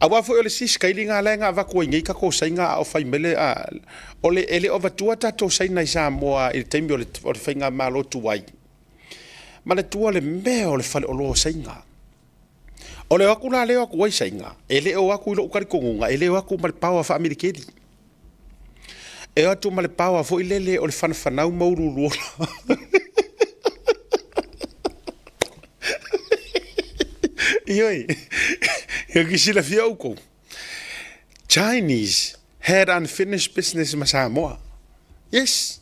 Awa fo le sis kailinga lenga vaku ngai ka ko sainga o fai mele o le ele o vatua tato saina i Samoa i taimi o le whainga malo tuai. Ma le tua le meo le fale o lo sainga. O le waku na leo aku wai sainga. Ele o waku ilo ukari kongunga. Ele o waku ma le paua wha Amerikeri. E atu ma le paua fo ilele o le whanau mauru luola. Ioi. Kisila fia uko. Chinese had unfinished business ma Samoa. Yes.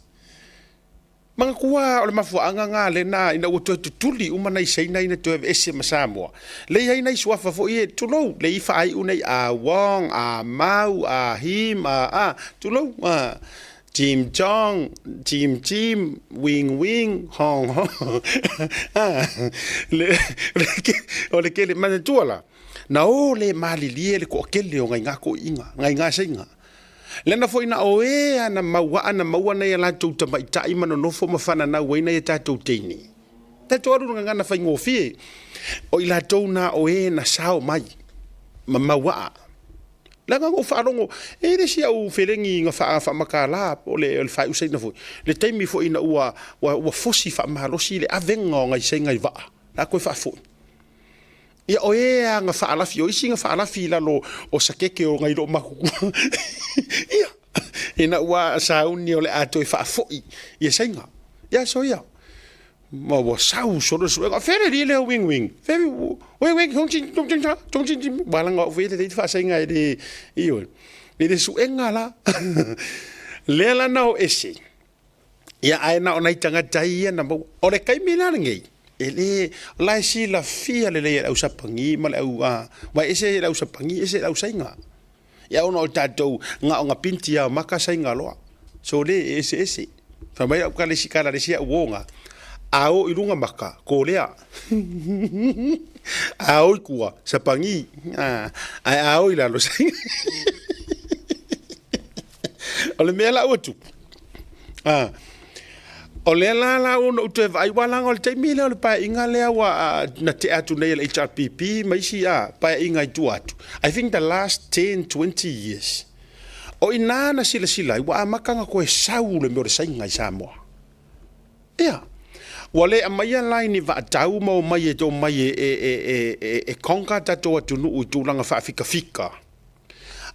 Mga kuwa o le mafuanga nga le na ina uto tutuli umana i seina ina to ese ma Samoa. Le ia ina i suafa fo ie tulou. Le i whaai unei a Wong, a Mau, a Him, a tulou. Jim Jong, Jim, Wing, Hong Hong. O le kele mana tuala. Na o le malilie le ko kele o ngai ngako inga, ngai nga senga. Lena foi na oe ana maua na la tu ta mai tai mano no fo mafana na we na ta tu teini. Ta toru nga na fa ngofie. O ila to na oe na sao mai. Maua. La nga fa rongo e le sia u felengi nga fa makala o le fa usai na foi. Le taimi foi na ua fosi fa mahalosi le avenga ngai senga i va. La ko fa foi. Ia oe nga whaalafi, o isi nga whaalafi la lo o sakeke o ngai lo makuku. Ia, ina ua sauni o le ato e whaafoi, ia sainga. Ia so ia. Ma ua sau soro soro, where ri leo wing. Wing, tongchin, walanga o wele te whaasainga e de, iyo. E de suenga la. Lea la nao ese. Ia aena o naitanga tai ia na mau. O le kaimina ngei. Ele la si la fia le au sapangi ma le au wa ese au sapangi ese au sainga ya ono tatou nga pinti ya maka sainga loa so le ese fa mai ka le sikala le sia wonga ao ilunga maka ko lea ao kuwa sapangi ao ila lo sainga ole mela otu o le la ono te vai wala ngol te mile o le pa inga le wa na te atu nei le HRPP mai si pa inga i tu atu. I think the last 10-20 years. O inana sila wa makanga ko sau le mo sainga i Samoa. Ia. Wale amaya line va tau mo mai to mai e konka tato atu no tu langa fa fika.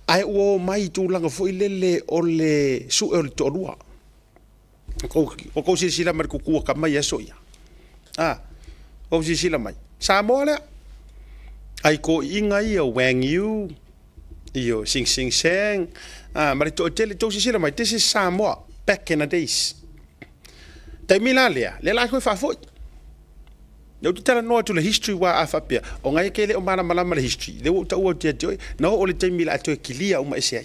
Ai o mai tu langa fo ilele o le su o to rua. Ko sila mar kukua ka mai aso ia. Ko sila mai. Samoa le ai ko inga ia Wang Yu io Sing Sing Seng ma le to tele to sila mai this is Samoa back in the days tai mila le la ko fa fo eu tu tala no to le history wa afa pia o ngai kele o mana mala mala history le o ta o te te no o le tai mila to kilia o ma ese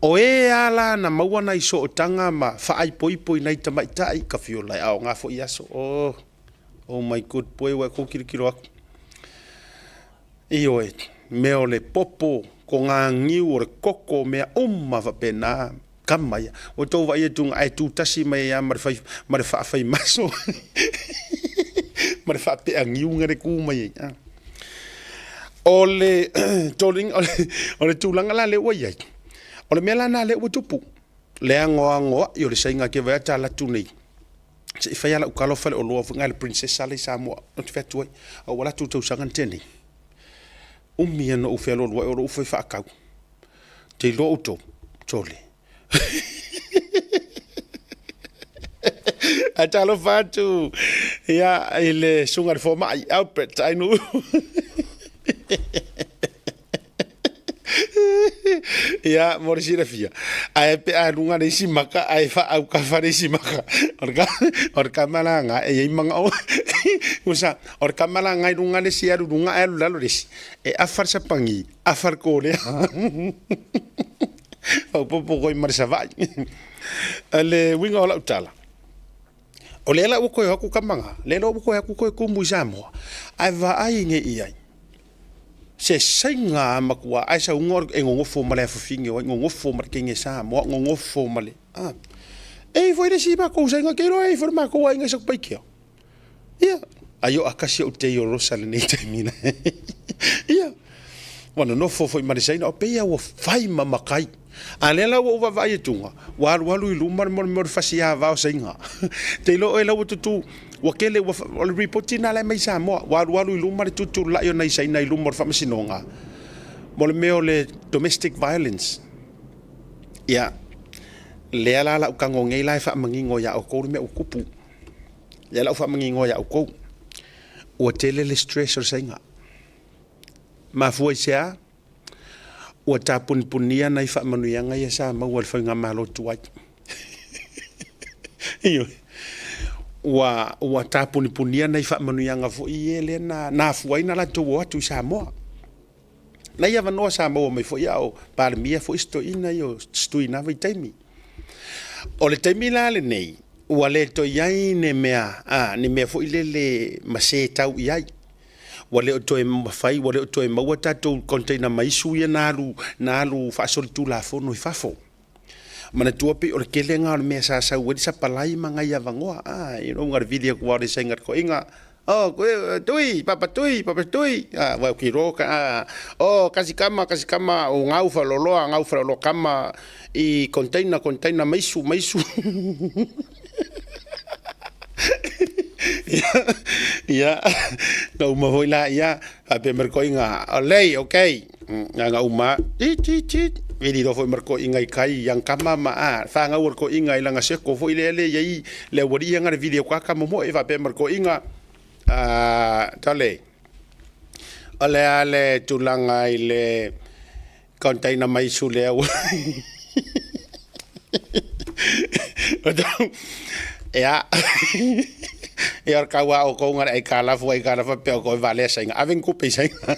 o ala na mawana i so tanga ma fa ai poi poi nai ta mai tai ka fiola au nga fo iaso oh my good boy wa ko kilo aku io meo le popo ko ngā ngiu o le koko mea va pena kamaya o tau vai e tunga ai tu tasi mai a mare whai maso mare wha pe a ngiu ngare ku mai o le toling o le tūlanga la le wai o le mea lana le ua tupu le angoa i o le sainga ke vai ata la tu nei se whai ala ukalo fale o loa funga le princess ale Samoa o te whatu ai o wala tu tau sangan tēnei umia no ufelo lo o ufe fa kau te lo auto tole atalo fatu ya ile sunga for mai output I know ya morisira fia ai pe alunga de simaka ai fa au ka fa de simaka orka malanga e imanga o usa orka malanga lunga de sia lunga e lalo des e afar sa pangi afar ko le o popo ko marsa vai ale winga ola utala o le la ko yo ku kamanga le lo ko ko ku muzamo ai va ai nge ai se sainga makua ai sa ngor e ngofo male fafinge o ngofo mar kinge sa mo ngofo male e foi de siba ko sainga ke ro e forma ko ai ngesa paikio ia ayo akasi o te rosa le nei termina ia wana no fo foi mare saina o pe ia o fai mamakai alela o va vai tunga walu ilu mar fasia va o sainga te lo e lo tu wakele wa reporting ala mai sa mo walu ilu mar tu la yo nei saina ilu mar famasinonga mo le meo le domestic violence ia le ala la ukango ngei lai fa mangingo ya o ko me o kupu le la fa mangingo ya o ko o tele le stress o sainga ma foi sia o tapun punia nai fa manuianga ia sa mau al fanga malo tuai io wa tapun punia nai fa manuianga fo iele na fuai na la to tu sa mo na ia vano sa mo mai fo ia o par mia fo isto ina io stu ina vai taimi o le taimi la le nei o le to yai ne mea ne mea fo ile mase tau iai wale o toe mawhai, wale o toe maua tatou container maisu ia nalu whaasori tū la whono i whafo. Mana tuapi o le kele ngā o le mea sāsau, wedi sa palai ma ngai avangoa. Ngā video kua o le saingat ko inga. Tui, papa tui. Wau ki roka. Kasi kama o ngau whaloloa kama i container maisu. Ya, na uma hoi la ya, ape merkoi nga, olei, okay, nga uma, vidi do foi merkoi nga ikai yang kama ma fa nga urko inga ilanga seko foi le yai le wori nga video kwa kama mo eva pe merkoi nga tale ale tulanga ile container mai sule ya e ar kawa o ko ngar e kala fa pe ko vale sainga aven ku pe sainga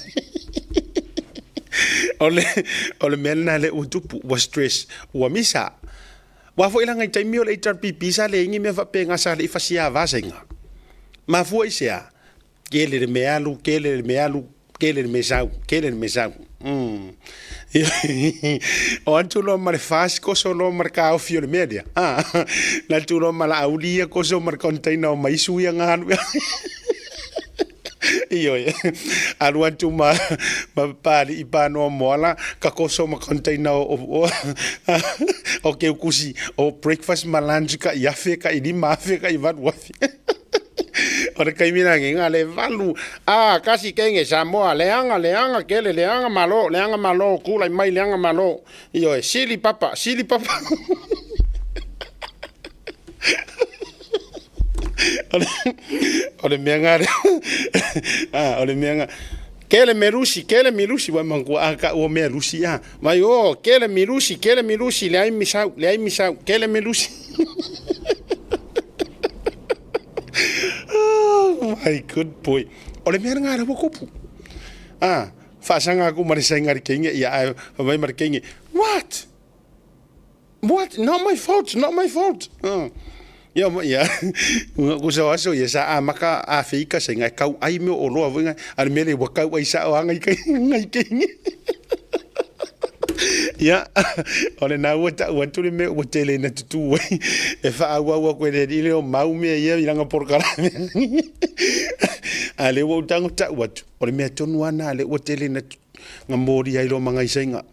ole melna le utupu wa stress wa misa wa fo ilanga tai mi ole HRPP sa le ngi me fa pe nga sa le fasia va sainga ma fo isia kele me alu o antu lo mar fas ko so lo mar ka o fio media la tu lo mala aulia ko so mar container mai su yang anu iyo alu antu ma pali ipano mola ka ko so mar container o ke kusi o breakfast malanji ka yafe ka ini mafe ka ivan wafi ora kai mina nginga le valu kasi kenge Samoa leanga kele leanga malo kula mai leanga malo iyo sili papa ole menga ole menga kele mirusi wa mangu aka o merusi ya mai o kele mirusi le ai misau kele mirusi oh my good boy ole menga ra kopu fasanga ku mari sengari kinge ya mai mari kinge what not my fault ya ku sa waso ya sa maka afika senga kau ai me o lo venga al mele wa kau ai sa ngai kinge ya ole na wata me wotele na tutu e fa wa ko le ile o mau me ya ilanga porkara ale wo tango ta watu ole me tonu ana ale wotele na ngamori ai lo manga isenga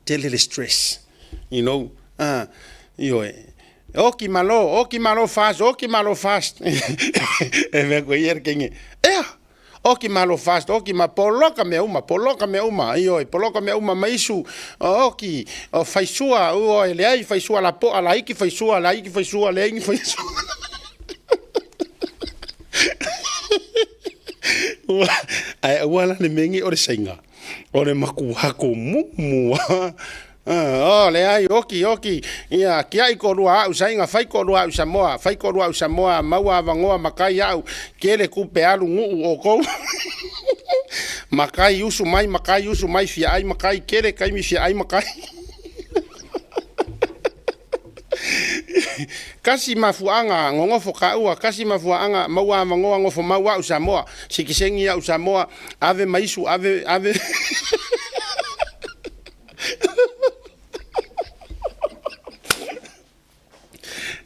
tele le stress you know oki malo fast e me ko yer kinge oki malo fast oki ma poloka me uma poloka me uma maisu oki faisua o ele ai faisua la po ala iki faisua le iki faisua ai wala le mengi o le senga o le maku hako mu le ai oki ia kia I ko rua au sainga fai ko rua au Samoa maua vangoa makai au kele kupe alu ngu o ko makai usu mai fia ai makai kele kai mi fia ai makai kasi mafuanga ngongofo ka ua kasi mafuanga maua vangoa ngofo maua au Samoa sikisengi au Samoa ave maisu ave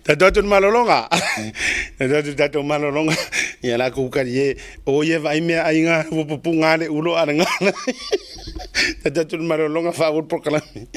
Tato malolonga. Tato malolonga. Ya la ku ka ye o ye vai me ainga pupunga le ulo aranga. Tato malolonga favor proclame.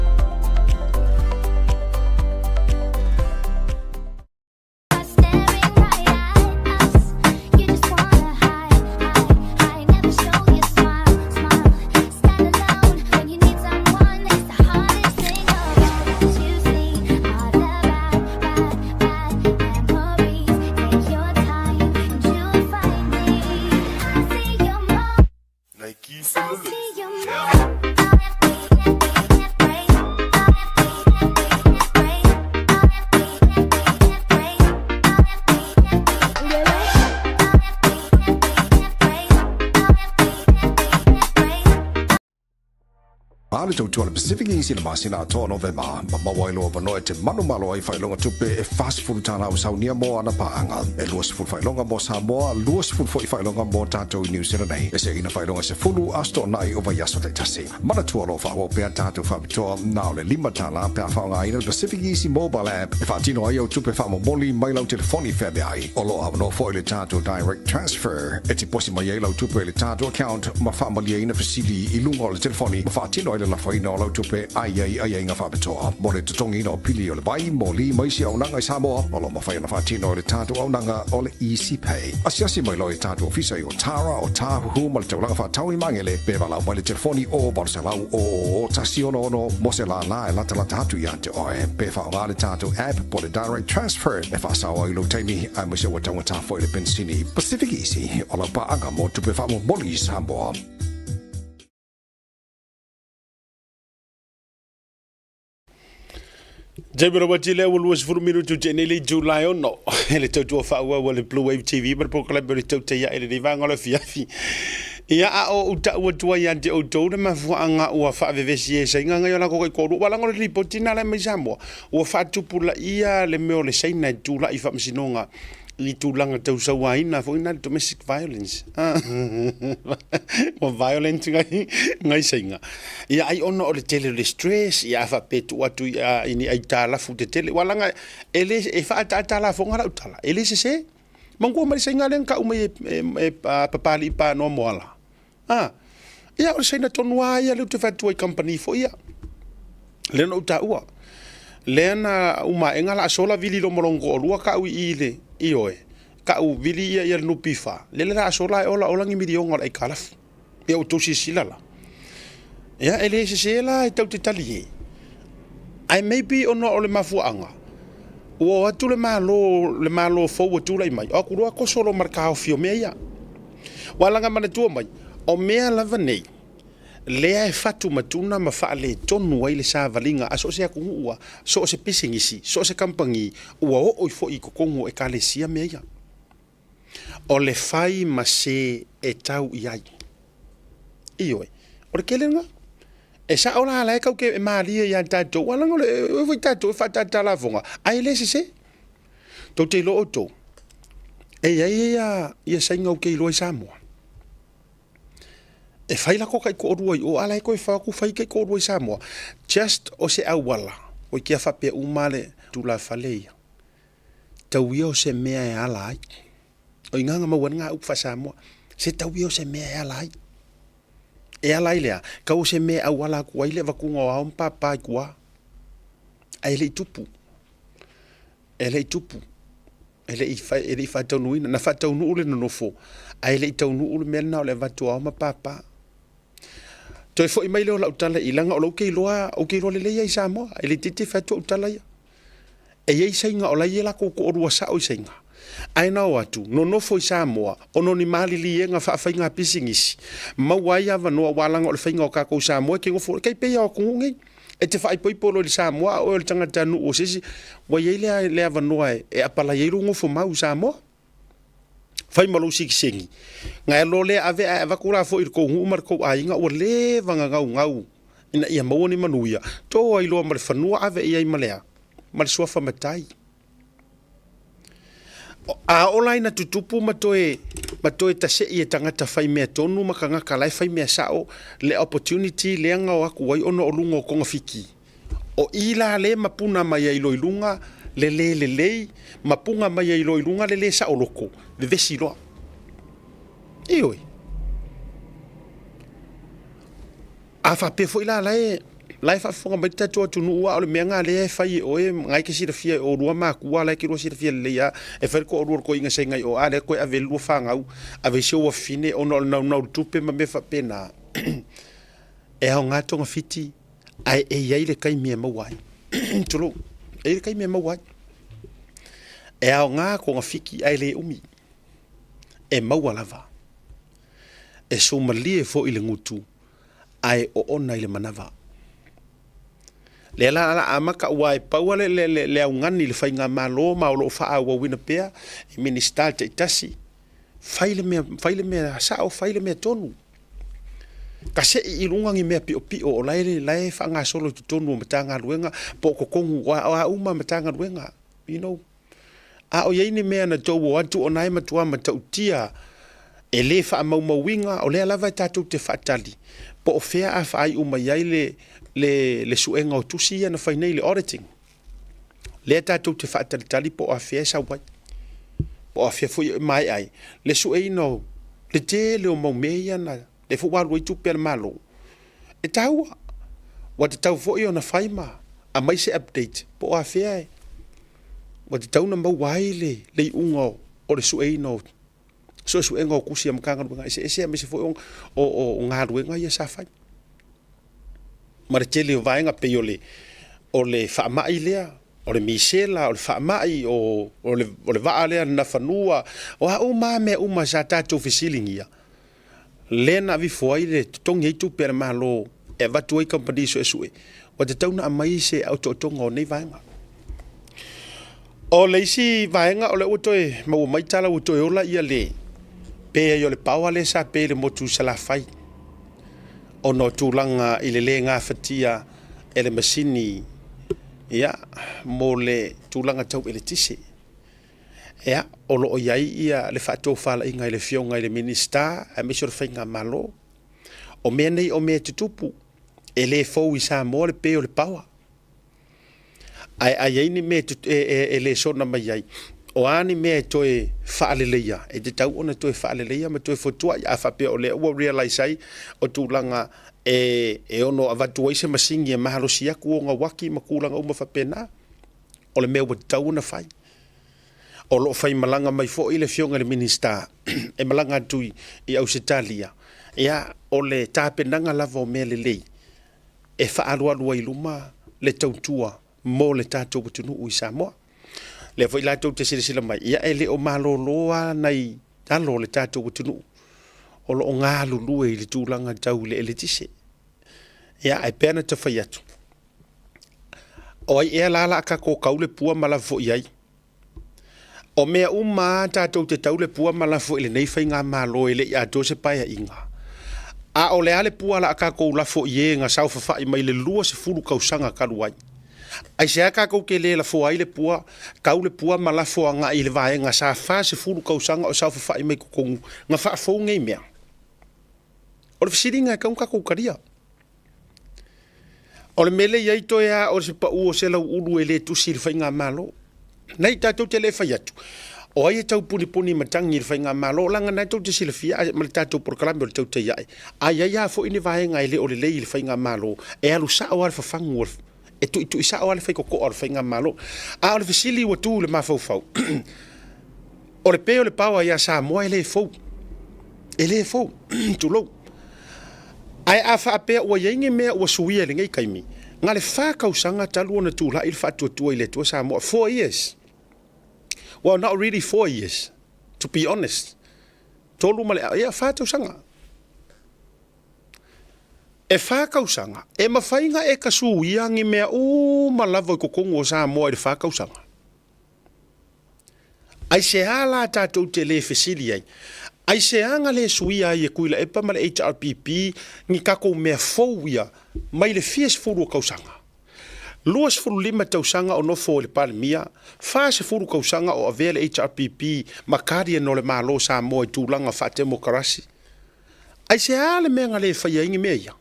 Ale tau tuala Pacific Easy na masina to November mawailo vano te manumalo ai failonga tupe e fast food tana au saunia mo ana paanga e luas food failonga mo Samoa luas food failonga mo tato New Zealand e se ina failonga se fulu asto nai over yaso te tasi mana tualo fa wo pe tato fa bitoa na le lima tala pe fa nga ina Pacific Easy mobile app e fa tino ai o tupe fa mo moli mai lau telefoni fe be ai o lo no fo le tato direct transfer e ti posi mai lau tupe le tato account ma fa mali ina facility ilungo le telefoni ma fa tino la faina o tupe ai nga whabetoa. Mo le tutongi no pili o le bai, mo li maisi au nanga I Samoa, o lo mawhaina whatino o le tātu au nanga o le Easy Pay. Asiasi mai loi tātu ofisa I o Tara o Tāhuhu ma le taulanga whatau I mangele, pe walau mai le telefoni o Barcelau o tasi ono mo se la e lata hatu I ante oe, pe whao le tātu app po le direct transfer, e whasawa I lo teimi, ai mo se wa taunga tāfo I le pensini Pacific Easy, o la paanga mo tupe wha mo moli I Samoa. Jabira watile was for me to Jenny July or no. Ele tautu o fa wa le Blue Wave TV but proclaim le tautu ya ele vanga le fiafi. Ia o uta o tua ya de o tau ma fuanga o fa vevesi se nga yo la ko ko wala ngol li potina le mesamo. O fa tupula ia le me o le saina tula I fa msinonga. I tulanga tau sawaina fo ina domestic violence o violence ngai senga ia ai ono o le tele le stress ia fa petu atu ia ini ai tala fu te tele walanga ele e fa tala fo ngara utala ele se mangu mai senga len ka umai papali pa no moala ia o sena tonua ia le te fatu company fo ia le no ta ua lena uma engala sola vili lo molongo lua ka u ile ioe ka u vili ia no pifa le la sola ola ngi milionga ai kalaf ia o tosi silala ia ele se la tau te tali ai maybe ono ole mafuanga ua atu le malo fou atu lai mai o kurua ko solo markao fio meia walanga mana tua mai o mea lava nei lea e fatu matuna ma faa le tonu ai le sa valinga aso se akungua so se pisingisi so se kampangi ua o fo i kokongo e kalesia meia o le fai ma se e tau iai iyo o le kelenga e sa ola ala e kau ke e maria ia tatou walanga le e foi tatou fa tatala vonga ai le se to te lo oto e ia sainga o ke lo Samoa e fai la ko kai ko ruai o ala ko fa ku fai kai ko ruai Samoa just o se awala o kia fa pe umale tu la faleia tau io se mea e ala ai o inganga ma wana up fa Samoa se tau io se mea e ala ai e ala ilea ka o se mea awala ku ai le vakunga o un papa kua ai le tupu ele fa tonu ina na fa tonu ule no fo ai le tonu ule mena o le vatu o ma papa to fo mai le o la utala ilanga o lo ke loa o ke lo le ia Samoa ele titi fa tu utala ia e ia singa o la ia la ko o rua sa o singa ai na watu no fo Samoa o no ni mali li nga fa fa nga pisingisi ma wai ava no walanga o le fainga o ka ko Samoa ke ngo fo ke pe o ku ngi e te fai poi polo le Samoa o le tangata nu o sisi wa ile le ava noa e apala ye rungo fo mau Samoa fai malo sikisengi nga lo le ave ava kura fo ir ko humar ko ainga o le vanga ngau ina ia mawoni manuia to ai lo mar fanua ave ia malea mar sofa matai a online na tutupu matoe tase i tangata fai mea tonu makanga kalai fai mea sao le opportunity le anga o aku wai ono o lunga o konga fiki o ila le mapuna mai ai loilunga le mapunga mai ai loilunga le sao loko le vesi loa ioi a fa pe foi la lai fa fonga mai tatu atu nu o le menga le fai o e ngai ke sira fia o rua ma ku ala ke ro sira fia le ya e fa ko ro ko inga se ngai o ale ko ave lu fa ngau ave se o fine o no tupe ma me fa pena e ha nga tonga fiti ai e ia ile kai me mawai tulo e kai me mawai e ha nga ko nga fiki ai le umi e mawalava e so malie fo ile ngutu ai o ona ile manava le la amaka wai paua le ngani le fainga malo ma lo fa wa wina pea minister te tasi faile me sa o faile me tonu ka se i lunga ngi me pi o lai fa nga solo tonu matanga luenga po ko kongu wa uma matanga luenga you know a o ye ni me na to wa tu onai matua matautia ele fa mau winga o le lava tatu te fatali po fea a fa ai uma yaile le suenga o tusi na fainai le auditing le tatu te fatali tali po a fea sa wai po a fea foi mai ai le sueno le te le o mau meia na le fu wa tu per malo e taua wa te tau foi ona faima a mai se update po a fea wa te tau na mau wai le ungo o le sueno so suenga kusi am kanga nga ese me se foi o nga ruenga ia sa fai martele vai nga peyole o le fa mai lea o le misela o le fa mai o le va ale na fanua o ma me uma sa tatu fisilingia lena vi foi le tongi tu per malo e va tu company so sue o te tau na mai se auto tongo nei vai nga o le si vai nga o le utoe mo mai tala utoe ola ia le pe yo le pawa le sa pe le motu sala fai ono tulanga ile le nga fatia ele masini ya mo le tulanga tau ele tisi ya olo yai ia le fato fala inga le fionga ile minister a me sor fainga malo o me nei o me tutupu ele fo isa mo le pe le pawa ai ni me ele sona mai ai o ani me toe faaleleia e te tau ona toe faaleleia ma toe fotua ia fa pe o le o realize ai o tulanga e ono avatu se masingi e mahalo sia ku nga waki makulanga uma fa pena o le me o tau na fai o lo fai malanga mai fo ile fionga le minister e malanga tui i Australia ia o le tapenanga lava o me le e fa alu i luma le tautua mo le tatou tunu i Samoa le foi la tau te sila mai ia ele o maloloa nai alo le tatou tunu o lo ngā lulu e le tūlanga tau le ele tise ia ai pena te whai atu o ai ea lala ka ko kaule pua malafo iai o mea tatou te tau le pua malafo ile nei whai ngā malo ele ia to se pai a inga a o le ale pua la ka ko lafo ie nga sau whawhai mai le lua se furu kausanga kaluai ai se aka ko ke le la fo ai le pua kaule pua malafo nga i le vaenga sa fa se furu kausanga o sau whawhai mai ko nga wha fo ngei mea o le fisiringa ka unka ko karia o le mele iai toea o se pa o se lau ulu e le tusi le whai ngā malo nei tatou te le whai atu o ai tau puni matangi le whai ngā malo langa nei tau te sila fia ma le tatou proklame o le tau te iai ai ai a fo ini vaenga ele o le lei le whai ngā malo e alu sa o al whafangu e tu isa o al whai koko o le whai ngā malo a o le fisili ua tu le mawhau o le pe o le paua ia sa moa ele fau tu lou ai a fa pe o yenge me o suia le ngai kaimi nga le fa kausanga talu ona tu la il fa tu ile tu sa mo 4 years well not really 4 years to be honest tolu male ia fa kausanga e fa kausanga e mafainga e kasuia ngi me o malavo ko kongo sa mo le fa kausanga ai se ala tatou te le facility ai se anga le suia e kuila e pa male HRPP ni kako mea fouia mai le fies furu kausanga. Luas furu lima tausanga o nofo le palemia, fase furu kausanga o avele HRPP makari no le malo sa mo e tūlanga fa demokrasi. Ai se ale mea ngale whaia ingi mea ia.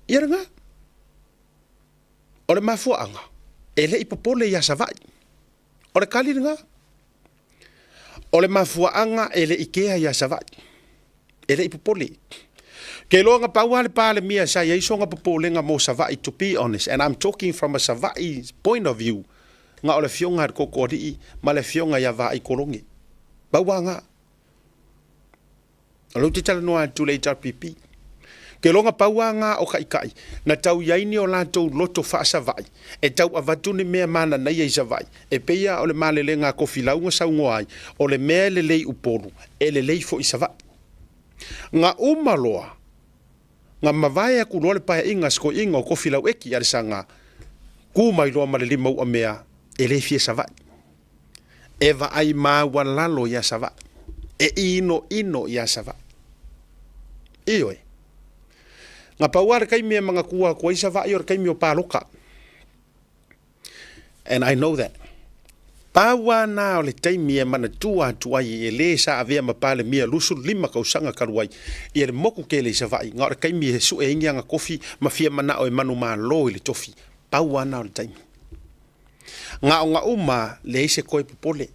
Ia nga, o le mafuanga, e le ipopole ia savai. O le kali nga, o le mafuanga e le ikea ia savai. E le ipopole. Ke loa nga paua le pale mia sa ia iso nga popole nga mo savai, to be honest. And I'm talking from a savai point of view. Nga o le fionga ar kokori ma le fionga ia vai kolongi. Paua nga. Alo te tala noa tu le HRPP. Ke longa paua nga o kai. Na tau yaini o lantou loto fa savai. E tau avatuni mea mana na ia savai. E peia o le malele nga kofilau nga saungoai. O le mea le lei uporu. E le lei fo i savai. Nga umaloa. Nga mawai aku loa le pae inga sko inga o kofilau eki arisanga. Ku mai loa malele mau a mea. E le fie savai. E va ai maua lalo ia savai. E ino ia savai. Iyo e. Nga pauar kai mea mga kua kua isa vai or kai mea paloka. And I know that. Paua na o le taimia mana tua tuai e le sa avea mapale mea lusu lima kausanga karuai. I le moku ke le isa vai. Nga ora kai mea su e ingia nga kofi mafia mana o e manu maa lo i le tofi. Paua na o le taimia. Nga o nga uma le ise koe popole.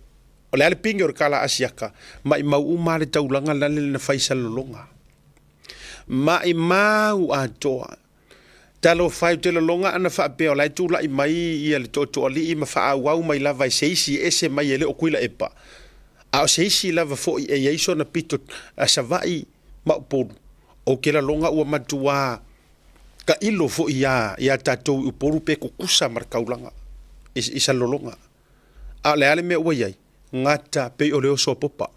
O le ale pingi o kala asiaka. Ma i mau uma le taulanga lale na faisa lolonga. Ma i mau a toa. Talo fai te longa ana fa pe ola tu la i mai i le toto ali i ma fa au mai lava i seisi ese mai ele o kuila epa. A seisi lava fo e yeso na pito a savai ma podu. O ke la longa ua matua ka ilo fo ia tato u poru pe ko kusa markaulanga. Isa lolonga. A le ale me ua yai. Ngata pe o leo so popa.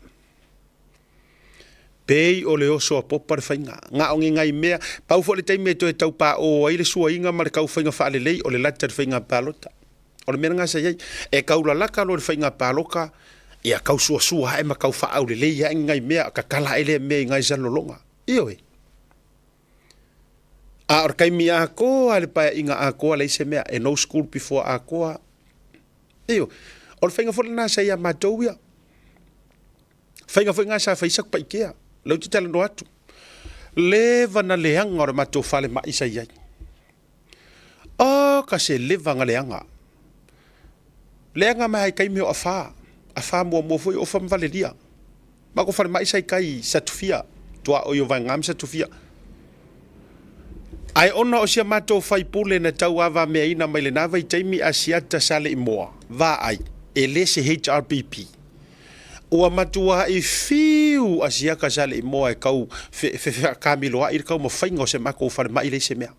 Pei o le oso a popa le whainga. Nga o ngai mea, pau fo le teime to e tau pa o aile sua inga ma le kau whainga wha lei o le lata le whainga palota. O le mera ngasa iei, e kaula laka lo le whainga paloka, e a kau sua hae ma kau wha au le lei ya ngai mea, ka kala ele mea ngai salolonga. Iyo e. A or kai mi a koa le pae inga a koa le ise mea, e no school before a koa. Iyo. O le whainga fo le nasa ia matou ia. Whainga fo ngasa whaisak pa ikea. Lau te tala no atu. Leva na leanga o re matou whale maisa iai. O, ka se leva nga leanga. Leanga mai hai kaimi o a wha. A wha mua fui o wha mwale lia. Mako whale maisa i kai satufia. Tua o yo vai ngam satufia. Ai ona o sia matou whai pule na tau awa mea ina mai le nawa i taimi a siata sale i moa. Va ai. E le se HRPP. Ua matua i fiu a siaka sale i moa e kau kamiloa i kau ma whainga o se mako o whare mai le se mea.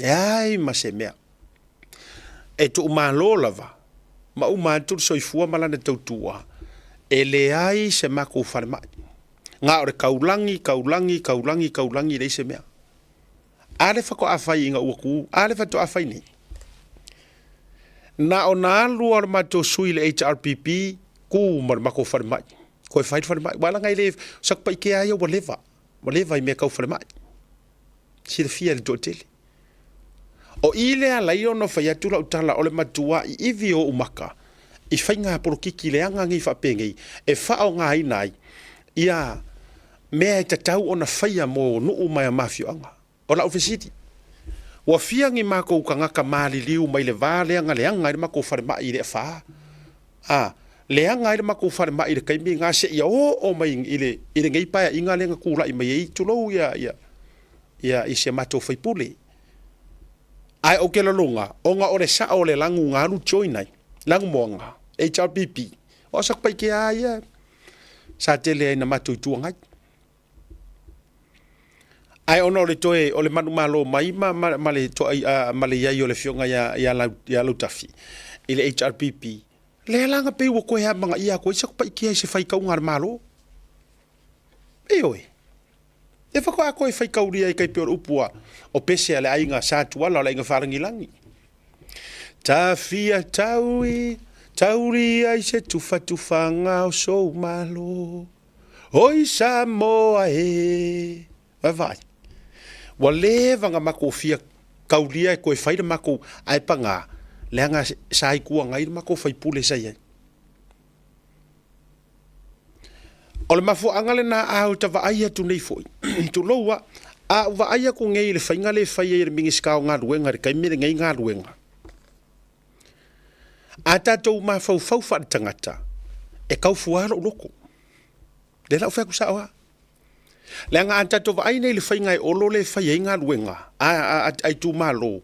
Ai ma se mea. e tu malo lava ma uma tu soifua malana tautua e le ai se mako farma nga ore kaulangi le se mea ale fa ko afai nga uku ale fa to afai ni na ona lu or ma to sui le HRPP ku mar mako farma ko fai farma wala ngai le sak pa ke ayo boleva i me kau farma si le fia le hotel o ile ala io no fai atula utala ole matua i ivi o umaka i fai ngā porokiki le anga ngi whapengei e whao ngā inai ia mea i tatau o na whaia mo nuu mai a mafio anga o la ofisiti wa fiangi mako ukangaka mali liu mai le vā leanga i mako whare mai i le wha leanga i le mako whare mai i le kaimi ngā se ia o mai i le ngei paia inga lenga kula i mai i tulou ia i se mato whaipule ai o ke longa onga ore sa ole langu ngalu joinai langu monga HRPP o sak pai ke ai sa tele na matu tuanga ai ono le toe ole manu malo mai ma le to ma le ia ole fionga ya lutafi ile HRPP le langa pe wo ko ha manga ia ko sak pai ke se fai ka ngar malo oi e fa ko a ko fai kauri ai kai pior upua o pese ale ainga sa tuala la inga farangilangi tafia tauri ai se tufanga o so malo oi Samoa vai wale vanga mako fia kauri ai ko fai mako ai panga lenga sai kuanga i mako fai pule sai ole mafu angale na au ta vaia tu nei foi tu loa a vaia ku ngei le fainga le fai e mingi ska nga ruenga kai mire ngei nga ruenga ata to ma fau fa tangata e kau fuara loko de la fa ku sawa le nga ata to vai nei le fainga e olo le fai nga ruenga ai tu malo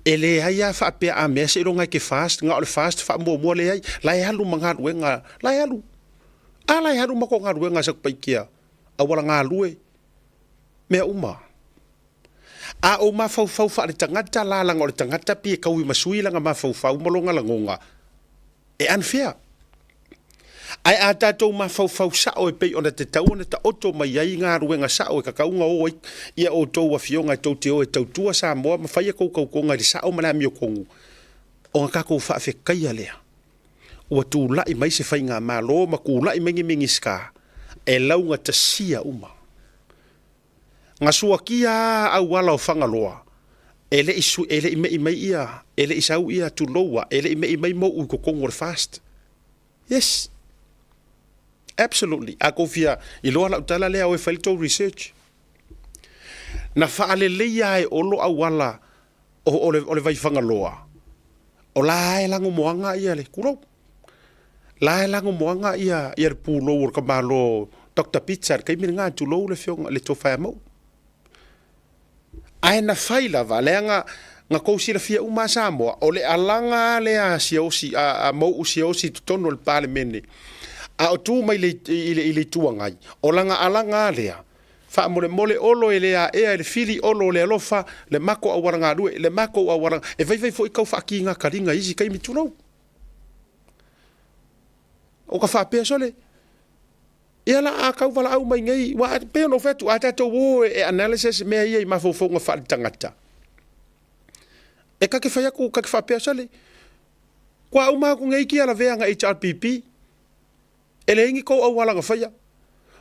ele ia fa pe a mese ronga ke fast nga ole fast fa mo le ai la ya lu manga ruenga la ya lu ala ya ru mako ngaru nga sak paikia awala ngalue me uma a o ma fau fa le tangata la la ngol tangata pi ka wi masui la ma fau molonga la ngonga e unfair ai ata to ma fau sa o pe ona te tau ona ta oto mai ai ngaru nga sa o ka kaunga o ia o to wa fionga to te o e tau tua sa mo ma fai ko nga sa o mala mi ko o ka ko fa fe kai alea ua tu lai mai se fai ngā malo ma ku lai mingi ska e launga ta sia uma ngā suakia au wala o whangaloa ele imei ia ele isau ia tu loa ele imei mo u ko kongor fast yes absolutely a kofia i loa la utala lea o e whalito research na whaale leia e olo au wala ole vai whangaloa o la e lango moanga ia le kurau la lango moanga ia pulo or ka malo Dr. Pizza kai mi nga tu lo le fiong le to fa mo ai na faila valenga nga ko si la fia uma samo o le alanga le a siosi a mo siosi tono le parlemene a tu mai le tuanga o langa alanga le fa mole olo ele a e le fili olo le lofa le mako awaranga due le mako awaranga e vai foi ka fa ki nga karinga isi kai mi tu lo o ka fa pesole ia la a kau wala au mai ngai wa pe no fetu ata to wo e analysis me ia ma fo nga fa tangata e ka ke fa ku ka ke fa pesole kwa uma ku ngai ki ala venga HRPP ele ngi ko au wala nga fa ya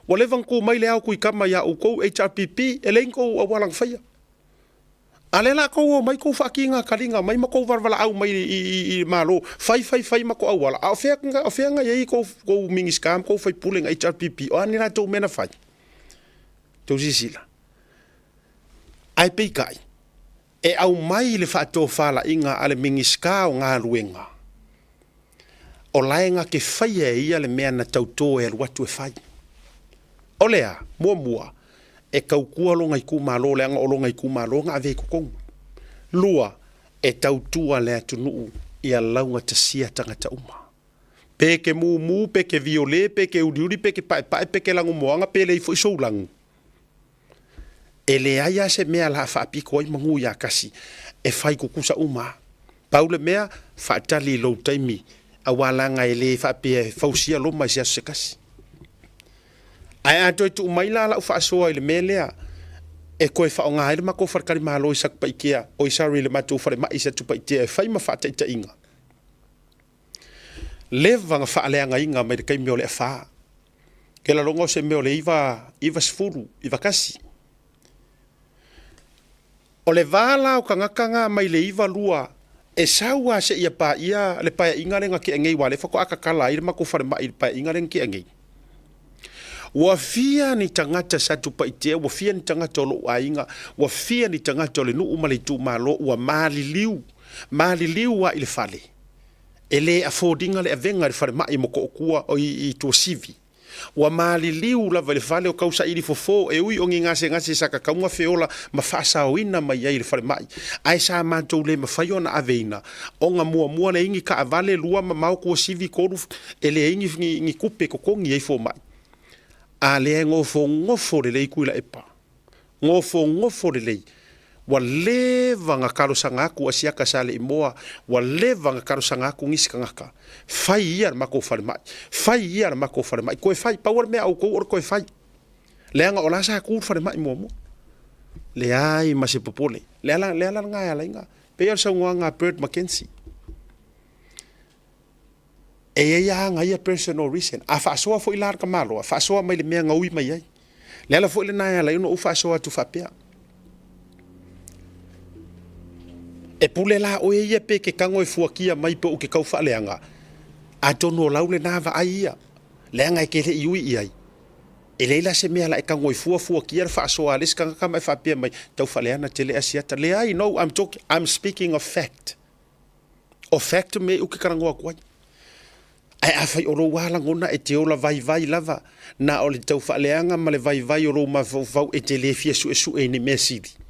wale van ku mai le au ku kama ya u ko HRPP ele ngi ko au wala nga fa ya alela ko mai ko fa kinga kalinga mai mako warwala au mai i malo fai mako au wala au fenga ye ko mingi scam ko fai pulling HRPP o anira to mena fai to sisila ai pe kai e au mai le fa to fala inga ale mingi ska o nga ruenga o laenga ke fai e ia le mea na tauto e watu e fai olea mua e kau kua longa i ku malo le anga o longa i ku malo nga ave ko kong lua e tau tua le atunu i a launga ta sia tangata uma peke mu peke viole peke udiuri peke pai peke langu moanga pele i fo iso langu e le aia se mea la fa apiko i mangu ya kasi e fai kukusa uma paule mea faatali lo taimi awalanga ele fa pe fausia lo mai sia sekasi ai ato tu mai la fa so ile melea e koe fa nga ile mako farkari malo isak pa ikia o isari le matu fa ma isa tu pa itia fa ma fa ta inga leva nga fa ale nga inga mai kai mi ole fa ke la longo se me ole iva sfuru iva kasi ole vala o kanga mai le iva lua e saua se ia pa ia le pa inga le nga ki ngei wale fa ko akakala ile mako fa ma ile pa inga le ki ngei wa fia ni tangata satu pa itia wa fia ni tangata lo ainga wa fia ni tangata le nu umali tu malo wa mali liu wa ile fale ele affordinga le avenga le fale mai mo ko kua o I to sivi wa mali liu la vale fale o kausa ili fofo e ui o ngase saka kaunga feola ma fasa o ina mai ai le fale mai ai sa manto le ma faiona aveina o nga mua le ingi ka avale lua ma mau ko sivi koru ele ingi ngi kupe ko kongi ai fo mai a le ngofo le lei kuila epa ngofo le lei wa leva nga karosanga aku asiaka sale imoa wa leva nga karosanga aku ngisika ngaka fai ia mako fale mai ko fai power me au ko fai le nga ola sa ku fale mai momo le ai ma se popole le ala nga ya lenga pe ya sa nga Bert Mackenzie e ia nga ia personal reason a fa so fo ilar ka malo fa so mai le me nga ui mai ai le ala fo le na ya la no fa so tu fa pia e pule la o ia pe ke kango e fuakia mai pe o ke kau fa leanga a tono laule na va ai ia leanga ke le iui ai e leila se me ala e kango e fuakia fa so ales kanga ka mai fa pia mai tau fa leana tele asiata le ai no I'm speaking of fact me o ke karango akwa ai afai oro wala ngona e te ola vai lava na ole tau fa leanga ma le vai oro ma vau e te le fia su e ni mesidi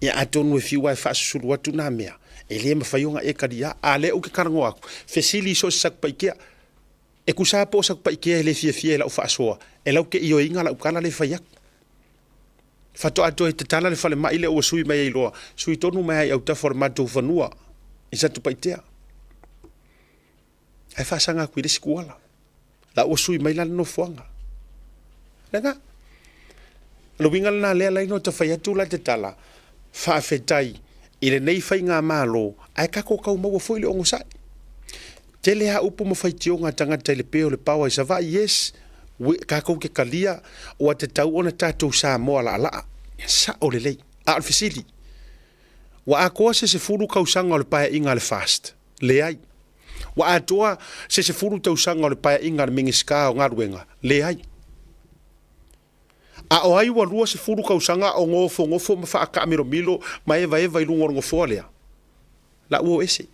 ya atonu e fiwa fa su watu na mea e le ma fayonga e kadia ale o ke karango aku fesili so sak paikia e kusa po sak paikia le fia la fa so e lau ke io inga la ukala le fayak fato ato e te tala le fale mai le o sui mai loa sui tonu mai au ta formato vanua isa tu paitea ai fa sanga ku desi kuala la o sui mai la no fuanga lenga lo wingal na le no te fai tu la te tala fa fetai ile nei fai nga malo ai ka ko kau mo foi le ongo sai tele ha upo mo fai tionga tanga tele peo le pawa sa va yes ka ko ke kalia o te tau ona tatu sa mo ala sa o le lei al fisili wa ako se furu kausanga le pa inga le fast le ai wa atoa se furu tau sanga le pa inga le mingiska o ngaruenga le ai a o ai wa lua se furu kausanga o ngofo ma fa ka milo ma eva i lungo ngofo lea la uo ese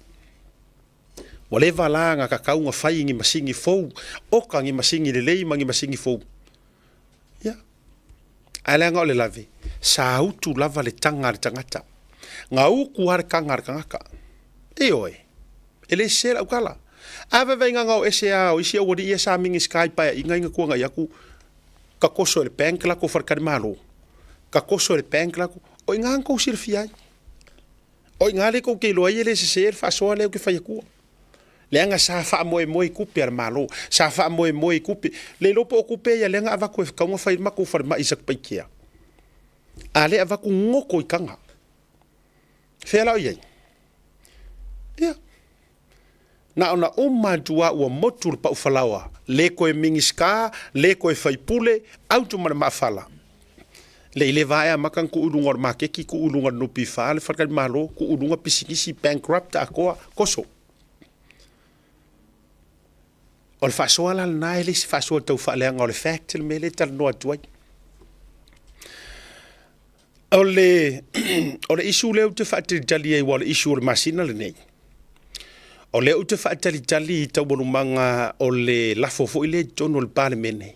wale valanga ka kaunga fai ngi masingi fou o ka ngi masingi le lei mangi masingi fou ya ala nga le lave sa utu lava le tangata ngau ku har kangaka e oi ele sel au kala ave venga ngau ese a o isi o di esa mingi sky pa inga ku nga yaku ka koso le penkla ko farkar malo ka koso le penkla ko o inga ko sirfia o inga le ko ke lo ele se ser fa so le ko fa yaku lenga sa fa moe kupe ar malo sa fa moe kupe le lopo kupe ya lenga ava ko ka mo fa ma ko far ma isak paikia ale ava ku ngoko ikanga fela o ye ya na ona uma tua o motur pa ufalawa le ko e mingiska le ko e faipule auto ma mafala le ile vai makan ku ulungor makeki ku ulungor no pifal farkal malo ku ulunga pisikisi bankrupt ako koso ol faso ala na ele faso to fa le ngol fact le mele tar no atuai ole isu le te fa te jali e wal isu masina le nei o le ute fa tali tau manga o le lafo ile tono le parlemene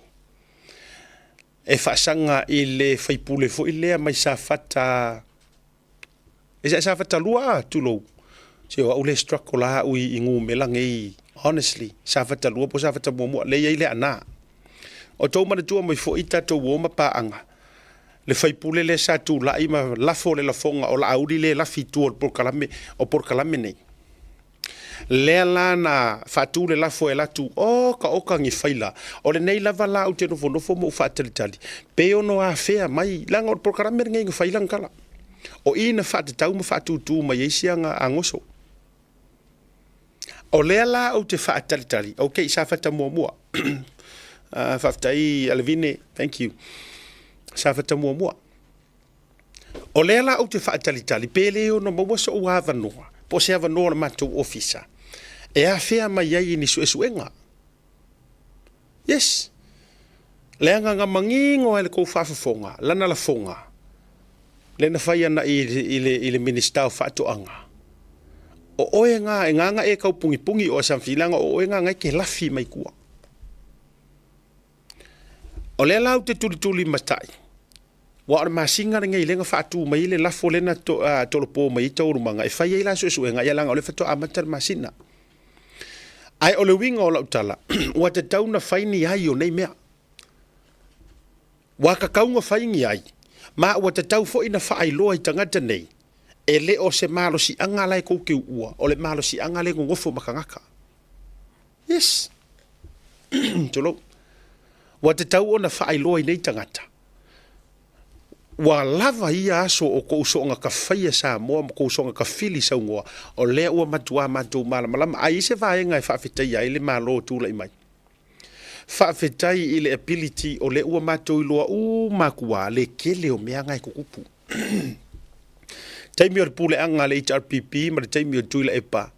e fa sanga ile faipule fo ile mai sa fata lua tulo se o le structure ui ingu melangi honestly sa fata lua po sa fata mo le ile ana o to mana tu mai fo ita to wo ma pa anga le faipule le sa tu la ima lafo le lafonga o la audi le la fitu por kalame nei lea la na fatu le la fo e la tu o ka oka ngi faila o le nei lava la u te no fo mo fatalitali pe ono a fea mai langa o programa ngi faila ngala o ina fatau ma fatu tu mai isianga angoso o lea la u te fatalitali okay sa fata mo faftai alvine thank you sa fata mo o lea la u te fatalitali pe le ono mo so wa vanua po se ava no matou ofisa e a fea mai ai ni suenga yes leanga nga mangingo ele ko fafonga lana la fonga le na fai ana ile minister fatu anga o oenga nga e ka pungi o sanfilanga o oenga nga ke lafi mai kua o le lau te tuli matai wa ma singa nga ile nga fatu mai le la folena to lo po mai to rumanga e fai ila so nga ya langa o le fatu amatar masina ai o le winga o la utala wa te tauna fai ni ai o nei mea wa ka kaunga fai ni ai ma wa te tau fo ina fai loa i tangata nei e le o se malo si anga lai ko ke ua o le malo si anga le ngofo makangaka yes tolo wa te tau ona fai loa i nei tangata wa lava ia aso o ko so nga ka faia sa mo ko so nga ka fili sa ngoa o le ua matua matu malama ai se vai nga fa fitai ai le malo tu lai mai fa fitai ile ability o le ua matu lo u makua le kele o mea ngai kukupu taimi o pule anga le HRPP ma taimi o tuila epa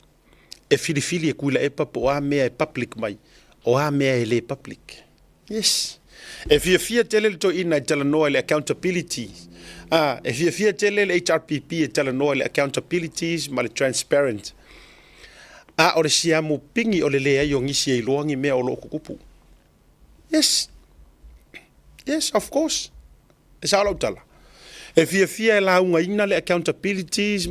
e fili e kuila epa po a mea e public mai o a mea e le public yes e fia tele to ina tele no le accountability e fia tele le HRPP e tele no le accountabilities ma le transparent o le siamu pingi o le lea yo ngisi e loangi mea o lo kukupu yes of course e sa tala e fia la unga ina le accountabilities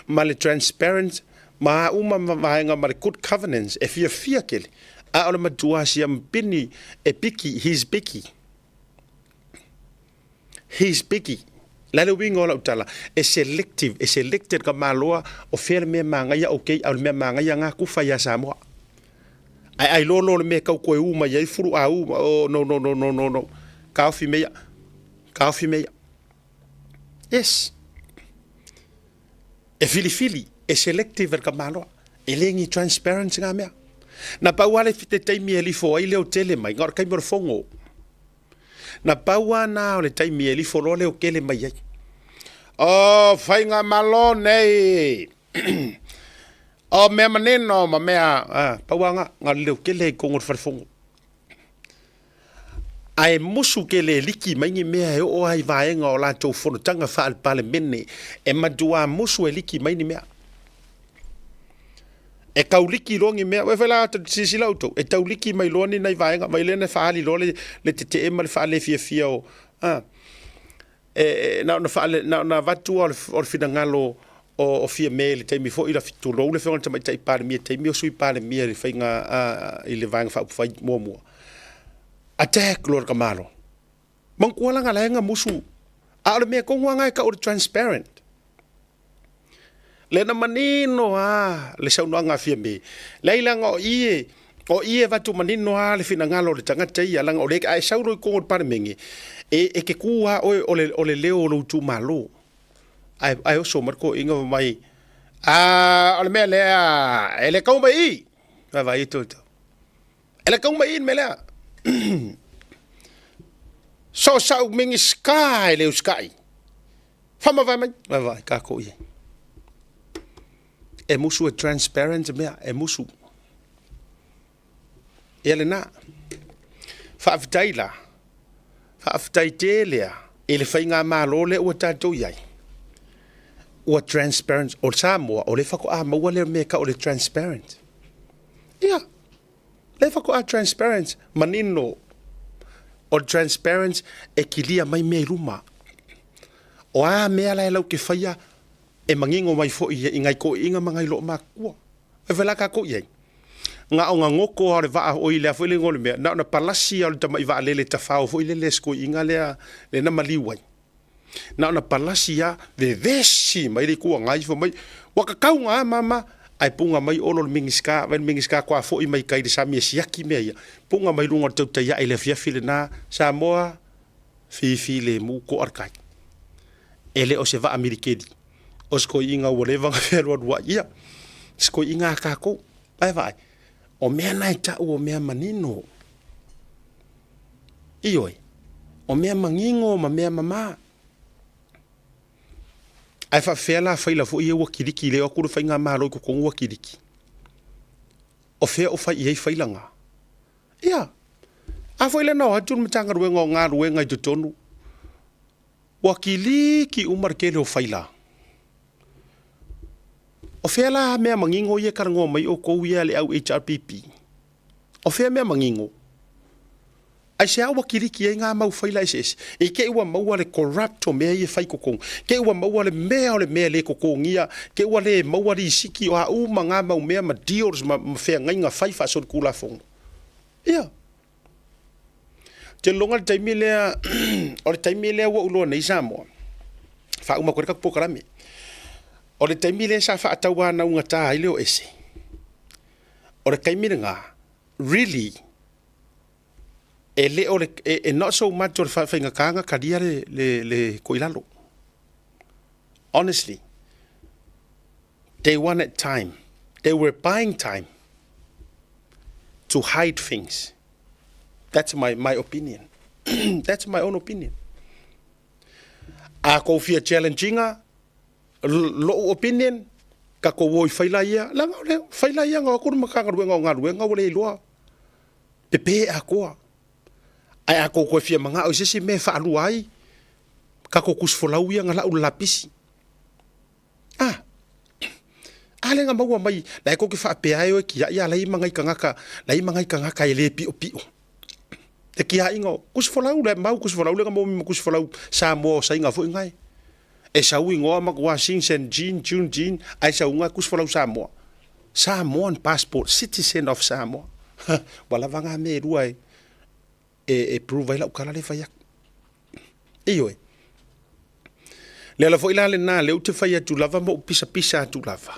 ma le transparent ma nga ma le good governance e fia kele a ole matua siam pini e piki he's picky lale wingo la utala e selected ka maloa o fer me manga ya okay al me manga ya nga ku fa ya samo ai lolo me ka ko uma ya furu a uma oh no kafi me yes e fili e selective ka maloa e lengi transparent nga me na pauale fite taimi eli fo ai leo tele mai ngor kai mor fongo na paua na o le taimi eli fo lo leo kele mai ai o fai nga malone o me maneno ma mea paua nga leo kele ko ngor fongo ai musu kele liki mai ngi mea o ai vai nga o la to fo tanga fa al parliament e madua musu e liki mai ni mea e kauliki longi mea we fela sisi lauto e tauliki mai loni nai vaenga mai lena faali lole le te e mal faale fia o na vatu o finangalo o fia mele te mi fo ila fitu lo le fenga mai tai par mi te mi o sui par mi le fainga ile vaenga fa fai mo attack lor kamalo mang kuala ngala nga musu a le me ko nga ka o transparent le na manino le saunanga fia me leilanga o ie vatu manino le finangalo le tangata ia langa o le ai sauro ko par mengi e ke kua o le leo lo tu malo ai o so marco inga mai o le mele ele kau mai vai toto ele kau mai mele so sau mengi sky le sky fama vai vai ka ko ie e musu e transparent mea e musu ele na fa aftai telea ele fainga malo le o tatou yai o transparent o Samoa o le fako a maua le me ka o le transparent le fako a transparent manino o transparent e kilia mai me ruma o a mea la lau ke faia e mangingo mai fo i ngai ko inga mangai lo makua e vela ka ko ye nga o nga ngoko o le va o ile fo le ngol me na palasi o tama i va le tafao fo ile le sko inga le na maliwa na palasi ya le vesi mai le ku ngai fo mai wa ka kau nga mama ai punga mai olo le mingiska ven mingiska kwa fo i mai kai de samia siaki me ia punga mai lunga tau tai ai le fia file na Samoa fi le mu ko arkai ele o se va amerikedi o sko inga whatever fero wa ia sko inga ka ko ai vai o mea nai ta o mea manino ioi o mea mangingo ma mea mama ai fa fela fa ila fo ia wa kiriki le o ku fa inga malo ko wa kiriki o fe o fa ia fa ilanga ia a fo ile no atu mtanga ruenga nga ruenga i tonu wa kiliki umar ke le o fa ila o fela mea mangingo ia karango mai o ko ia le au HRPP o fe mea mangingo ai se awa kiriki e ngā mau whaila SS. E ke ua maua le corrupt o mea i e whai kokong. Ke ua maua le mea o le mea le kokongia. Ke ua le maua li siki o a uma ngā mau mea ma deals ma whea ngai ngā whai whaso le kula fongo. Ia. Te longa le taimi lea, o le taimi lea ua uloa nei Samoa. Wha uma kore kaku pokarame. O le taimi lea sa wha ataua na unga tā i leo ese. O le kaimire ngā, really, ele ole not so much or fainga kanga kadia le koilalo. Honestly, they wanted time. They were buying time to hide things. That's my opinion. That's my own opinion. A ko fia challenginga lo opinion ka ko woi faila ia la le faila ia nga ko makanga ruenga wole loa. Pepe a koa. Ai ako ko fia manga o sisi me fa aluai ka ko kusfolau ia ngala ulapisi ale nga maua mai la ko ke fa pe ai o ki ya lai mangai kangaka ele pi o te ki ai ngo kusfolau le mau kusfolau le mo kusfolau sa mo sa inga fo ngai e sa ui ngo ma Washington June ai sa unga kusfolau sa mo Samoan passport citizen of Samoa wala vanga me ruai e prove la ukala le faya iyo le la foi la le na le uti faya tu lava mo pisa tu lava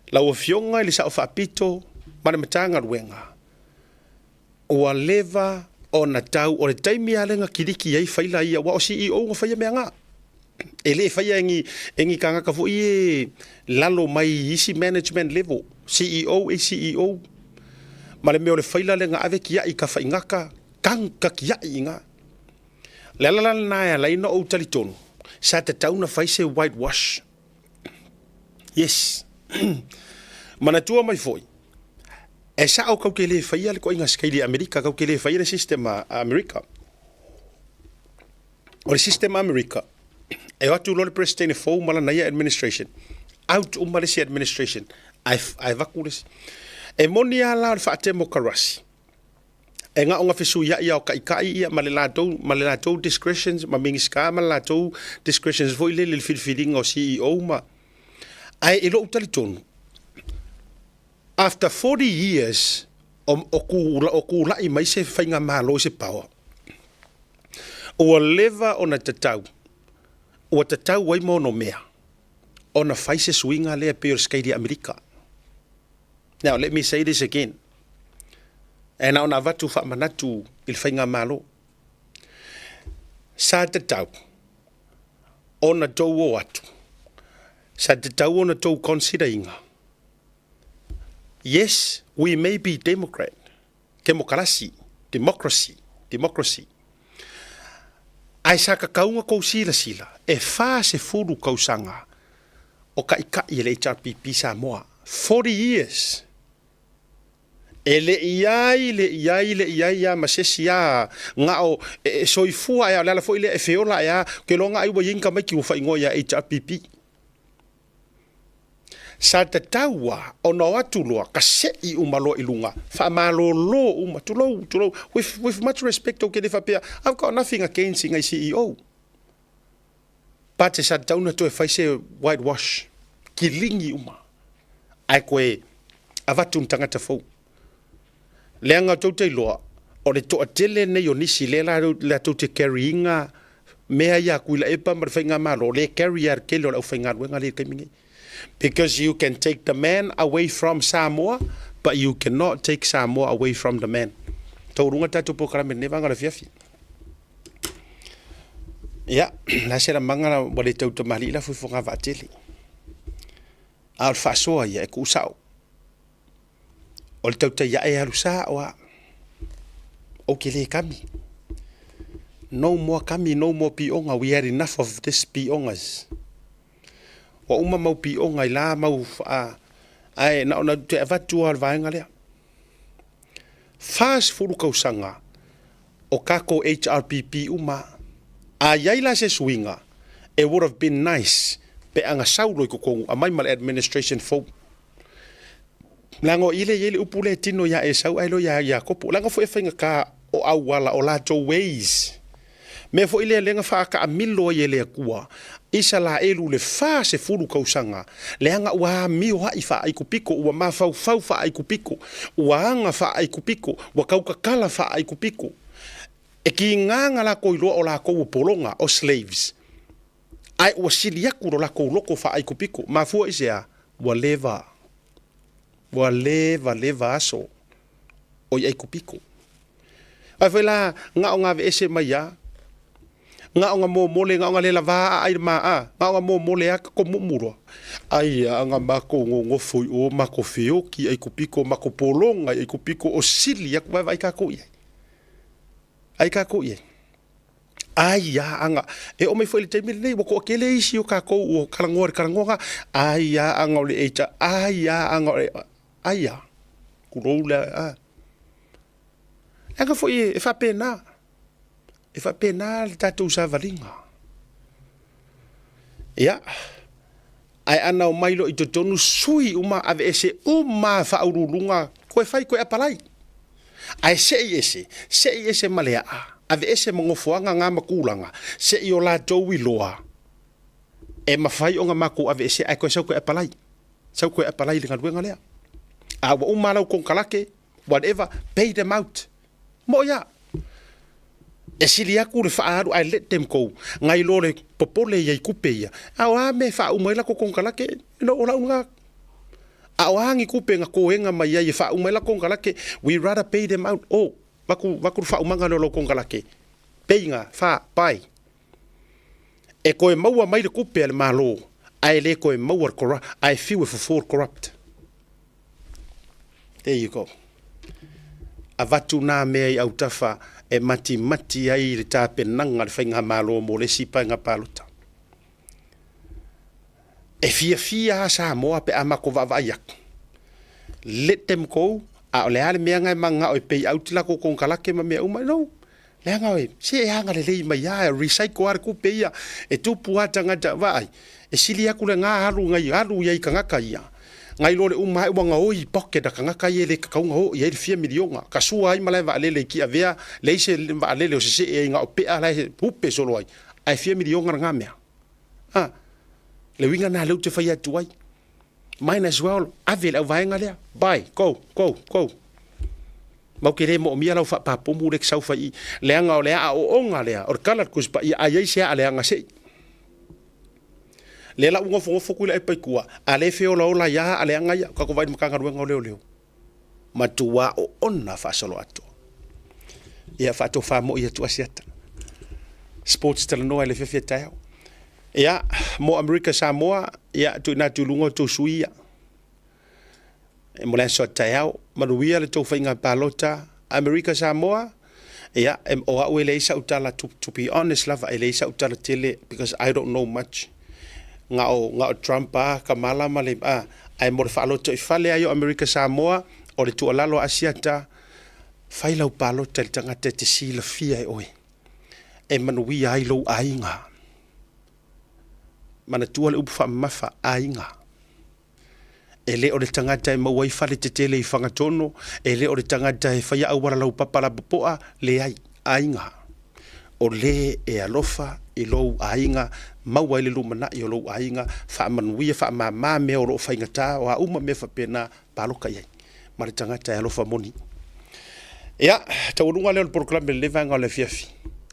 la o fionga le sa o fapito ma le matanga ruenga o leva o na tau o le taimi ale nga kiriki ai faila ia wa o CEO ngo faya meanga ele faya engi kanga ka foi lalo mai isi management level CEO ma le meo le whaila le ngā ave kia i ka whaingaka, kanka kia i ngā. Le alala na ea lai no o talitonu, sa te tauna whaise whitewash. Yes. Mana tua mai foi. E sa au kau ke le whaia le ko inga skaili Amerika, kau ke le whaia le sistema Amerika. O le sistema Amerika, e watu lo le presidente fau mala na ia administration, out umalesi administration, ai vakulesi. E moni ala le faate mo karasi. E nga onga fesu ia o kai ia ma le latou discretions ma mingiska ma le latou discretions foi le filfiling o CEO ma ai ilo utalitonu. After 40 years o kula i mai se fainga malo se power. O leva ona tatau. O tatau wai mo no mea. Ona faise swinga le pe skaidi Amerika. Now, let me say this again. E na ona vatu wha manatu il whainga malo. Sa te tau, ona tau o atu. Sa te tau ona tau consider inga. Yes, we may be Democrat. Democracy. Ai sa ka kaunga kou sila. E wha se furu kausanga. O ka ika i le HRPP Samoa. 40 years. Le iai ya masesi ya ngao soifua ya la foi le feola ya ke longa ai wa yinka mai ki wa ingo ya HRPP sa te taua ona watu loa ka se i umalo ilunga fa malo lo umatulo with much respect okay de fa pia I've got nothing against ngai CEO but sa tauna to fa se whitewash kilingi uma ai koe avatu tangata fo leanga tau te loa o le toa tele nei o nisi le la tau te carryinga mea ia kuila e pa mar whainga malo le carrier ke lo whainga ruenga le kaimingi. Because you can take the man away from Samoa, but you cannot take Samoa away from the man. Taurunga tatu po karame ne vanga le fiafi. Ya, la sera manga wale tau tamali la fu fonga vateli. Al fasoa ya ku sao. Ol tau ta ya e alusa wa. O kele kami. No more kami, no more pionga. We had enough of this piongas. Wa uma mau pionga la mau ai na te avatu al vaenga lea. Fast furu kausanga. O kako HRPP uma. A yaila se swinga. It would have been nice. Pe anga saulo i kukongu. A mai mal administration folk. Lango ile yele upule tino ya e sau ailo ya kopo. Lango fo e whainga ka o awala o lato ways. Me fo ile lenga whaaka a milo yele kua. Isa la elu le fa se furu kausanga. Le anga ua mio hai wha ai kupiko. Ua mafau fau wha ai kupiko. Ua anga wha ai kupiko. Ua kaukakala wha ai kupiko. E ki nganga la koiloa o la kou polonga o slaves. Ai ua siliaku ro la kou loko wha ai kupiko. Mafua isea, ua leva. Ua leva aso. O i ai kupiko. Ai whaila nga o ngā ve ese mai a. Nga o ngā mō mole, nga o ngā lela vaa ai maa a. Nga o ngā mō mole aka ko mumuro. Ai a ngā mako ngofoi o mako feo ki ai kupiko, mako polonga ai kupiko o siliaku vai ka ko iai. Ai ka ko ye. Ai ya anga e o me foi le temi nei ko ke le isi o ka ko o karangoa ai ya anga le eita ai ya anga ai ya ku rola anga foi e fa pena le tatu sa valinga ya ai ana o mailo i tonu sui uma ave ese uma fa urulunga ko fai ko apalai ai sei ese malea ave ese mongofoanga nga makulanga se i o la tau iloa e mawhai o nga mako ave ese ai koe sau koe apalai le ngaruenga lea a wa umalau kong kalake whatever pay them out mo ya e sili aku le whaaru I let them go ngai lo le popole iai kupe ia a wa me wha umaila ko kong kalake no ola unga a wangi kupe nga koenga mai ia fa umela kongalake we rather pay them out oh vaku fa umanga lo kongalake peinga fa pai e koe maua mai le kupe le malo ai le koe maua corrupt I feel for corrupt there you go avatu na me au tafa e mati ai le tape nanga le fainga malo mo le sipa nga paluta e fia sa moa pe amako vavaiak. Let them go. A le ale mea ngai manga o pei out la ko konkalake ma mea uma no. Le anga e se hanga le lei mai ya recycle ar ku peia e tupu atanga ta vai. E sili aku le nga haru ngai haru ia kangaka ia. Ngai lo le uma nga oi pocket da kangaka ia le ka nga o ia 4 milionga. Ka sua ai mala va le ki avea le se va le o se e nga o pe ala pupe solo ai. Ai 4 milionga nga mea. Ah. Le winga na lau te whai atu ai. Might as well, avel au vaenga lea. Bye, go. Mau ke re mo mia lau wha papomu rek sau whai. Leanga o lea o onga lea. Or kalat kus pa i ai sea a leanga sei. Le la unga fongo foku la e pai kua. A le feo lau la ia a leanga ia. Kako vai makanga ruenga o leo. Matua o ona whasalo ato. Ia whato whamo ia tua siata. Sports tala noa le whewhia taiao. Ya, mo Amerika Samoa, ya tu na tu lungo tu suia. E mo le so taiao, manuia le tu whainga palota, Amerika Samoa, ya, o a le isa utala to be honest lava, le isa utala tele, because I don't know much. Nga o Trump Kamala male ai mo falota I fale ayo Amerika Samoa, o le tu alalo asiata, faila u palota le tangata te sila fia e oe. E manuia ai lo ainga. Mana tua le upa mafa ainga. E le o le tangata e mawai fale te tele I whangatono, e le o le tangata e whaia awara lau papala popoa, le ai ainga. O le e alofa I lou ainga, mawai le lumana I o lou ainga, whaamanuia whaamama mea o loo whaingata, o a uma me whapena paloka iai. Ma le tangata e alofa moni. Ia, taurunga leo le proklame le vanga o le fiafi,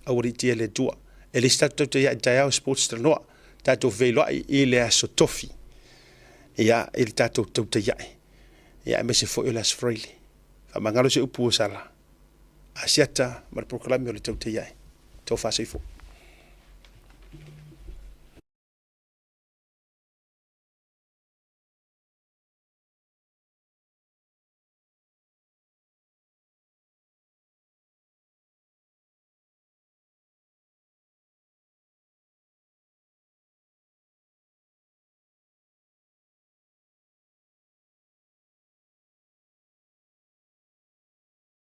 awari tia le tua. e le tatou te ia tai au sports tranoa tatou veiloai i le aso tofi ia i le tatou tau te ia ia me se foi o le as freile fa mangalo se upu o sala asiata ma le proklame o le tau te ia tau fa seifo